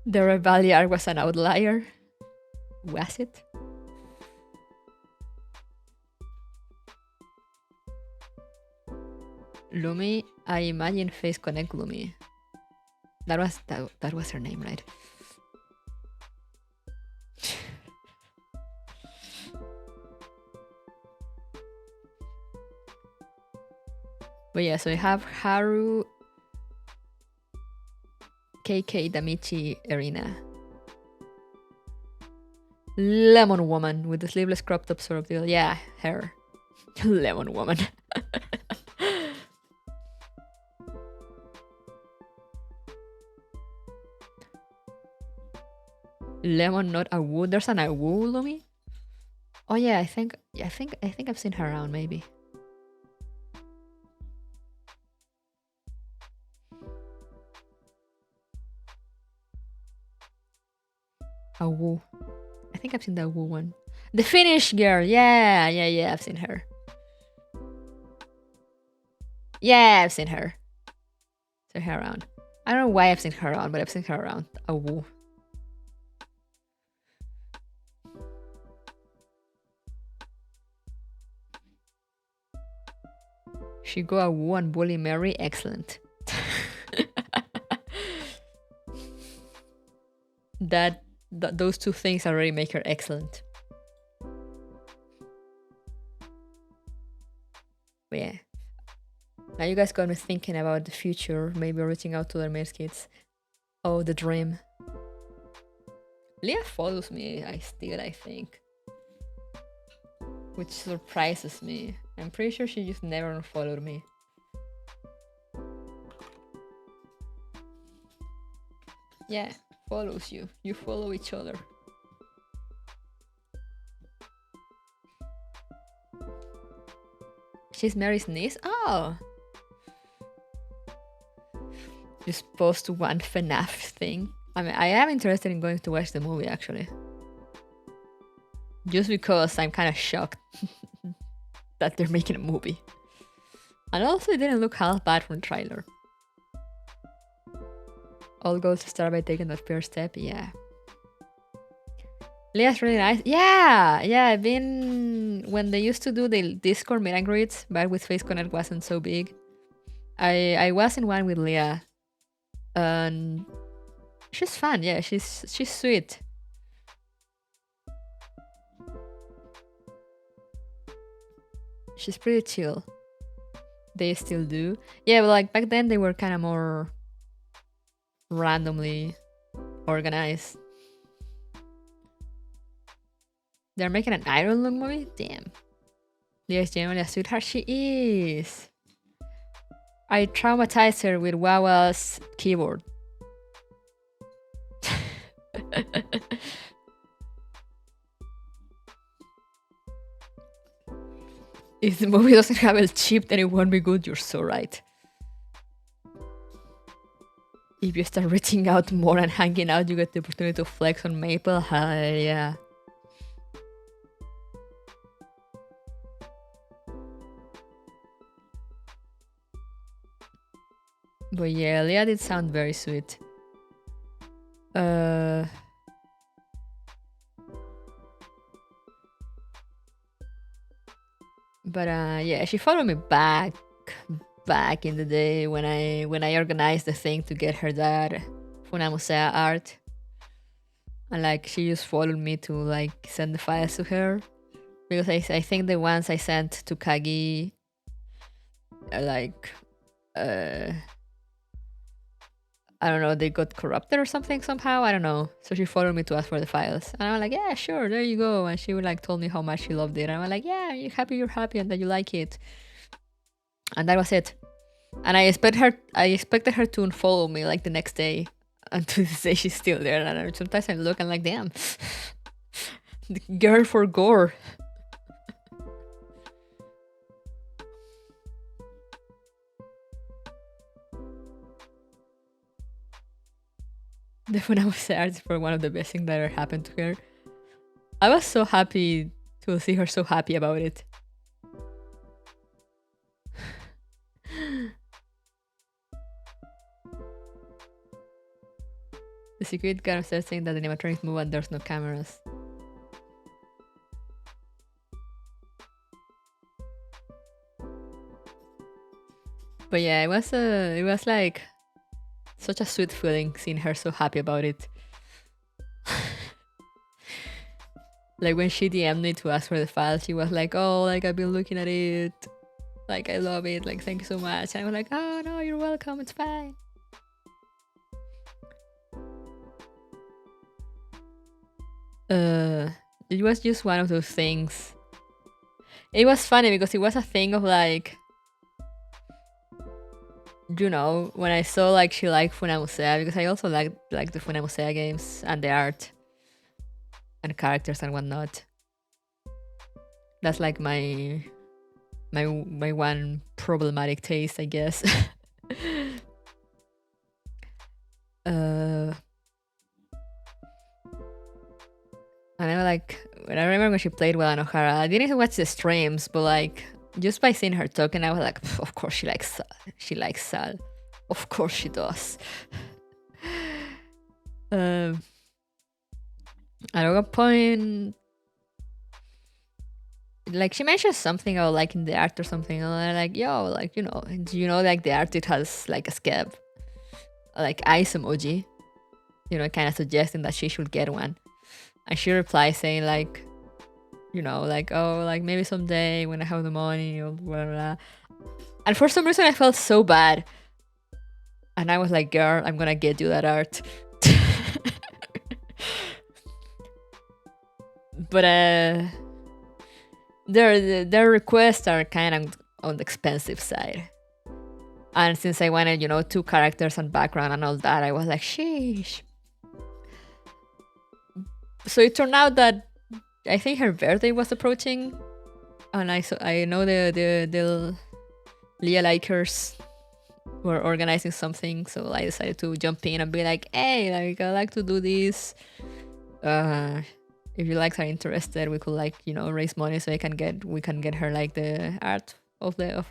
The Rebelliar was an outlier. Was it? Lumi, I imagine Face Connect Lumi. That was her name, right? But yeah, so we have Haru, KK, Damichi, Erina. Lemon Woman with the sleeveless crop top sort of deal. Yeah, her. Lemon Woman. Lemon, not a woo. There's an a woo, Lumi. Oh yeah, I think I've seen her around maybe. A woo. I think I've seen the woo one. The Finnish girl. Yeah, I've seen her. Yeah, I've seen her. Seen her around. I don't know why I've seen her around, but I've seen her around. A woo. She go a woo and bully Mary. Excellent. Those two things already make her excellent. But yeah. Now you guys got me thinking about the future, maybe reaching out to their mates kids. Oh, the dream. Leah follows me, I think. Which surprises me. I'm pretty sure she just never unfollowed me. Yeah, follows you. You follow each other. She's Mary's niece? Oh! Just post one FNAF thing. I mean, I am interested in going to watch the movie, actually. Just because I'm kind of shocked that they're making a movie. And also, it didn't look half bad from the trailer. All goals start by taking that first step, yeah. Leah's really nice. Yeah, I've been... When they used to do the Discord meet and greets, back with Face Connect wasn't so big. I was in one with Leah. And she's fun, yeah, she's sweet. She's pretty chill. They still do. Yeah, but like back then they were kind of more randomly organized. They're making an Iron Lung movie? Damn. Leah's genuinely a sweetheart. She is. I traumatized her with Wawa's keyboard. If the movie doesn't have a chip, then it won't be good. You're so right. If you start reaching out more and hanging out, you get the opportunity to flex on Maple. Yeah. But yeah, Leah did sound very sweet. But yeah, she followed me back in the day when I organized the thing to get her that Funamusea art. And like she just followed me to like send the files to her. Because I think the ones I sent to Kagi are like I don't know, they got corrupted or something somehow. I don't know. So she followed me to ask for the files. And I'm like, yeah, sure, there you go. And she would like told me how much she loved it. And I'm like, yeah, you're happy and that you like it. And that was it. And I expected her to unfollow me like the next day. And to this day, she's still there. And sometimes I look and like, damn, the girl for gore. The Funamose art is for one of the best things that ever happened to her. I was so happy to see her so happy about it. The security guard starts saying that the animatronics move and there's no cameras. But yeah, it was like such a sweet feeling seeing her so happy about it. Like when she DM'd me to ask for the file, she was like, oh, like I've been looking at it. Like I love it. Like thank you so much. And I was like, oh no, you're welcome. It's fine. It was just one of those things. It was funny because it was a thing of like, you know, when I saw like she liked Funamusea, because I also like the Funamusea games and the art and characters and whatnot. That's like my one problematic taste, I guess. And I like, when I remember when she played well in O'Hara, I didn't even watch the streams, but like just by seeing her talking, I was like, of course she likes Sal. Of course she does. At one point, like she mentioned something about liking the art or something, and I'm like, yo, like, do you know like the art, it has like a scab, like eyes emoji, kind of suggesting that she should get one. And she replies saying like, like, oh, like maybe someday when I have the money or blah, blah, blah. And for some reason I felt so bad. And I was like, girl, I'm gonna get you that art. But their requests are kind of on the expensive side. And since I wanted, 2 characters and background and all that, I was like, sheesh. So it turned out that I think her birthday was approaching, and I know the Leah Likers were organizing something, so I decided to jump in and be like, hey, like I like to do this. If you like are interested, we could like raise money so we can get her like the art of And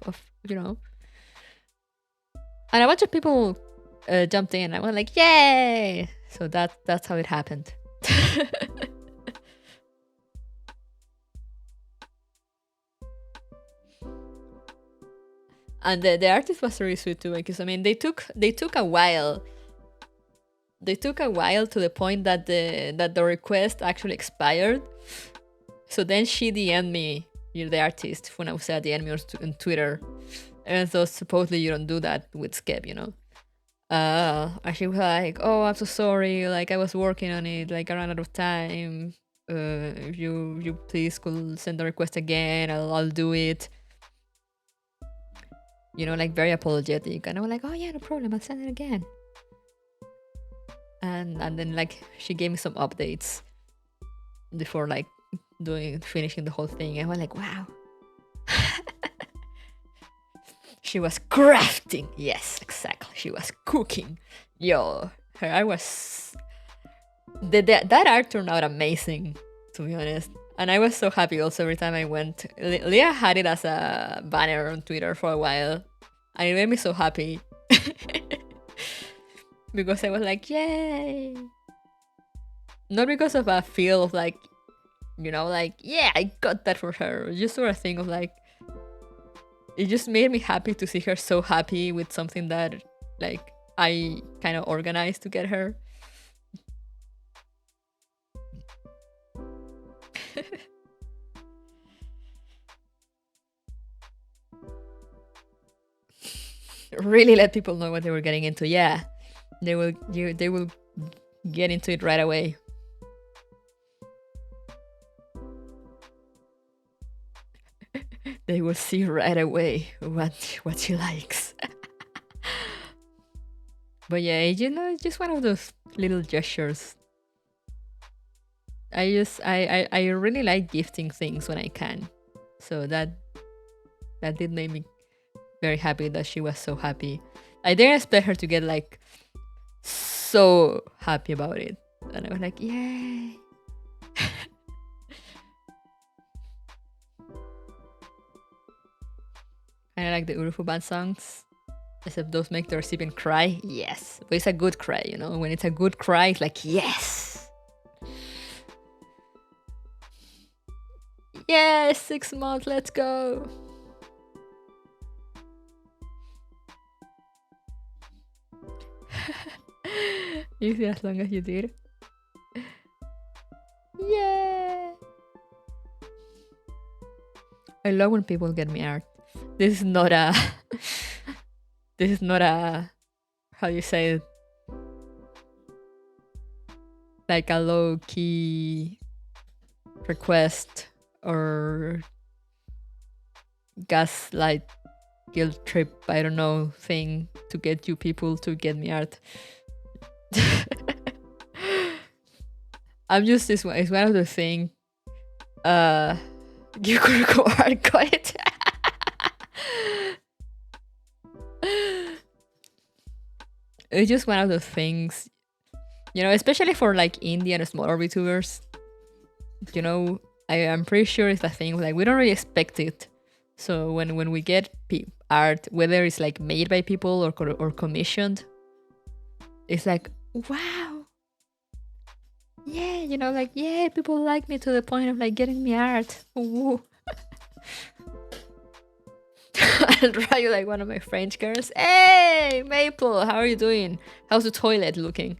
a bunch of people jumped in. I was like, yay! So that's how it happened. And the artist was really sweet too, because I mean they took a while. They took a while to the point that the request actually expired. So then she DM'd me, the artist, Funausa DM'd me on Twitter. And so supposedly you don't do that with Skep, And she was like, oh, I'm so sorry, like I was working on it, like I ran out of time. If you please could send the request again, I'll do it. Like very apologetic. And I was like, oh yeah, no problem, I'll send it again. And then like she gave me some updates before like finishing the whole thing. I was like, wow. She was crafting. Yes, exactly. She was cooking. Yo, her art was... That art turned out amazing, to be honest. And I was so happy also every time I went. Leah had it as a banner on Twitter for a while. And it made me so happy. Because I was like, yay! Not because of a feel of like, like, yeah, I got that for her. Just sort of thing of like, it just made me happy to see her so happy with something that like I kind of organized to get her. Really let people know what they were getting into. Yeah, they will get into it right away. They will see right away what she likes. But yeah, you know, it's just one of those little gestures. I really like gifting things when I can. So that did make me very happy that she was so happy. I didn't expect her to get like so happy about it. And I was like, yay. I like the Urufu band songs. Except those make the recipient cry. Yes. But it's a good cry, you know? When it's a good cry, it's like, yes. Yes, 6 months, let's go. Easy as long as you did. Yeah. I love when people get me art. This is not a this is not a, how do you say it, like a low-key request or gaslight guilt trip, I don't know, thing to get you people to get me art. I'm just, it's one of the things you could go hardcore it. It's just one of the things, you know, especially for like indie and smaller VTubers, you know, I am pretty sure it's a thing, like we don't really expect it. So when we get art, whether it's like made by people or commissioned, it's like, wow, yeah, you know, like, yeah, people like me to the point of like getting me art. Ooh. I'll draw you like one of my French girls. Hey, Maple, how are you doing? How's the toilet looking?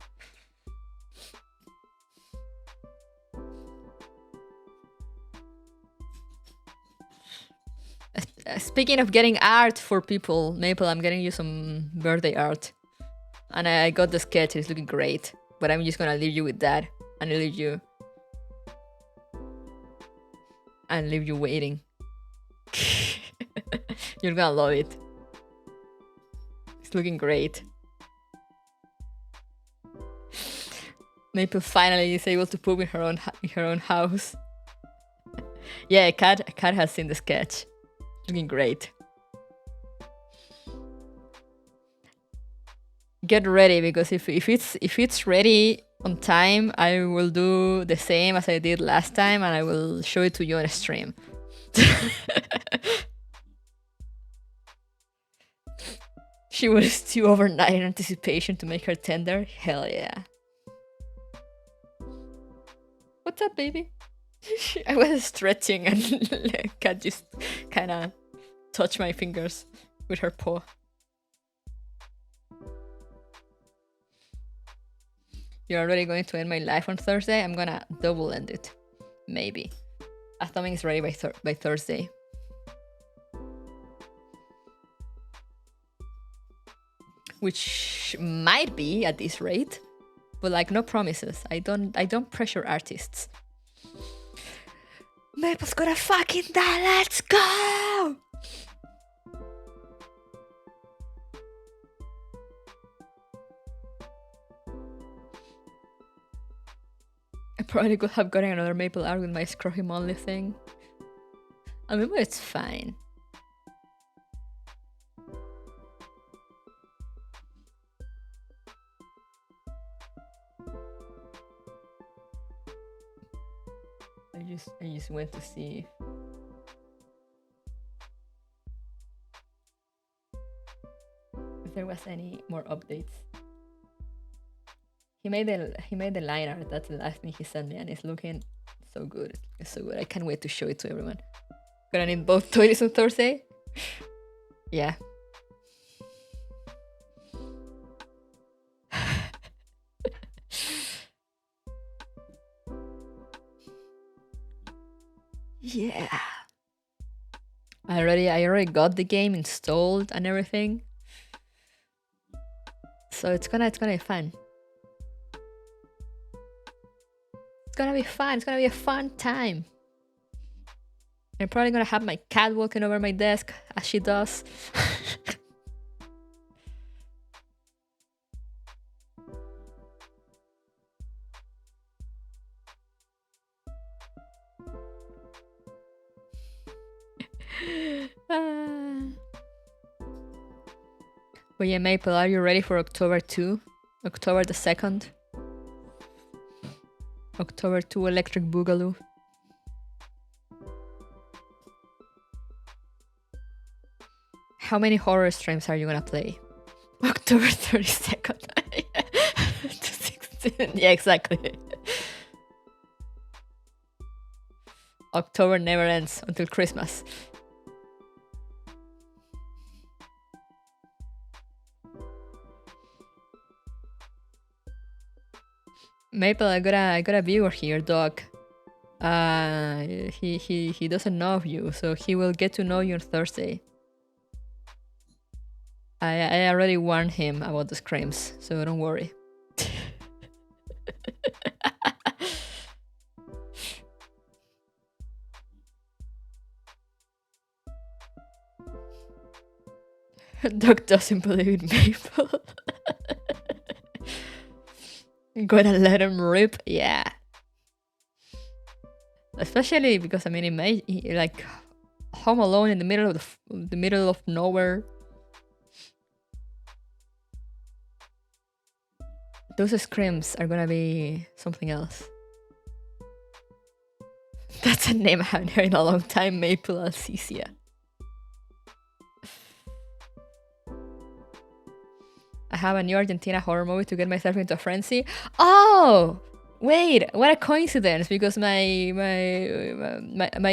Speaking of getting art for people, Maple, I'm getting you some birthday art. And I got the sketch, it's looking great. But I'm just gonna leave you with that. And leave you waiting. You're gonna love it. It's looking great. Maple finally is able to poop in her own house. Yeah, Kat has seen the sketch. Looking great. Get ready, because if it's ready on time, I will do the same as I did last time, and I will show it to you on a stream. She will stew overnight in anticipation to make her tender. Hell yeah. What's up, baby? I was stretching and Kat just kind of touched my fingers with her paw. You're already going to end my life on Thursday? I'm gonna double end it. Maybe. Assuming it's ready by Thursday. Which might be at this rate, but like no promises. I don't pressure artists. Maple's gonna fucking die. Let's go. I probably could have gotten another Maple art with my scruffy Molly thing. I mean, but it's fine. I just went to see if there was any more updates. He made the line art. That's the last thing he sent me, and it's looking so good. It's so good. I can't wait to show it to everyone. Gonna need both toilets on Thursday. Yeah. Yeah. I already got the game installed and everything. So it's gonna be fun. It's gonna be fun. It's gonna be a fun time. I'm probably gonna have my cat walking over my desk as she does. But yeah, Maple, are you ready for October 2? October the 2nd? October 2 Electric Boogaloo. How many horror streams are you gonna play? October 32nd. To 16. Yeah, exactly. October never ends until Christmas. Maple, I got a viewer here, dog. He doesn't know of you, so he will get to know you on Thursday. I already warned him about the screams, so don't worry. Doc doesn't believe in Maple. Gonna let him rip, yeah. Especially because I mean, it may like Home Alone in the middle of nowhere. Those screams are gonna be something else. That's a name I haven't heard in a long time, Maple Alcicia. I have a new Argentina horror movie to get myself into a frenzy. Oh! Wait, what a coincidence, because my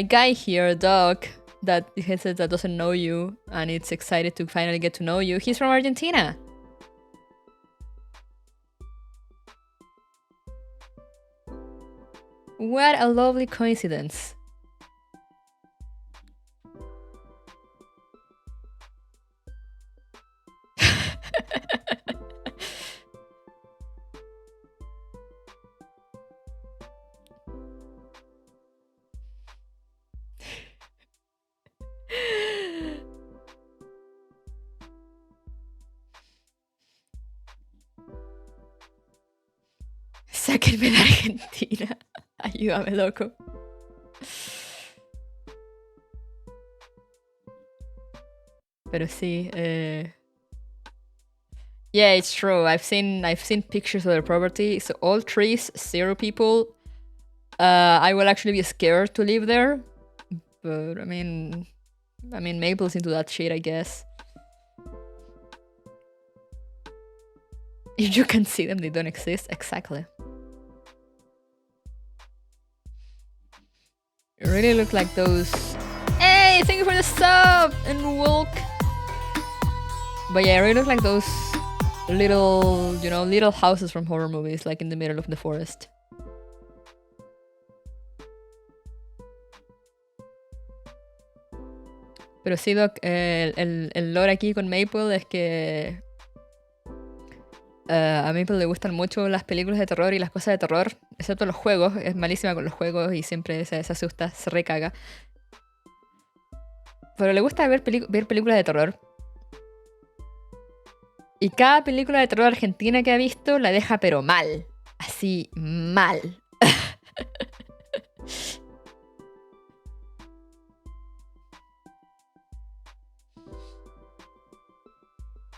guy here, Doc, that he says that doesn't know you and it's excited to finally get to know you, he's from Argentina. What a lovely coincidence. Sáquenme de Argentina. Ayúdame, loco. Pero sí, yeah, it's true. I've seen pictures of the property. So all trees, 0 people. I will actually be scared to live there. But I mean Maple's into that shit, I guess. If you can see them, they don't exist. Exactly. You really look like those. Hey, thank you for the sub and Wilk. But yeah, I really look like those little, little houses from horror movies, like in the middle of the forest. Pero sí, Doc, el lore aquí con Maple es que a Maple le gustan mucho las películas de terror y las cosas de terror, excepto los juegos. Es malísima con los juegos y siempre se asusta, se recaga. Pero le gusta ver películas de terror. Y cada película de terror argentina que ha visto la deja pero mal. Así, mal.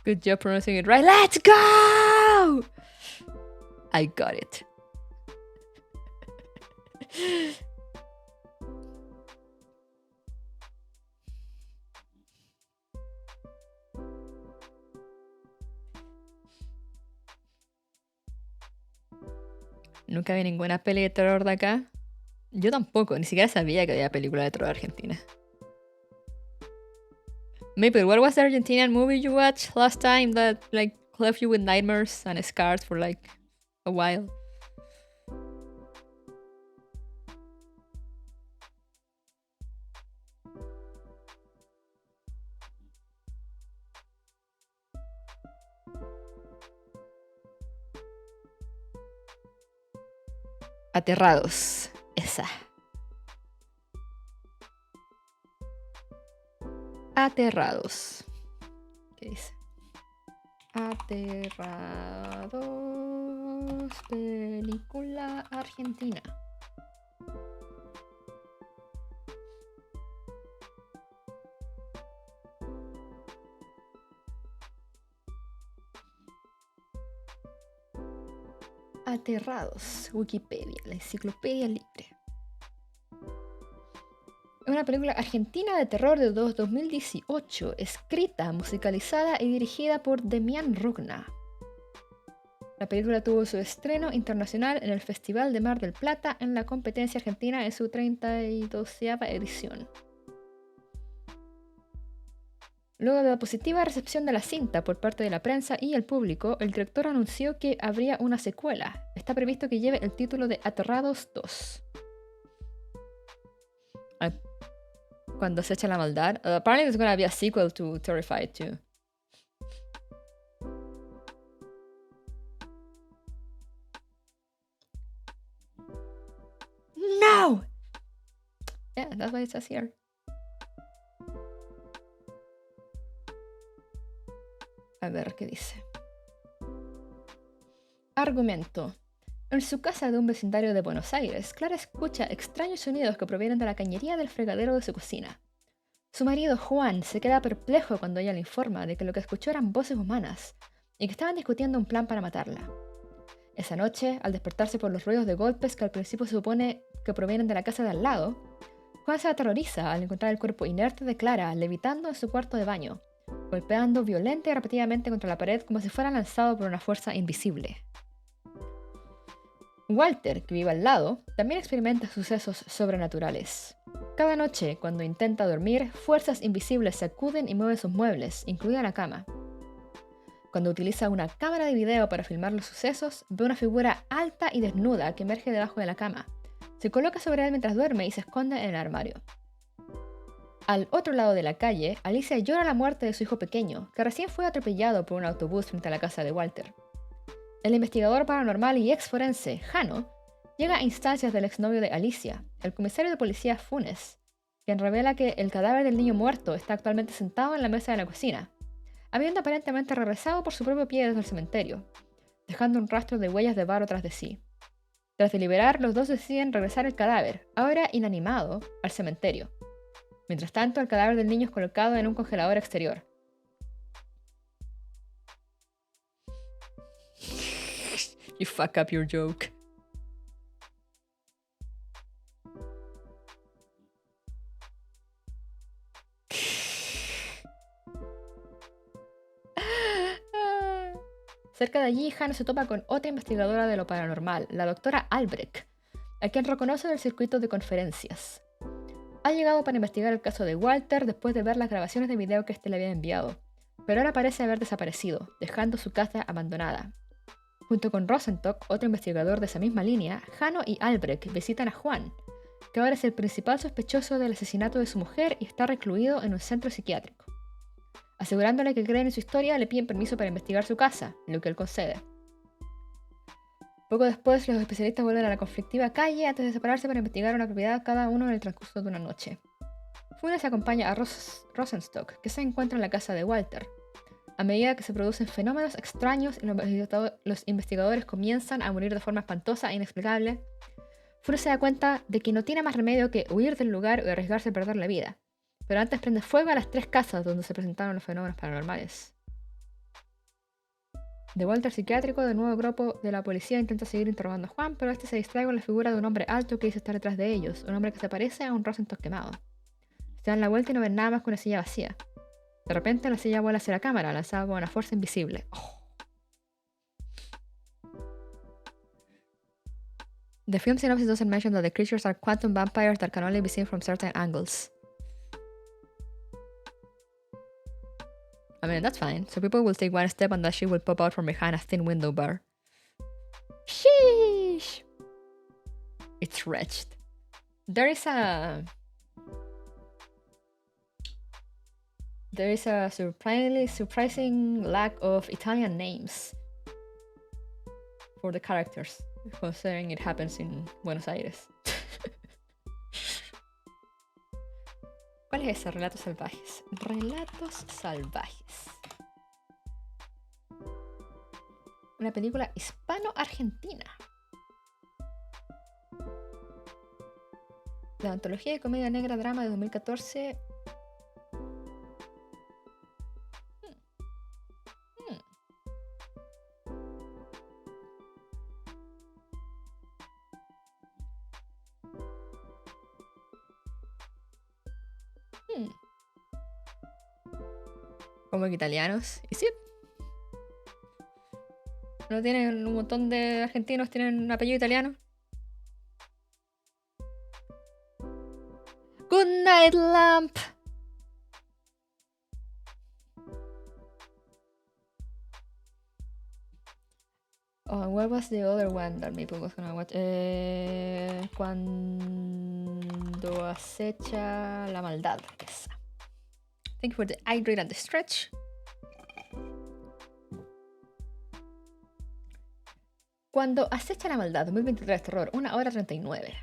Good job pronouncing it right. Let's go! I got it. Nunca vi ninguna peli de terror de acá. Yo tampoco, ni siquiera sabía que había película de terror argentina. Maple, what was the Argentinian movie you watched last time that like left you with nightmares and scars for like a while? Aterrados. Esa. Aterrados. ¿Qué dice? Aterrados. Película argentina. Aterrados. Wikipedia, la enciclopedia libre. Es una película argentina de terror de 2018, escrita, musicalizada y dirigida por Demián Rugna. La película tuvo su estreno internacional en el Festival de Mar del Plata en la competencia argentina en su 32ª edición. Luego de la positiva recepción de la cinta por parte de la prensa y el público, el director anunció que habría una secuela. Está previsto que lleve el título de Aterrados 2. Cuando se echa la maldad. Apparently there's gonna be a sequel to Terrified 2. No! Yeah, that's what it says here. A ver qué dice. Argumento. En su casa de un vecindario de Buenos Aires, Clara escucha extraños sonidos que provienen de la cañería del fregadero de su cocina. Su marido, Juan, se queda perplejo cuando ella le informa de que lo que escuchó eran voces humanas y que estaban discutiendo un plan para matarla. Esa noche, al despertarse por los ruidos de golpes que al principio se supone que provienen de la casa de al lado, Juan se aterroriza al encontrar el cuerpo inerte de Clara levitando en su cuarto de baño, golpeando violenta y repetidamente contra la pared como si fuera lanzado por una fuerza invisible. Walter, que vive al lado, también experimenta sucesos sobrenaturales. Cada noche, cuando intenta dormir, fuerzas invisibles sacuden y mueven sus muebles, incluida la cama. Cuando utiliza una cámara de video para filmar los sucesos, ve una figura alta y desnuda que emerge debajo de la cama. Se coloca sobre él mientras duerme y se esconde en el armario. Al otro lado de la calle, Alicia llora la muerte de su hijo pequeño, que recién fue atropellado por un autobús frente a la casa de Walter. El investigador paranormal y ex forense, Jano, llega a instancias del exnovio de Alicia, el comisario de policía Funes, quien revela que el cadáver del niño muerto está actualmente sentado en la mesa de la cocina, habiendo aparentemente regresado por su propio pie desde el cementerio, dejando un rastro de huellas de barro tras de sí. Tras deliberar, los dos deciden regresar el cadáver, ahora inanimado, al cementerio. Mientras tanto, el cadáver del niño es colocado en un congelador exterior. You fuck up your joke. Cerca de allí, Hannah se topa con otra investigadora de lo paranormal, la doctora Albrecht, a quien reconoce del circuito de conferencias. Ha llegado para investigar el caso de Walter después de ver las grabaciones de video que este le había enviado, pero ahora parece haber desaparecido, dejando su casa abandonada. Junto con Rosenstock, otro investigador de esa misma línea, Jano y Albrecht visitan a Juan, que ahora es el principal sospechoso del asesinato de su mujer y está recluido en un centro psiquiátrico. Asegurándole que creen en su historia, le piden permiso para investigar su casa, lo que él concede. Poco después, los especialistas vuelven a la conflictiva calle antes de separarse para investigar una propiedad cada uno en el transcurso de una noche. Funes acompaña a Rosenstock, que se encuentra en la casa de Walter. A medida que se producen fenómenos extraños y los investigadores comienzan a morir de forma espantosa e inexplicable, Funes se da cuenta de que no tiene más remedio que huir del lugar o arriesgarse a perder la vida, pero antes prende fuego a las 3 casas donde se presentaron los fenómenos paranormales. De vuelta al psiquiátrico, de nuevo grupo de la policía intenta seguir interrogando a Juan, pero este se distrae con la figura de un hombre alto que dice estar detrás de ellos, un hombre que se parece a un Rosenstock quemado. Se dan la vuelta y no ven nada más que una silla vacía. De repente la silla vuela hacia la cámara, lanzada por una fuerza invisible. Oh. The film synopsis doesn't mention that the creatures are quantum vampires that can only be seen from certain angles. I mean, that's fine. So people will take one step and that shit will pop out from behind a thin window bar. Sheesh! It's wretched. There is a surprising lack of Italian names for the characters, considering it happens in Buenos Aires. ¿Cuál es ese? Relatos salvajes. Relatos salvajes. Una película hispano-argentina. La antología de comedia negra drama de 2014. como que italianos. Y sí. ¿No tienen un montón de argentinos? ¿Tienen un apellido italiano? Good night, lamp. Oh, what was the other one that people was gonna watch? Cuando acecha la maldad. Esa. Thank you for the hydrate and the stretch. Cuando acecha la maldad, 2023, terror, 1:39.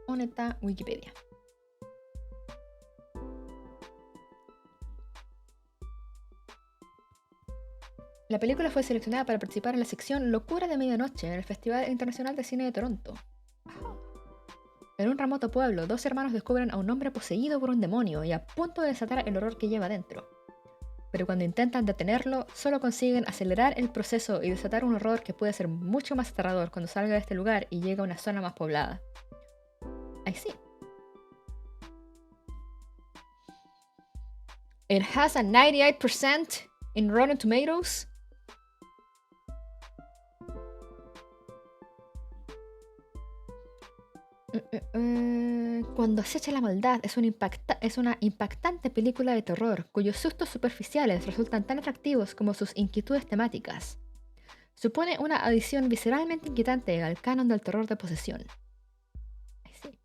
Honesta Wikipedia. La película fue seleccionada para participar en la sección Locura de Medianoche en el Festival Internacional de Cine de Toronto. En un remoto pueblo, 2 hermanos descubren a un hombre poseído por un demonio y a punto de desatar el horror que lleva dentro. Pero cuando intentan detenerlo, solo consiguen acelerar el proceso y desatar un horror que puede ser mucho más aterrador cuando salga de este lugar y llegue a una zona más poblada. I see. It has a 98% in Rotten Tomatoes. Cuando acecha la maldad es una impactante película de terror cuyos sustos superficiales resultan tan atractivos como sus inquietudes temáticas. Supone una adición visceralmente inquietante al canon del terror de posesión. Sí.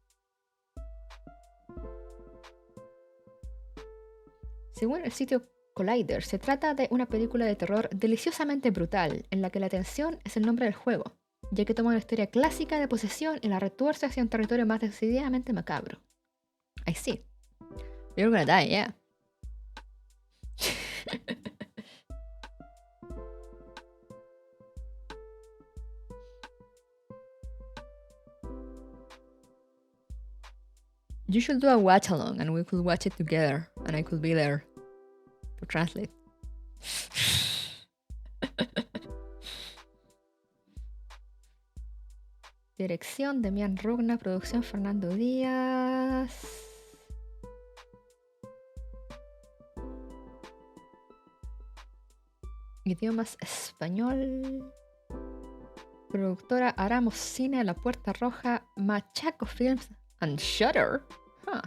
Según el sitio Collider, se trata de una película de terror deliciosamente brutal en la que la tensión es el nombre del juego, ya que toma una historia clásica de posesión y la retuerce hacia un territorio más decididamente macabro. I see. You're gonna die, yeah. You should do a watch along and we could watch it together and I could be there to translate. Dirección Demian Rugna, producción Fernando Díaz. Idiomas español. Productora Aramos Cine, La Puerta Roja, Machaco Films and Shudder. Huh.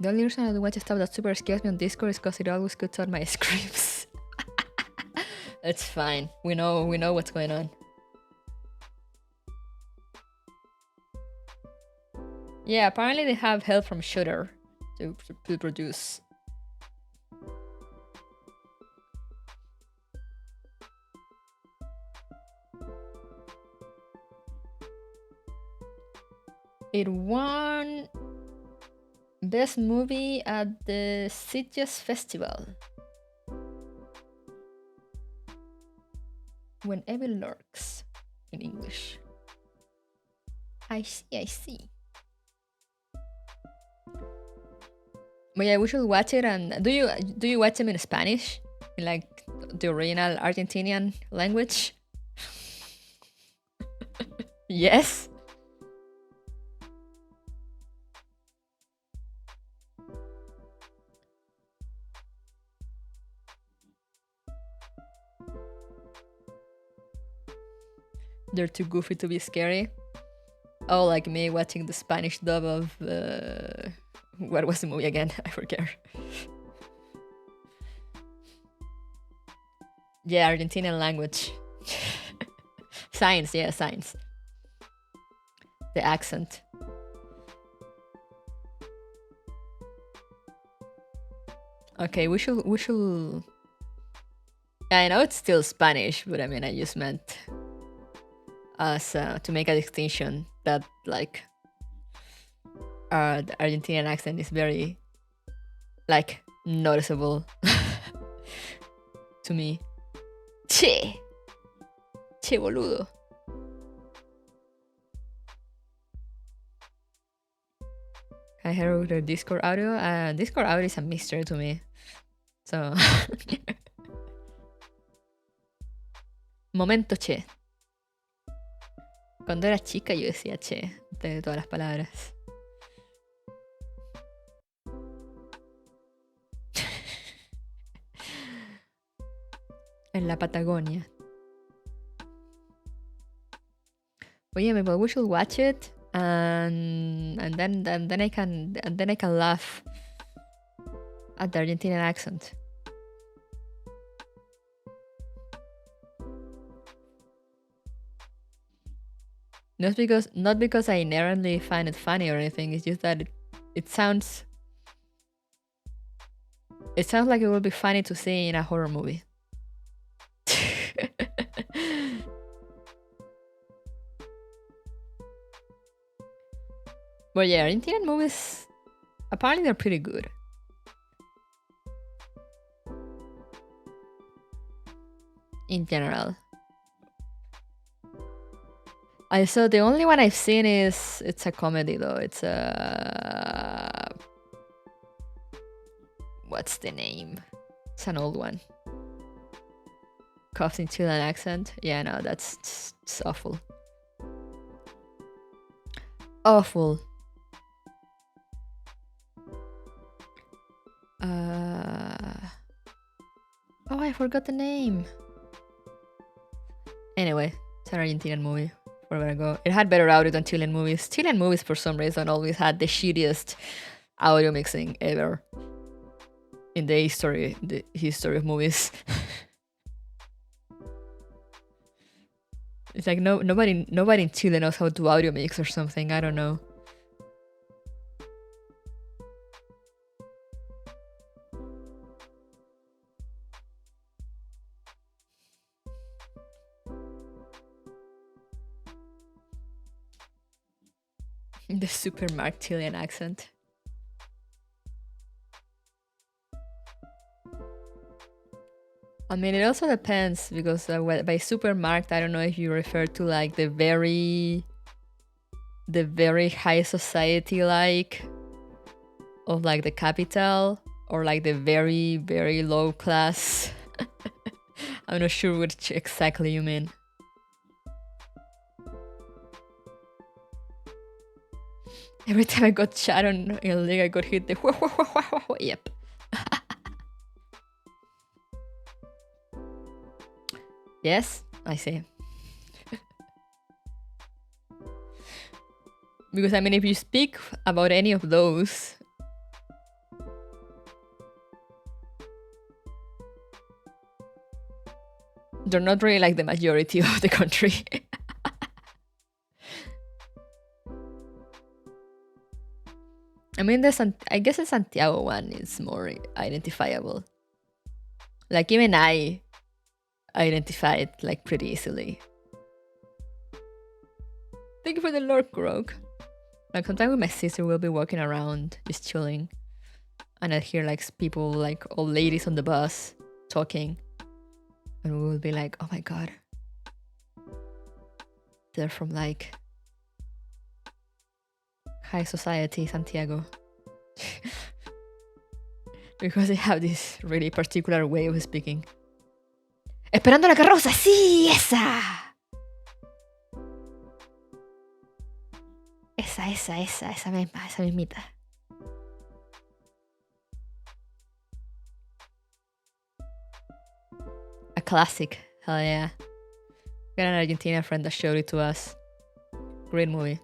The only reason I do watch stuff that super scares me on Discord is because it always cuts out my screams. It's fine. We know what's going on. Yeah, apparently they have help from Shudder to produce. It won Best Movie at the Sitges Festival. When Evil Lurks, in English. I see. But yeah, we should watch it. And do you watch them in Spanish, in like the original Argentinian language? Yes. They're too goofy to be scary. Oh, like me watching the Spanish dub of what was the movie again? I forget. Yeah, Argentinian language. Science, yeah, science. The accent. Okay, we should. I know it's still Spanish, but I mean, I just meant us to make a distinction that like the Argentinian accent is very like noticeable to me. Che boludo. I heard the Discord audio. Discord audio is a mystery to me. So momento che. Cuando era chica yo decía che, parte de todas las palabras. En la Patagonia. But yeah, maybe we should watch it, and then I can laugh at the Argentinian accent. Not because I inherently find it funny or anything. It's just that it sounds like it would be funny to see in a horror movie. But yeah, Argentinian movies, apparently they're pretty good. In general. I saw the only one I've seen it's a comedy though. It's a what's the name? It's an old one. Coughs in Chilean accent. Yeah, no, that's awful. Awful. Oh, I forgot the name. Anyway, it's an Argentinian movie. Where I go. It had better audio than Chilean movies. Chilean movies, for some reason, always had the shittiest audio mixing ever in the history of movies. It's like nobody in Chile knows how to audio mix or something. I don't know. The super marked Chilean accent. I mean, it also depends, because by super marked, I don't know if you refer to like the very high society like of like the capital, or like the very, very low class. I'm not sure which exactly you mean. Every time I got shot on a leg, I got hit the yep. Yes, I see. Because I mean, if you speak about any of those, they're not really like the majority of the country. I mean, I guess the Santiago one is more identifiable. Like, even I identify it like pretty easily. Thank you for the Lord Grog. Like, sometimes with my sister, we'll be walking around just chilling, and I hear like people, like old ladies on the bus talking, and we will be like, oh my god, they're from like high society Santiago. Because they have this really particular way of speaking. Esperando la carroza, sí, esa. Esa mismita. A classic, hell yeah. We got an Argentina friend that showed it to us. Great movie.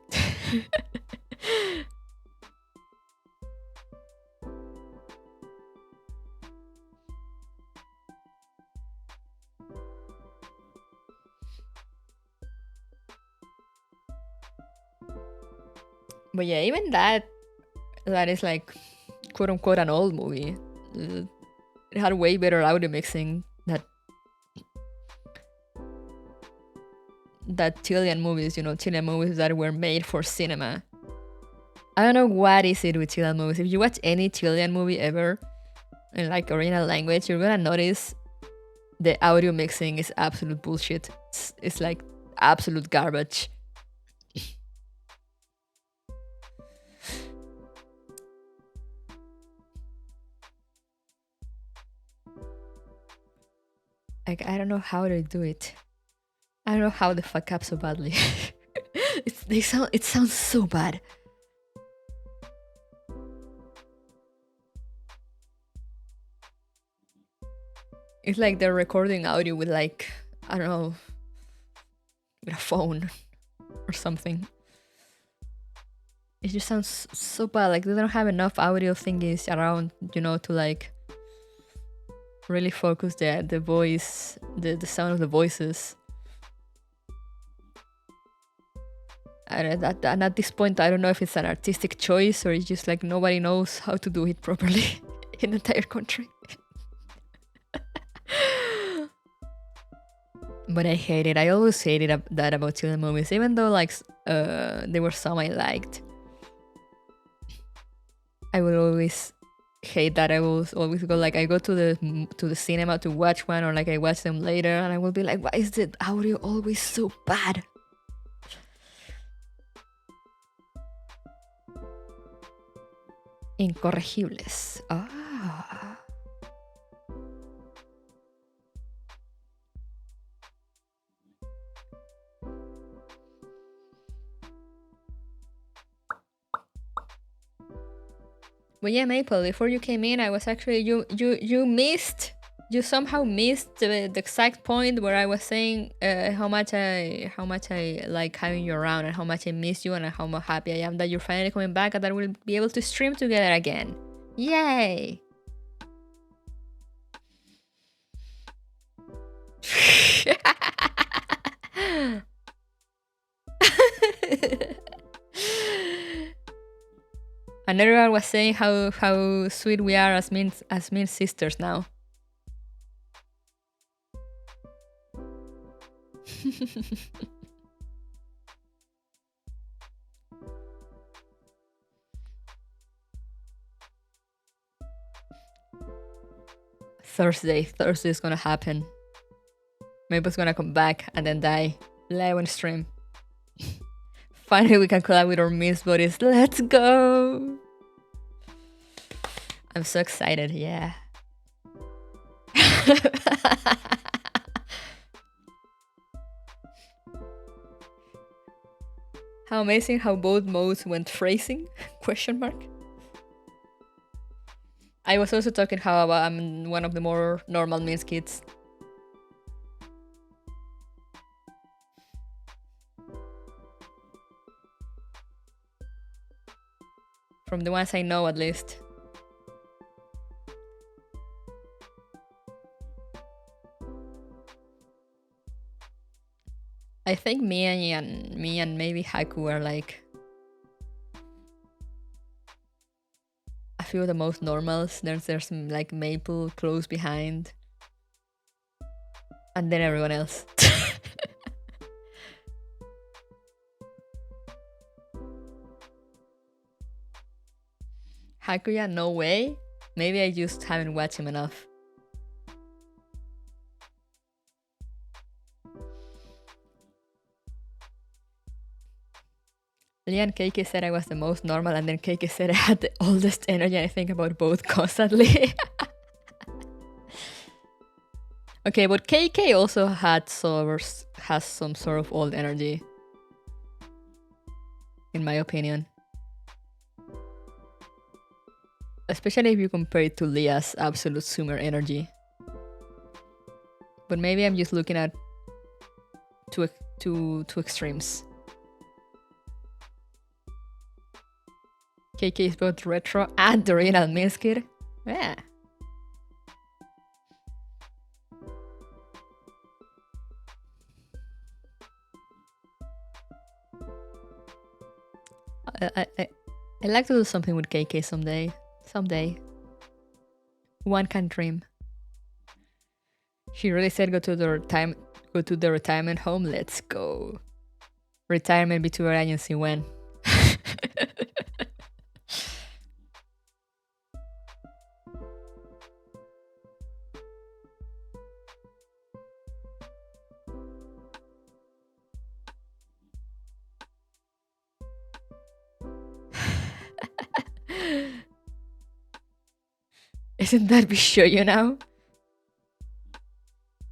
But yeah, even that is like, quote unquote, an old movie. It had way better audio mixing that Chilean movies, Chilean movies that were made for cinema. I don't know what is it with Chilean movies. If you watch any Chilean movie ever in like original language, you're gonna notice the audio mixing is absolute bullshit. It's like absolute garbage. Like, I don't know how they do it. I don't know how they fuck up so badly. It's It sounds so bad. It's like they're recording audio with like, I don't know, with a phone or something. It just sounds so bad. Like they don't have enough audio thingies around, you know, to like really focus the voice, the sound of the voices. And at this point, I don't know if it's an artistic choice or it's just like nobody knows how to do it properly in the entire country. But I hate it. I always hated that about children movies, even though like there were some I liked. I would always hate that. I will always go like I go to the cinema to watch one, or like I watch them later, and I will be like, why is the audio always so bad? Incorregibles. Ah. But yeah, Maple, before you came in, I was actually you somehow missed the exact point where I was saying how much I like having you around and how much I miss you and how happy I am that you're finally coming back and that we'll be able to stream together again. Yay! And everyone was saying how sweet we are as mean sisters now. Thursday is gonna happen. Maple's gonna come back and then die live on stream. Finally, we can collab with our Miss buddies. Let's go! I'm so excited, yeah. How amazing how both modes went phrasing? Question mark. I was also talking how I'm one of the more normal Miss kids. From the ones I know, at least. I think me and maybe Haku are like a few of the most normals. There's some like Maple close behind, and then everyone else. Hakuya, no way. Maybe I just haven't watched him enough. Lian Keiki said I was the most normal, and then Keiki said I had the oldest energy. I think about both constantly. Okay, but KK also has some sort of old energy, in my opinion. Especially if you compare it to Leah's absolute Sumer energy. But maybe I'm just looking at two extremes. KK is both retro and the real Miss kid. Yeah. I'd like to do something with KK someday. Someday. One can dream. She really said go to the retirement home. Let's go. Retirement B2 agency when? Isn't that Bishoyo now?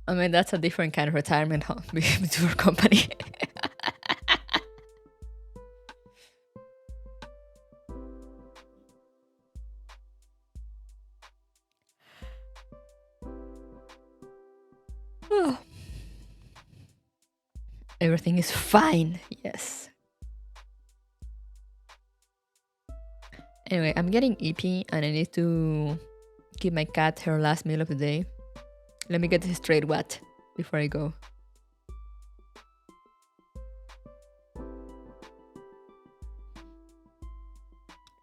I mean, that's a different kind of retirement home to our company. Everything is fine. Yes. Anyway, I'm getting ippy and I need to give my cat her last meal of the day. Let me get this straight what before I go.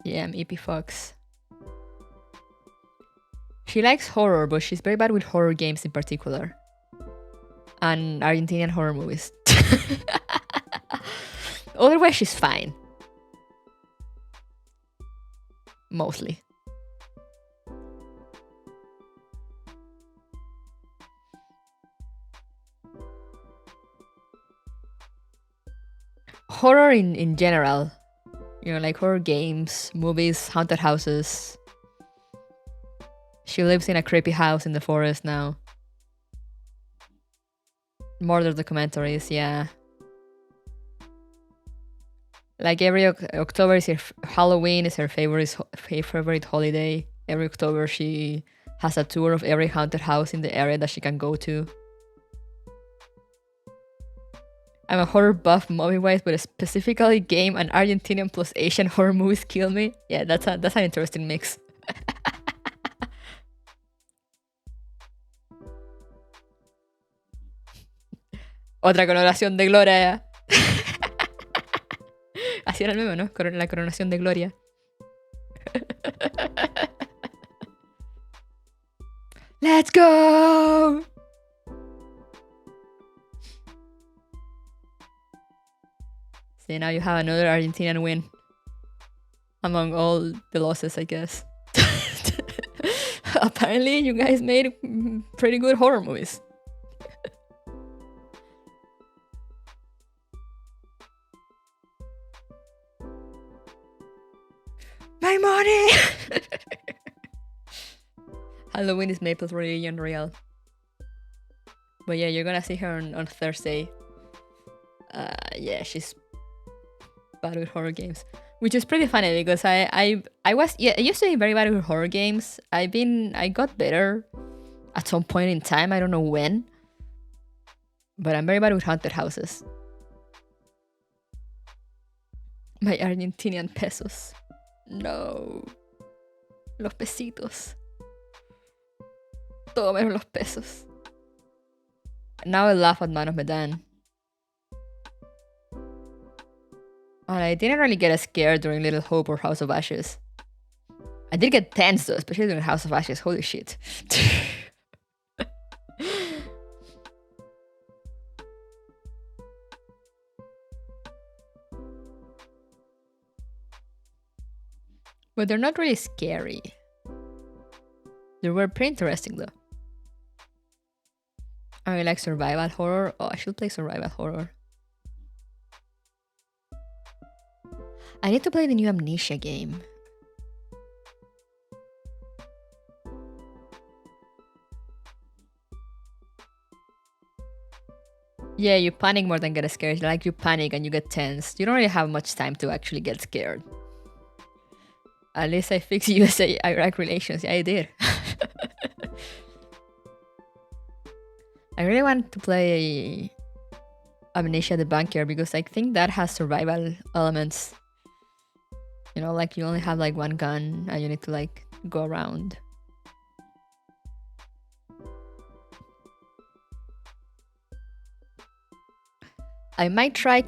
Yeah, I'm ippy fox. She likes horror, but she's very bad with horror games in particular. And Argentinian horror movies. Otherwise, she's fine. Mostly. Horror in general. You know, like horror games, movies, haunted houses. She lives in a creepy house in the forest now. Murder documentaries, yeah. Like every October is Halloween is her favorite holiday. Every October she has a tour of every haunted house in the area that she can go to. I'm a horror buff movie-wise, but specifically game and Argentinian plus Asian horror movies kill me. Yeah, that's an interesting mix. Otra coronación de gloria. Así era el meme, ¿no? La coronación de gloria. Let's go! See, now you have another Argentinian win. Among all the losses, I guess. Apparently, you guys made pretty good horror movies. My money! Halloween is Maple's religion real. But yeah, you're gonna see her on Thursday. Yeah, she's bad with horror games. Which is pretty funny because I used to be very bad with horror games. I got better at some point in time, I don't know when. But I'm very bad with haunted houses. My Argentinian pesos. No. Los pesitos. Todo menos los pesos. Now I laugh at Man of Medan. And I didn't really get scared during Little Hope or House of Ashes. I did get tense though, especially during House of Ashes. Holy shit. But they're not really scary. They were pretty interesting though. I really like survival horror. Oh, I should play survival horror. I need to play the new Amnesia game. Yeah, you panic more than get scared. Like you panic and you get tense. You don't really have much time to actually get scared. At least I fixed USA-Iraq relations. Yeah, I did. I really want to play Amnesia the Bunker because I think that has survival elements. You know, like you only have like one gun and you need to like go around. I might try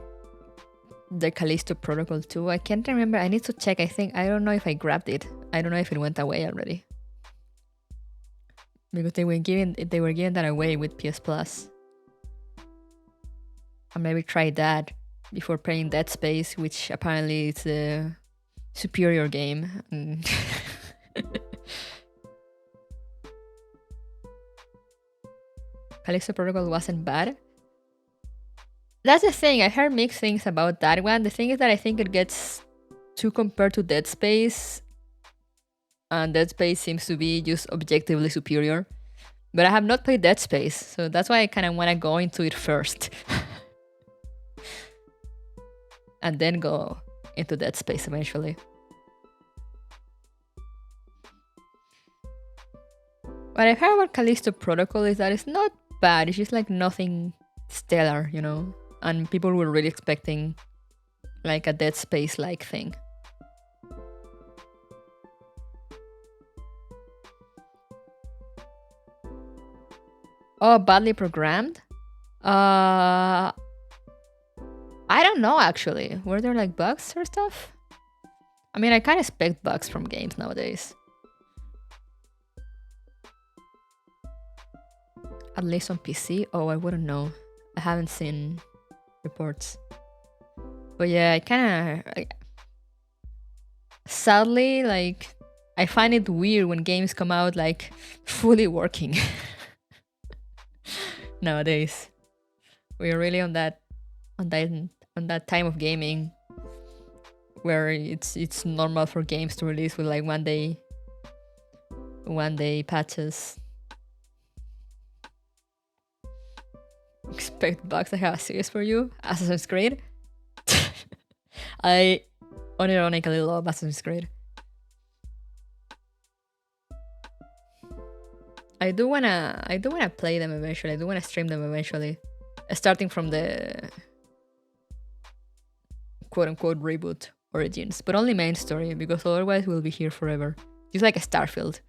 the Callisto Protocol too. I can't remember. I need to check. I don't know if I grabbed it. I don't know if it went away already. Because they were giving that away with PS Plus. I'll maybe try that before playing Dead Space, which apparently is a superior game. Callisto Protocol wasn't bad. That's the thing, I heard mixed things about that one. The thing is that I think it gets too compared to Dead Space. And Dead Space seems to be just objectively superior. But I have not played Dead Space, so that's why I kind of want to go into it first. And then go into Dead Space eventually. What I've heard about Callisto Protocol is that it's not bad. It's just like nothing stellar, you know? And people were really expecting like a Dead Space like thing. Oh, badly programmed? I don't know actually. Were there like bugs or stuff? I mean, I can't expect bugs from games nowadays. At least on PC? Oh, I wouldn't know. I haven't seen reports. But yeah, I kind of... Sadly, like, I find it weird when games come out, like, fully working. Nowadays. We're really on that time of gaming where it's normal for games to release with like one day patches. Expect bugs. I have a series for you. Assassin's Creed. I unironically love Assassin's Creed. I do wanna play them eventually. I do wanna stream them eventually. Starting from the quote unquote reboot origins, but only main story because otherwise we'll be here forever. Just like a Starfield.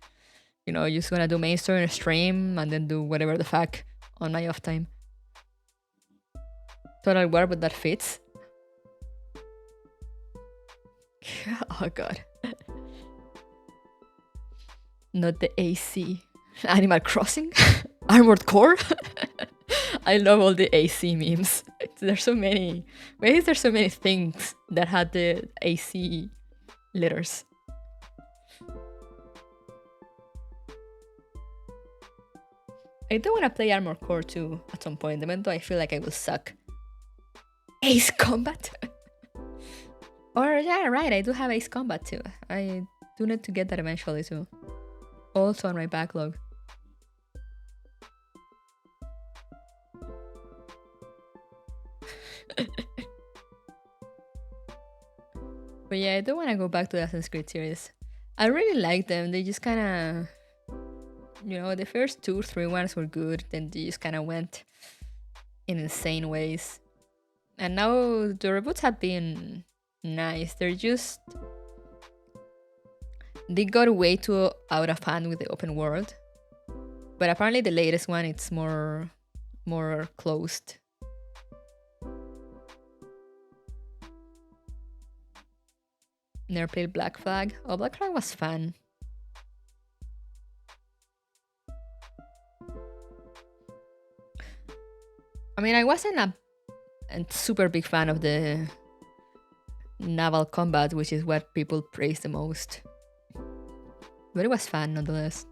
You know, just gonna do main story and stream and then do whatever the fuck on my off time. Total War, but that fits. Oh god. Not the AC. Animal Crossing? Armored Core? I love all the AC memes. There's so many. Why is there so many things that had the AC letters? I do want to play Armored Core too at some point, even though I feel like I will suck. Ace Combat? Or yeah, right, I do have Ace Combat too. I do need to get that eventually too. Also on my backlog. But yeah, I do want to go back to the Assassin's Creed series. I really like them. They just kind of, you know, the first 2 or 3 ones were good. Then they just kind of went in insane ways. And now the reboots have been nice. They're just... They got way too out of hand with the open world. But apparently the latest one, it's more closed. Never played Black Flag. Oh, Black Flag was fun. I mean, I wasn't a super big fan of the naval combat, which is what people praise the most. But it was fun nonetheless.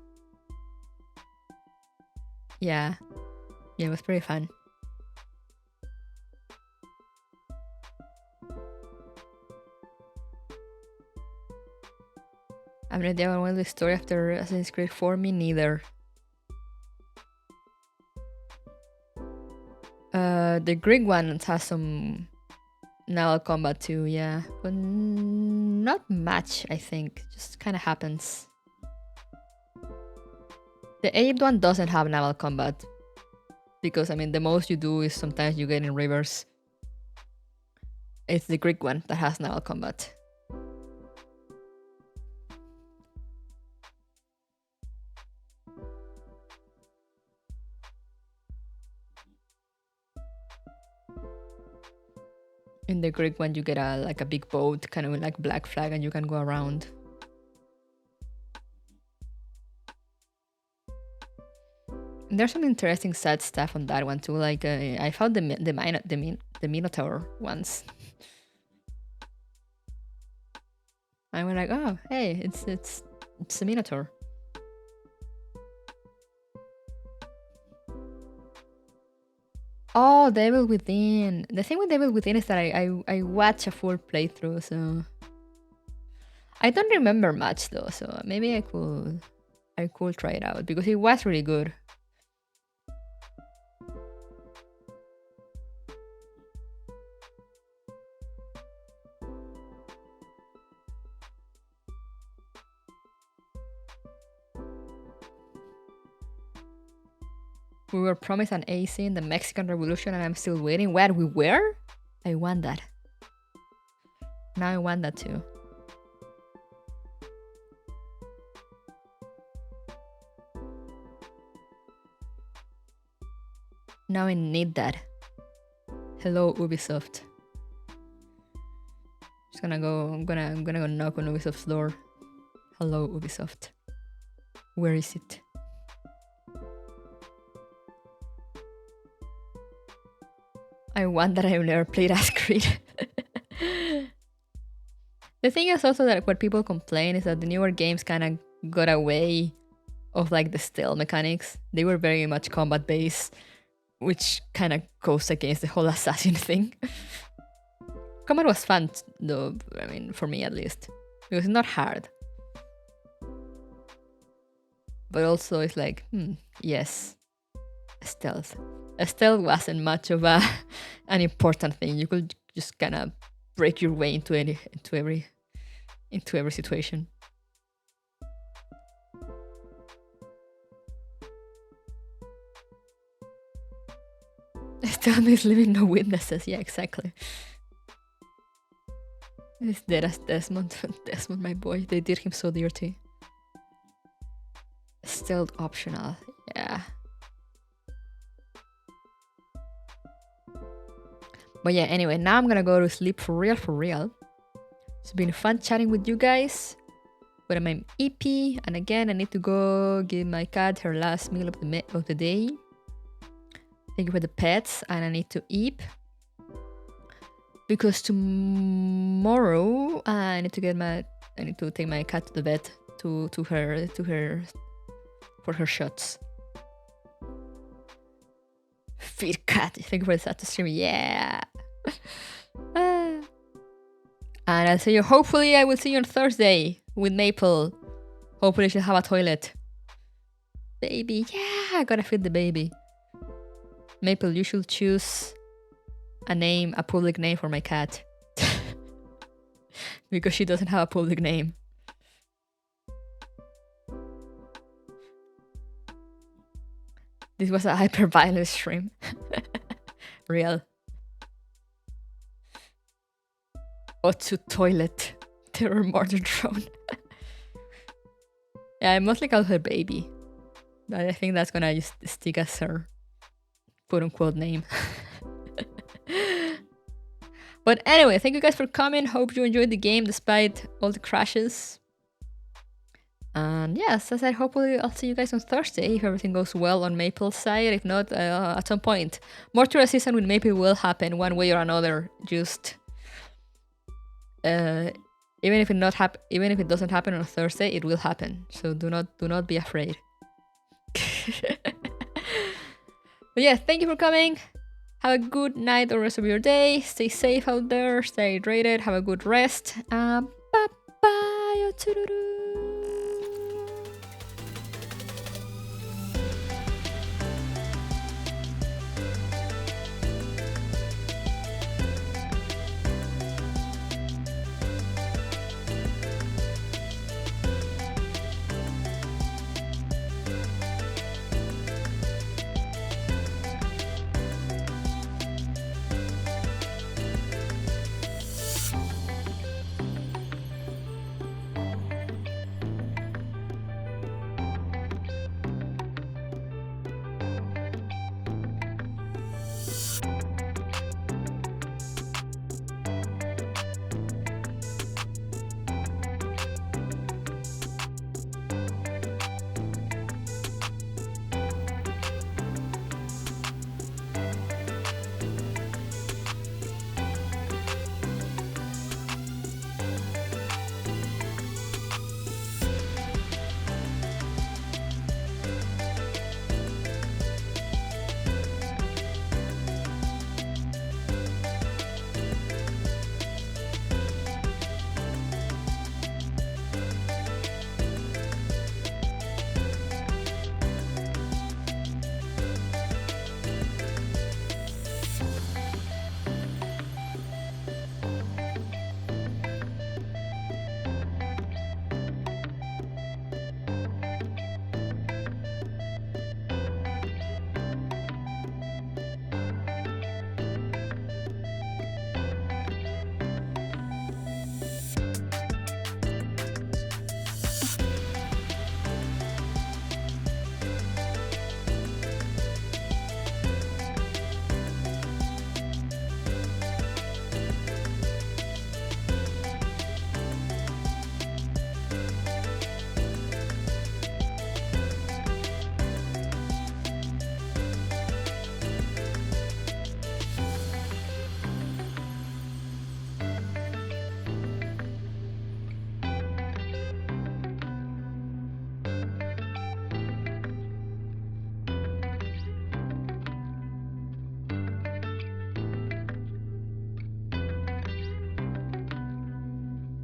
Yeah, it was pretty fun. I've never read the story after Assassin's Creed 4, me neither. The Greek one has some naval combat too, yeah. But not much, I think. Just kind of happens. The Egypt one doesn't have naval combat. Because, I mean, the most you do is sometimes you get in rivers. It's the Greek one that has naval combat. In the Greek one, you get like a big boat, kind of like Black Flag, and you can go around. And there's some interesting sad stuff on that one too. Like I found the Minotaur once. I went like, oh, hey, it's a Minotaur. Oh, Devil Within. The thing with Devil Within is that I watch a full playthrough, so I don't remember much though. So maybe I could try it out because it was really good. We were promised an AC in the Mexican Revolution and I'm still waiting. What, we were? I want that. Now I want that too. Now I need that. Hello, Ubisoft. Just gonna go. I'm gonna go knock on Ubisoft's door. Hello, Ubisoft. Where is it? I want that. I've never played Ass Creed. The thing is also that what people complain is that the newer games kind of got away of like the stealth mechanics. They were very much combat based, which kind of goes against the whole assassin thing. Combat was fun though, I mean, for me at least. It was not hard. But also it's like, yes, stealth. Stealth wasn't much of an important thing. You could just kind of break your way into every situation. Stealth means leaving no witnesses. Yeah, exactly. He's dead as Desmond. Desmond, my boy. They did him so dirty. Stealth optional. Yeah. But yeah, anyway, now I'm gonna go to sleep for real. It's been fun chatting with you guys. But I'm EP, and again, I need to go give my cat her last meal of the day. Thank you for the pets, and I need to eat. Because tomorrow I need to take my cat to the vet for her shots. Feed cat. Thank you for the status stream. Yeah. And I'll see you. Hopefully, I will see you on Thursday with Maple. Hopefully, she'll have a toilet. Baby, yeah, I gotta feed the baby. Maple, you should choose a public name for my cat. Because she doesn't have a public name. This was a hyper-violent stream. Real. To toilet. Terror murder drone. Yeah, I mostly call her baby. But I think that's gonna just stick as her quote-unquote name. But anyway, thank you guys for coming. Hope you enjoyed the game despite all the crashes. And yes, as I said, hopefully I'll see you guys on Thursday if everything goes well on Maple's side. If not, at some point, more to a season with Maple will happen one way or another. Just even if it doesn't happen on Thursday, it will happen. So do not be afraid. But yeah, thank you for coming. Have a good night or rest of your day. Stay safe out there. Stay hydrated. Have a good rest. Bye bye.